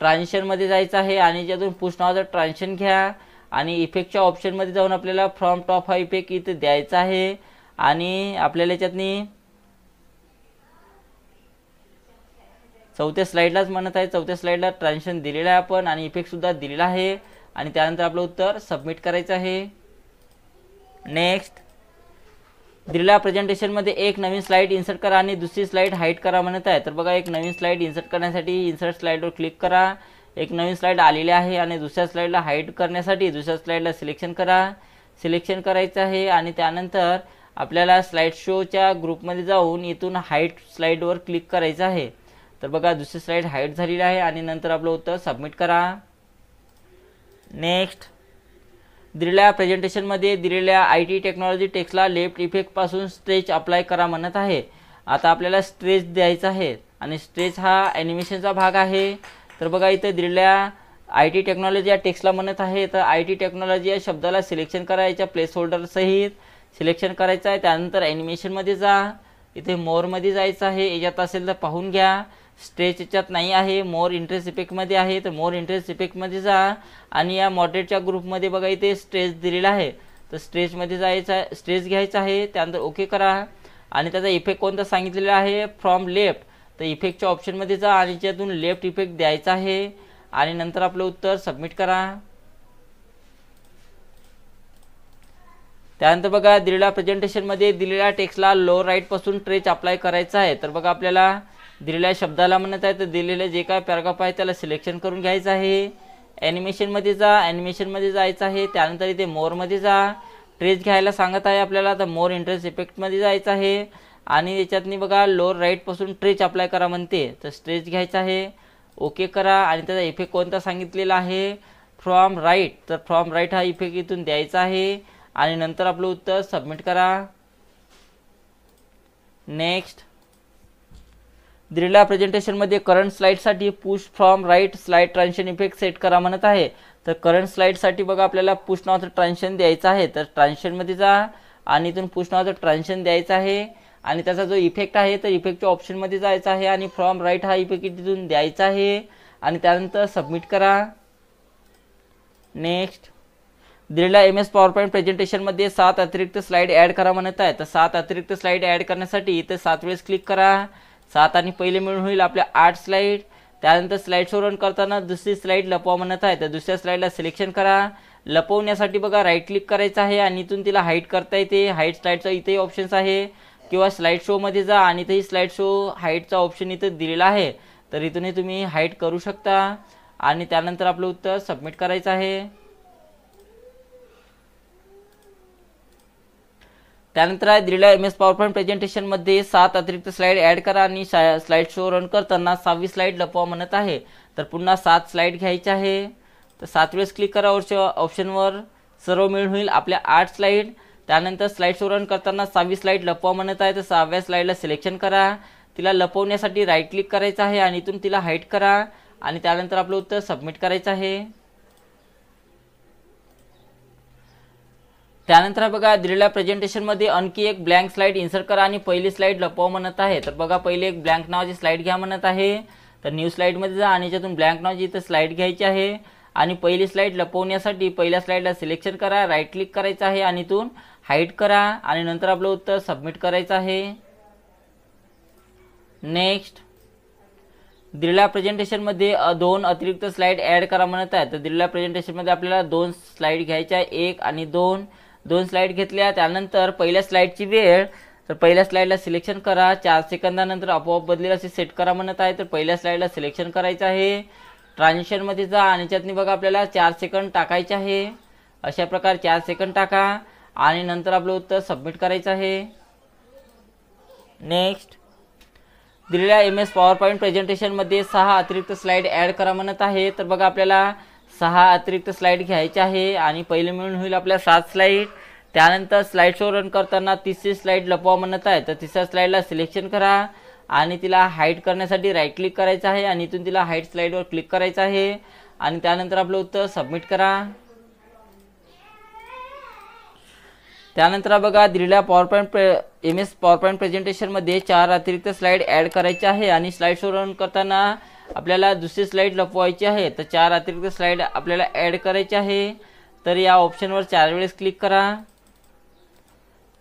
ट्रान्झिशनमध्ये जायचं आहे आणि त्यातून पुश नावाचं ट्रान्झिशन घ्या आणि इफेक्टच्या ऑप्शनमध्ये जाऊन आपल्याला फ्रॉम टॉप हा इफेक्ट इथे द्यायचा आहे आणि आपल्याला याच्यातनी चौथ्या स्लाईडलाच म्हणत आहे, चौथ्या स्लाईडला ट्रान्झिशन दिलेलं आहे आपण आणि इफेक्ट सुद्धा दिलेला आहे आणि त्यानंतर आपलं उत्तर सबमिट करायचं आहे। नेक्स्ट, दिलेल्या प्रेझेंटेशनमध्ये एक नवीन स्लाईड इन्सर्ट करा आणि दुसरी स्लाईड हाईड करा म्हणत आहे। तर बघा एक नवीन स्लाईड इन्सर्ट करण्यासाठी इन्सर्ट स्लाईडवर क्लिक करा, एक नवीन स्लाईड आलेली आहे आणि दुसऱ्या स्लाईडला हाईड करण्यासाठी दुसऱ्या स्लाईडला सिलेक्शन करा, सिलेक्शन करायचं आहे आणि त्यानंतर आपल्याला स्लाईड शोच्या ग्रुपमध्ये जाऊन इथून हाईड स्लाईडवर क्लिक करायचं आहे। तर बघा दुसरी स्लाईड हाईड झालेली आहे आणि नंतर आपलं उत्तर सबमिट करा। नेक्स्ट, दिलेल्या प्रेझेंटेशनमध्ये दिलेल्या IT टेक्नॉलॉजी टेक्स्टला लेफ्ट इफेक्टपासून स्ट्रेच अप्लाय करा म्हणत आहे। आता आपल्याला स्ट्रेच द्यायचा आहे आणि स्ट्रेच हा ॲनिमेशनचा भाग आहे। तर बघा इथे दिलेल्या IT टेक्नॉलॉजी या टेक्स्टला म्हणत आहे। तर IT टेक्नॉलॉजी या शब्दाला सिलेक्शन करा, याच्या प्लेस होल्डर सहित सिलेक्शन करायचं आहे। त्यानंतर ॲनिमेशनमध्ये जा, इथे मोरमध्ये जायचं आहे, याच्यात असेल तर पाहून घ्या। स्ट्रेच याच्यात नाही आहे, मोर इंटरेस्ट इफेक्टमध्ये आहे। तर मोर इंटरेस्ट इफेक्टमध्ये जा आणि या मॉडरेटच्या ग्रुपमध्ये बघा इथे स्ट्रेच दिलेला आहे। तर स्ट्रेचमध्ये जायचं आहे, स्ट्रेच घ्यायचं आहे, त्यानंतर ओके करा आणि त्याचा इफेक्ट कोणता सांगितलेला आहे फ्रॉम लेफ्ट। तर इफेक्टच्या ऑप्शनमध्ये जा आणि त्यातून लेफ्ट इफेक्ट द्यायचा आहे आणि नंतर आपलं उत्तर सबमिट करा। त्यानंतर बघा दिलेल्या प्रेझेंटेशनमध्ये दिलेल्या टेक्स्टला लोअर राईटपासून ट्रेच अप्लाय करायचा आहे। तर बघा आपल्याला दिलेल्या शब्दाला म्हणत आहे तर दिलेले जे काय पॅराग्राफ आहे त्याला सिलेक्शन करून घ्यायचं आहे। ॲनिमेशनमध्ये जा, ॲनिमेशनमध्ये जायचं आहे, त्यानंतर इथे मोरमध्ये जा, ट्रेच घ्यायला सांगत आहे आपल्याला। तर मोर इंटरेस्ट इफेक्टमध्ये जायचं आहे आणि याच्यातनी बघा लोअर राईटपासून ट्रेच अप्लाय करा म्हणते। तर स्ट्रेच घ्यायचं आहे, ओके करा आणि त्याचा इफेक्ट कोणता सांगितलेला आहे फ्रॉम राईट। तर फ्रॉम राईट हा इफेक्ट इथून द्यायचा आहे आणि नंतर आपलं उत्तर सबमिट करा। नेक्स्ट, दिलेल्या प्रेझेंटेशनमध्ये करंट स्लाईडसाठी push from right slide transition effect set करा म्हणत आहे। तर करंट स्लाईडसाठी बघा आपल्याला पुश नावाचं ट्रान्झिशन द्यायचं आहे। तर ट्रान्झिशनमध्ये जा आणि इथून पुश नावाचं ट्रान्झिशन द्यायचं आहे आणि त्याचा जो इफेक्ट आहे तर इफेक्टच्या ऑप्शनमध्ये जायचं आहे आणि फ्रॉम राईट हा इफेक्ट इथून द्यायचा आहे आणि त्यानंतर सबमिट करा। नेक्स्ट, दिलेल्या MS पॉवरपॉईंट प्रेझेंटेशनमध्ये 7 अतिरिक्त स्लाईड ॲड करा म्हणत आहे। तर 7 अतिरिक्त स्लाईड ॲड करण्यासाठी इथे 7 वेळेस क्लिक करा, 7 आणि पहिले मिळून होईल आपल्या 8 स्लाईड। त्यानंतर स्लाइड शो रन करताना दुसरी स्लाइड लपवा म्हणत आहे, तर दुसऱ्या स्लाइडला सिलेक्शन करा। लपवण्यासाठी बघा राईट क्लिक करायचं आहे आणि इथून तिला हाईड करता येते। हाईड स्लाइडचा इथेही ऑप्शन्स आहे, किंवा स्लाइड शो मध्ये जा आणि इथेही स्लाइड शो हाईडचा ऑप्शन इथं दिलेला आहे, तर इथूनही तुम्ही हाईड करू शकता। आणि त्यानंतर आपलं उत्तर सबमिट करायचं आहे। त्यानंतर दिलेल्या MS पॉवरपॉईंट प्रेझेंटेशनमध्ये 7 अतिरिक्त स्लाइड ॲड करा आणि स्लाइड शो रन करताना 6वी स्लाइड लपवा म्हणत आहे, तर पुन्हा 7 स्लाइड घ्यायचे आहे। तर 7 वेळेस क्लिक करा ऑप्शनवर, सर्व मिळून होईल आपल्या 8 स्लाइड। त्यानंतर स्लाइड शो रन करताना 6वी स्लाइड लपवा म्हणत आहे, तर 6व्या स्लाइडला सिलेक्शन करा। तिला लपवण्यासाठी राईट क्लिक करायचं आहे आणि इथून तिला हाईड करा आणि त्यानंतर आपलं उत्तर सबमिट करायचं आहे। त्यानंतर बघा दिलेल्या प्रेझेंटेशनमध्ये आणखी एक ब्लँक स्लाइड इन्सर्ट करा आणि पहिली स्लाइड लपवा म्हणत आहे, तर बघा पहिले एक ब्लँक नावाची स्लाइड घ्या म्हणत आहे, तर न्यू स्लाइडमध्ये जा आणि त्यातून ब्लँक नावाची इथं स्लाइड घ्यायची आहे आणि पहिली स्लाइड लपवण्यासाठी पहिल्या स्लाइडला सिलेक्शन करा, राईट क्लिक करायचं आहे आणि इथून हाईड करा आणि नंतर आपलं उत्तर सबमिट करायचं आहे। नेक्स्ट, दिलेल्या प्रेझेंटेशनमध्ये 2 अतिरिक्त स्लाइड ॲड करा म्हणत आहे, तर दिलेल्या प्रेझेंटेशनमध्ये आपल्याला 2 स्लाइड घ्यायच्या आहे, 1 आणि 2 स्लाइड घेतल्या। त्यानंतर पहिल्या स्लाइडची वेळ, तर पहिल्या स्लाइडला सिलेक्शन करा, 4 सेकंदानंतर आपोआप बदलेल असे सेट करा म्हणत आहे, तर पहिल्या स्लाइडला सिलेक्शन करायचं आहे। ट्रान्झिशनमध्ये जा आणि त्यातनी बघा आपल्याला 4 सेकंद टाकायचे आहे, अशा प्रकारे 4 सेकंद टाका आणि नंतर आपलं उत्तर सबमिट करायचं आहे। नेक्स्ट, दिलेल्या MS पॉवरपॉईंट प्रेझेंटेशनमध्ये 6 अतिरिक्त स्लाइड ॲड करा म्हणत आहे, तर बघा आपल्याला 6 अतिरिक्त स्लाइड घ्यायचे आहे आणि पहिले मिळून होईल आपल्या 7 स्लाइड। त्यानंतर स्लाइड शो रन करताना तिसरी स्लाइड लपवा म्हणत आहे, तर तिसऱ्या स्लाइडला सिलेक्शन करा आणि तिला हाईड करण्यासाठी राईट क्लिक करायचं आहे आणि इथून तिला हाईड स्लाइडवर क्लिक करायचं आहे आणि त्यानंतर आपलं उत्तर सबमिट करा। त्यानंतर बघा दिलेल्या MS पॉवरपॉईंट प्रेझेंटेशनमध्ये 4 अतिरिक्त स्लाइड ॲड करायचे आहे आणि स्लाइड शो रन करताना आपल्याला दुसरी स्लाइड लपवायची आहे, तर 4 अतिरिक्त स्लाइड आपल्याला ॲड करायचे आहे, तर या ऑप्शनवर 4 वेळेस क्लिक करा।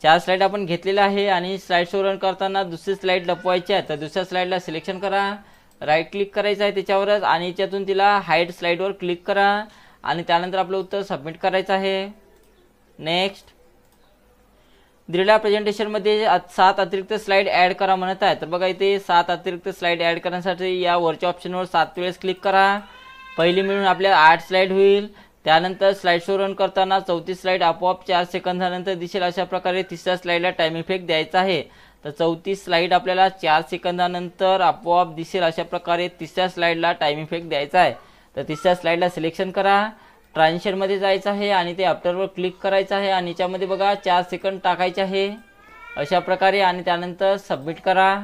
4 स्लाइड आपण घेतलेला आहे आणि स्लाइड शो रन करताना दुसरी स्लाइड लपवायची आहे, तर दुसऱ्या स्लाइडला सिलेक्शन करा, राईट क्लिक करायचं आहे त्याच्यावरच आणि याच्यातून तिला हाईड स्लाइडवर क्लिक करा आणि त्यानंतर आपलं उत्तर सबमिट करायचं आहे। नेक्स्ट, दिलेल्या प्रेझेंटेशनमध्ये 7 अतिरिक्त स्लाइड ॲड करा म्हणत आहे, तर बघा इथे 7 अतिरिक्त स्लाइड ॲड करण्यासाठी या वरच्या ऑप्शनवर 7 वेळेस क्लिक करा। पहिली मिळून आपल्या 8 स्लाइड होईल। त्यानंतर स्लाइड शो रन करताना 34 स्लाइड आपोआप 4 सेकंदानंतर दिसेल, अशा प्रकारे तिसऱ्या स्लाइडला टाइम इफेक्ट द्यायचा आहे, तर 34 स्लाइड आपल्याला 4 सेकंदानंतर आपोआप दिसेल, अशा प्रकारे तिसऱ्या स्लाइडला टाइम इफेक्ट द्यायचा आहे, तर तिसऱ्या स्लाइडला सिलेक्शन करा, ट्रान्झिशनमध्ये जायचं आहे आणि ते आफ्टरवर क्लिक करायचं आहे आणि याच्यामध्ये बघा 4 सेकंद टाकायचे आहे अशा प्रकारे आणि त्यानंतर सबमिट करा।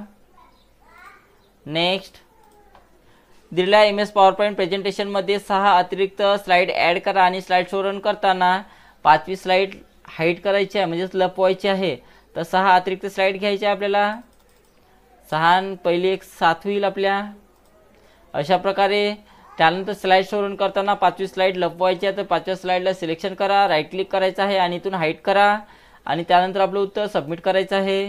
नेक्स्ट, दिलेल्या MS पॉवरपॉईंट प्रेझेंटेशनमध्ये 6 अतिरिक्त स्लाइड ॲड करा आणि स्लाइड शो रन करताना 5वी स्लाइड हाईड करायची आहे, म्हणजेच लपवायची आहे, तर 6 अतिरिक्त स्लाइड घ्यायचे आहे आपल्याला। 6 पहिली एक 7 होईल आपल्या, अशा प्रकारे। त्यानंतर स्लाइड शो रन करताना 5वी स्लाइड लपवायची आहे, तर 5व्या स्लाइडला सिलेक्शन करा, राईट क्लिक करायचं आहे आणि इथून हाईड करा आणि त्यानंतर आपलं उत्तर सबमिट करायचं आहे।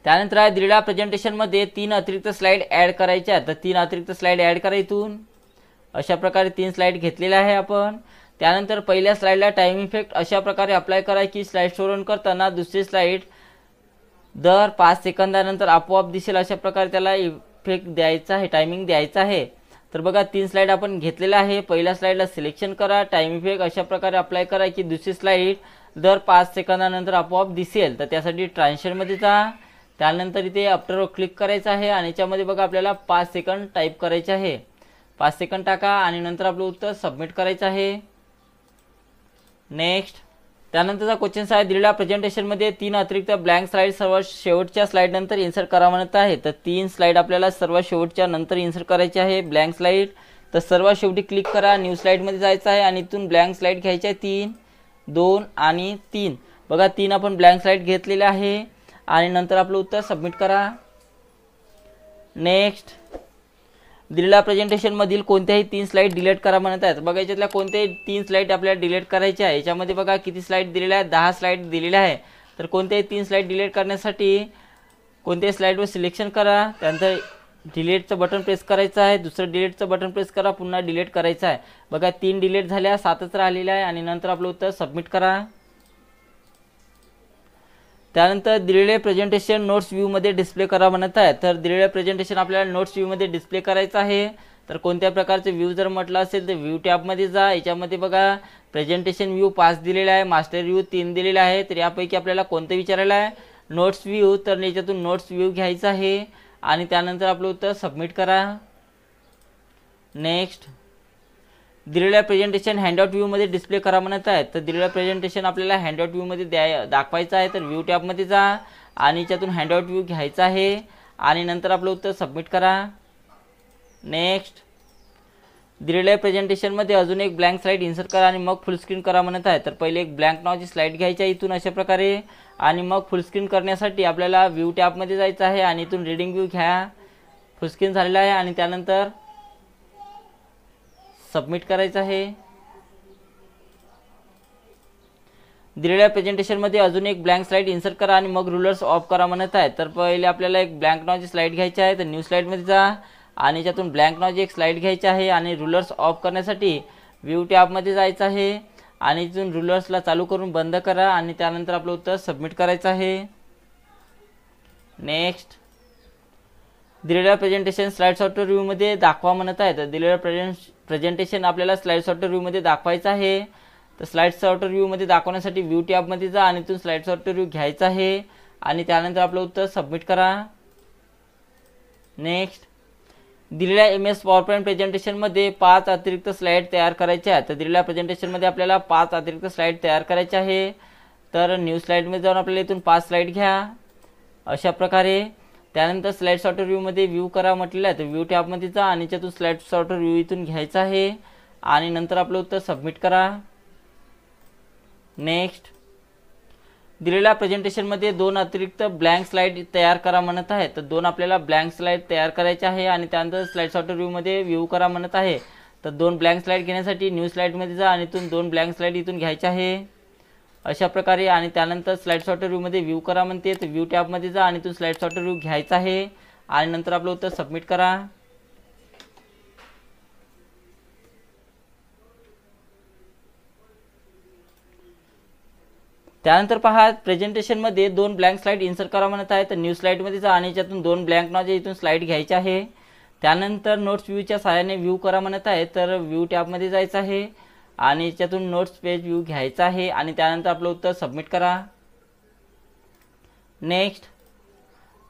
त्यानंतर दिलेल्या प्रेझेंटेशनमध्ये 3 अतिरिक्त स्लाइड ॲड करायच्या आहेत, तर 3 अतिरिक्त स्लाइड ॲड करा इथून, अशा प्रकारे 3 स्लाइड घेतलेल्या आहे आपण। त्यानंतर पहिल्या स्लाइडला टाइम इफेक्ट अशा प्रकारे अप्लाय करा की स्लाइड शो रन करताना दुसरी स्लाइड दर 5 सेकंदानंतर आपोआप दिसेल, अशा प्रकारे त्याला इफेक्ट द्यायचा आहे, टायमिंग द्यायचा आहे। तर बघा 3 स्लाइड आपण घेतलेला आहे। पहिल्या स्लाइडला सिलेक्शन करा, टाइम इफेक्ट अशा प्रकारे अप्लाय करा की दुसरी स्लाइड दर 5 सेकंदानंतर आपोआप दिसेल, तर त्यासाठी ट्रान्झिशनमध्ये जा, त्यानंतर इथे आफ्टरवर क्लिक करायचं आहे आणि याच्यामध्ये बघा आपल्याला 5 सेकंद टाईप करायचे आहे, 5 सेकंद टाका आणि नंतर आपलं उत्तर सबमिट करायचं आहे। नेक्स्ट, त्यानंतरचा क्वेश्चन आहे दिलेल्या प्रेझेंटेशनमध्ये 3 अतिरिक्त ब्लँक स्लाइड सर्व शेवटच्या स्लाइड नंतर इन्सर्ट करा म्हणत आहे, तर 3 स्लाइड आपल्याला सर्व शेवटच्या नंतर इन्सर्ट करायचे आहे ब्लँक स्लाइड। तर सर्व शेवटी क्लिक करा, न्यू स्लाइडमध्ये जायचं आहे आणि इथून ब्लँक स्लाइड घ्यायचे आहे 3, 2 आणि 3। बघा 3 आपण ब्लँक स्लाइड घेतलेले आहे आणि नंतर आपलं उत्तर सबमिट करा। नेक्स्ट, दिलेल्या प्रेझेंटेशनमधील कोणत्याही 3 स्लाइड डिलीट करा म्हणत आहेत। बघा याच्यातल्या कोणत्याही 3 स्लाइड आपल्याला डिलीट करायचे आहे। याच्यामध्ये बघा किती स्लाइड दिलेल्या आहेत, 10 स्लाइड दिलेल्या आहे, तर कोणत्याही 3 स्लाईड डिलीट करण्यासाठी कोणत्याही स्लाईडवर सिलेक्शन करा, त्यानंतर डिलीटचं बटन प्रेस करायचं आहे, दुसरं डिलीटचं बटन प्रेस करा, पुन्हा डिलीट करायचं आहे. बघा 3 डिलीट झाल्या, 7च राहिलेलं आहे आणि नंतर आपलं उत्तर सबमिट करा. त्यानंतर दिलेले प्रेझेंटेशन नोट्स व्ह्यूमध्ये डिस्प्ले करा म्हणत आहे. तर दिलेले प्रेझेंटेशन आपल्याला नोट्स व्ह्यूमध्ये डिस्प्ले करायचं आहे. तर कोणत्या प्रकारचे व्ह्यू जर म्हटलं असेल तर व्ह्यू टॅबमध्ये जा. याच्यामध्ये बघा प्रेझेंटेशन व्ह्यू 5 दिलेला आहे, मास्टर व्ह्यू 3 दिलेला आहे. तर यापैकी आपल्याला कोणतं विचारायला आहे? Notes view. तर याच्यातून नोट्स व्ह्यू घ्यायचा आहे आणि त्यानंतर आपलं उत्तर सबमिट करा. नेक्स्ट. दिलेल्या प्रेझेंटेशन हँडआउट व्ह्यूमध्ये डिस्प्ले करा म्हणत आहे. तर दिलेलं प्रेझेंटेशन आपल्याला हँडआउट व्ह्यूमध्ये दाखवायचं आहे. तर व्ह्यू टॅबमध्ये जा आणि याच्यातून हँडआउट व्ह्यू घ्यायचा आहे आणि नंतर आपलं उत्तर सबमिट करा. नेक्स्ट. दिलेल्या प्रेझेंटेशनमध्ये अजून एक ब्लँक स्लाईड इन्सर्ट करा आणि मग फुल स्क्रीन करा म्हणत आहे. तर पहिले एक ब्लँक नावाची स्लाईड घ्यायची आहे इथून अशा प्रकारे आणि मग फुल स्क्रीन करण्यासाठी आपल्याला व्ह्यू टॅबमध्ये जायचं आहे आणि इथून रीडिंग व्ह्यू घ्या. फुल स्क्रीन झालेला आहे आणि त्यानंतर सबमिट करायचं आहे. दिलेल्या प्रेझेंटेशनमध्ये अजून एक ब्लँक स्लाईड इन्सर्ट करा आणि मग रुलर्स ऑफ करा म्हणत आहे. तर पहिले आपल्याला एक ब्लँक नावाची स्लाईड घ्यायची आहे. तर न्यू स्लाईडमध्ये जा आणि याच्यातून ब्लँक नावाची एक स्लाईड घ्यायची आहे आणि रुलर्स ऑफ करण्यासाठी व्ह्यू टॅबमध्ये जायचं आहे आणि इथून रुलर्सला चालू करून बंद करा आणि त्यानंतर आपलं उत्तर सबमिट करायचं आहे. नेक्स्ट. दिलेल्या प्रेझेंटेशन स्लाईड सॉर्टर व्ह्यूमध्ये दाखवा म्हणत आहे. तर दिलेलं प्रेझेंटेशन आपल्याला स्लाईड सॉर्टर व्ह्यूमध्ये दाखवायचं आहे. तर स्लाईड सॉर्टर व्ह्यूमध्ये दाखवण्यासाठी व्ह्यू टॅबमध्ये जा आणि इथून स्लाईड सॉर्टर व्ह्यू घ्यायचा आहे आणि त्यानंतर आपलं उत्तर सबमिट करा. नेक्स्ट. दिलेल्या MS पॉवरपॉईंट प्रेझेंटेशनमध्ये 5 अतिरिक्त स्लाईड तयार करायच्या आहेत. तर दिलेल्या प्रेझेंटेशनमध्ये आपल्याला 5 अतिरिक्त स्लाईड तयार करायचे आहे. तर न्यू स्लाईडमध्ये जाऊन आपल्याला इथून 5 स्लाईड घ्या अशा प्रकारे. त्यानंतर स्लाईड सॉर्टर व्ह्यूमध्ये व्ह्यू करा म्हटलेलं आहे. तर व्ह्यू टॅबमध्ये जा आणि याच्यातून स्लाईड सॉर्टर व्ह्यू इथून घ्यायचा आहे आणि नंतर आपलं उत्तर सबमिट करा. नेक्स्ट. दिलेल्या प्रेझेंटेशनमध्ये 2 अतिरिक्त ब्लँक स्लाईड तयार करा म्हणत आहे. तर 2 आपल्याला ब्लँक स्लाईड तयार करायचे आहे आणि त्यानंतर स्लाईड सॉर्टर व्ह्यूमध्ये व्ह्यू करा म्हणत आहे. तर 2 ब्लँक स्लाईड घेण्यासाठी न्यू स्लाईडमध्ये जा आणि इथून 2 ब्लँक स्लाईड इथून घ्यायच्या आहे अशा प्रकारे आणि त्यानंतर स्लाईड सॉर्टर व्ह्यूमध्ये व्ह्यू करा म्हणते. तर व्ह्यू टॅबमध्ये जा आणि इथून स्लाईड सॉर्टर व्ह्यू घ्यायचा आहे आणि नंतर आपलं उत्तर सबमिट करा. त्यानंतर पहा प्रेझेंटेशनमध्ये 2 ब्लँक स्लाईड इन्सर्ट करा म्हणत आहे. तर न्यू स्लाईडमध्ये जा आणि याच्यातून 2 ब्लँक नावाचे इथून स्लाईड घ्यायचे आहे. त्यानंतर नोट्स व्ह्यूच्या सहाय्याने व्ह्यू करा म्हणत आहे. तर व्ह्यू टॅबमध्ये जायचं आहे आणि याच्यातून नोट्स पेज व्ह्यू घ्यायचा आहे आणि त्यानंतर आपलं उत्तर सबमिट करा. नेक्स्ट.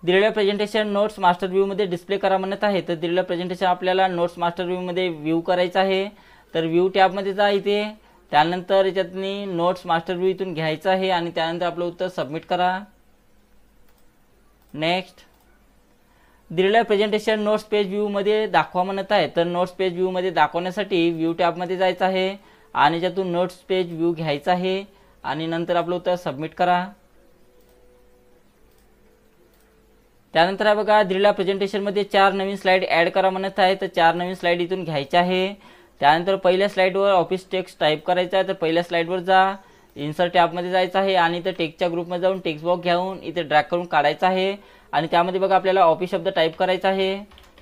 दिलेलं प्रेझेंटेशन नोट्स मास्टर व्ह्यूमध्ये डिस्प्ले करा म्हणत आहे. तर दिलेलं प्रेझेंटेशन आपल्याला नोट्स मास्टर व्ह्यूमध्ये व्ह्यू करायचं आहे. तर व्ह्यू टॅबमध्ये जा इथे. त्यानंतर याच्यातनी नोट्स मास्टर व्ह्यू इथून घ्यायचं आहे आणि त्यानंतर आपलं उत्तर सबमिट करा. नेक्स्ट. दिलेलं प्रेझेंटेशन नोट्स पेज व्ह्यूमध्ये दाखवा म्हणत आहे. तर नोट्स पेज व्ह्यूमध्ये दाखवण्यासाठी व्ह्यू टॅबमध्ये जायचं आहे आणि याच्यातून नोट्स पेज व्ह्यू घ्यायचा आहे आणि नंतर आपलं उत्तर सबमिट करा. त्यानंतर आहे बघा दिलेल्या प्रेझेंटेशनमध्ये 4 नवीन स्लाईड ॲड करा म्हणत आहे. तर 4 नवीन स्लाईड इथून घ्यायच्या आहे. त्यानंतर पहिल्या स्लाईडवर ऑफिस टेक्स्ट टाईप करायचा आहे. तर पहिल्या स्लाईडवर जा, इन्सर्ट टॅबमध्ये जायचं आहे आणि इथं टेक्स्टच्या ग्रुपमध्ये जाऊन टेक्स्ट बॉक्स घेऊन इथे ड्रॅग करून काढायचा आहे आणि त्यामध्ये बघा आपल्याला ऑफिस शब्द टाईप करायचा आहे.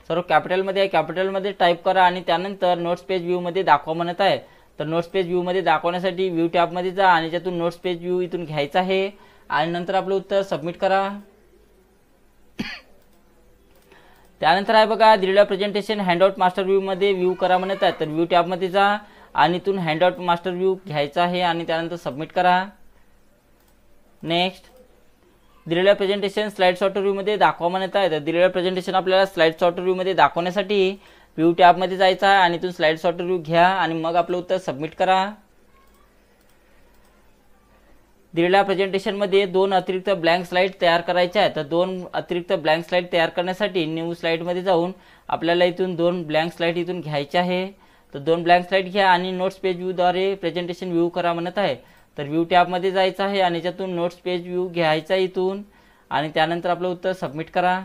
सर्व कॅपिटलमध्ये आहे, कॅपिटलमध्ये टाईप करा आणि त्यानंतर नोट्स पेज व्ह्यूमध्ये दाखवा म्हणत आहे. तर नोट्स पेज व्ह्यूमध्ये दाखवण्यासाठी व्ह्यू टॅबमध्ये जा आणि त्यातून नोट्स पेज व्ह्यू इथून घ्यायचा आहे आणि नंतर आपलं उत्तर सबमिट करा. त्यानंतर आहे बघा दिलेलं प्रेझेंटेशन हँडआउट मास्टर व्ह्यूमध्ये व्ह्यू करा म्हणत आहे. तर व्ह्यू टॅबमध्ये जा आणि इथून हँडआउट मास्टर व्ह्यू घ्यायचा आहे आणि त्यानंतर सबमिट करा. नेक्स्ट. दिलेलं प्रेझेंटेशन स्लाईड सॉर्टर व्ह्यूमध्ये दाखवा म्हणत आहे. तर दिलेलं प्रेझेंटेशन आपल्याला स्लाईड सॉर्टर व्ह्यूमध्ये दाखवण्यासाठी व्ह्यू टॅबमध्ये जायचं आहे आणि इथून स्लाईड सॉर्टर व्ह्यू घ्या आणि मग आपलं उत्तर सबमिट करा. दिलेल्या प्रेझेंटेशनमध्ये 2 अतिरिक्त ब्लँक स्लाईड तयार करायच्या आहेत. तर 2 अतिरिक्त ब्लँक स्लाईड तयार करण्यासाठी न्यू स्लाईडमध्ये जाऊन आपल्याला इथून 2 ब्लँक स्लाईड इथून घ्यायचे आहे. तर 2 ब्लँक स्लाईड घ्या आणि नोट्स पेज व्ह्यूद्वारे प्रेझेंटेशन व्ह्यू करा म्हणत आहे. तर व्ह्यू टॅबमध्ये जायचं आहे आणि याच्यातून नोट्स पेज व्ह्यू घ्यायचा इथून आणि त्यानंतर आपलं उत्तर सबमिट करा.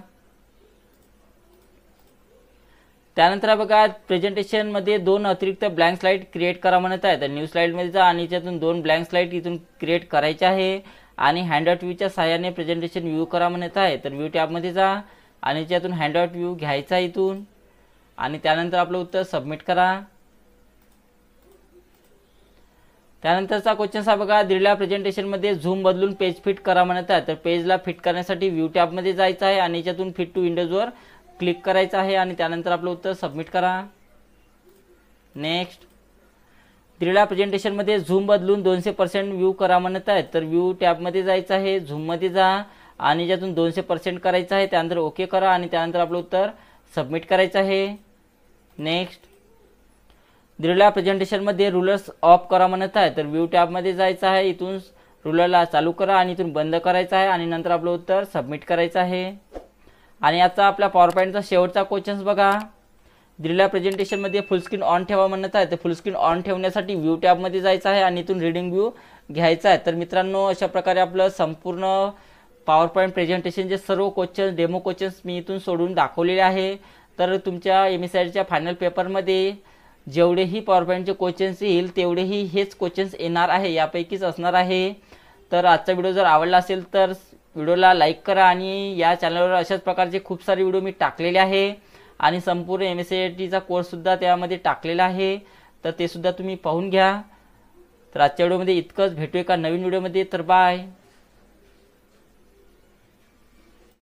त्यानंतर बघा प्रेझेंटेशनमध्ये 2 अतिरिक्त ब्लँक स्लाईड क्रिएट करा म्हणत आहे. तर न्यू स्लाईडमध्ये जा आणि याच्यातून 2 ब्लँक स्लाईड इथून क्रिएट करायचे आहे आणि हँडआउट व्ह्यूच्या सहाय्याने प्रेझेंटेशन व्ह्यू करा म्हणत आहे. तर व्ह्यू टॅबमध्ये जा आणि त्यातून हँडआउट व्ह्यू घ्यायचा इथून आणि त्यानंतर आपलं उत्तर सबमिट करा. त्यानंतरचा क्वेश्चन हा बघा, दिलेल्या प्रेझेंटेशनमध्ये झूम बदलून पेज फिट करा म्हणत आहे. तर पेजला फिट करण्यासाठी व्ह्यू टॅबमध्ये जायचं आहे आणि याच्यातून फिट टू विंडोजवर क्लिक करायचं आहे आणि त्यानंतर आपलं उत्तर सबमिट करा. नेक्स्ट, दिलेल्या प्रेझेंटेशनमध्ये झूम बदलून 200% व्ह्यू करा म्हणत आहे. तर व्ह्यू टॅबमध्ये जायचं आहे, झूममध्ये जा आणि याच्यातून 200% करायचं आहे. त्यानंतर ओके करा आणि त्यानंतर आपलं उत्तर सबमिट करायचं आहे. नेक्स्ट, दिलेल्या प्रेझेंटेशनमध्ये रुलर्स ऑफ करा म्हणत आहे. तर व्ह्यू टॅबमध्ये जायचं आहे, इथून रुलरला चालू करा आणि इथून बंद करायचं आहे आणि नंतर आपलं उत्तर सबमिट करायचं आहे. आणि याचा आपल्या पॉवर पॉईंटचा शेवटचा क्वेश्चन बघा, दिलेल्या प्रेझेंटेशनमध्ये फुल स्क्रीन ऑन ठेवा म्हणत आहे. तर फुल स्क्रीन ऑन ठेवण्यासाठी व्ह्यू टॅबमध्ये जायचं आहे आणि इथून रीडिंग व्ह्यू घ्यायचा आहे. तर मित्रांनो, अशा प्रकारे आपलं संपूर्ण पॉवर पॉईंट प्रेझेंटेशनचे सर्व क्वेश्चन, डेमो क्वेश्चन्स मी इथून सोडून दाखवलेले आहे. तर तुमच्या MSITच्या फायनल पेपरमध्ये जेवढेही पॉवर पॉईंटचे क्वेश्चन्स येईल तेवढेही हेच क्वेश्चन्स येणार आहे, यापैकीच असणार आहे. तर आजचा व्हिडिओ जर आवडला असेल तर व्हिडिओला लाईक करा आणि या चॅनलवर अशाच प्रकारचे खूप सारे व्हिडिओ मी टाकलेले आहे आणि संपूर्ण MSITचा कोर्ससुद्धा त्यामध्ये टाकलेला आहे. तर ते सुद्धा तुम्ही पाहून घ्या. तर आजच्या व्हिडिओमध्ये इतकंच. भेटू एका नवीन व्हिडिओमध्ये. तर बाय.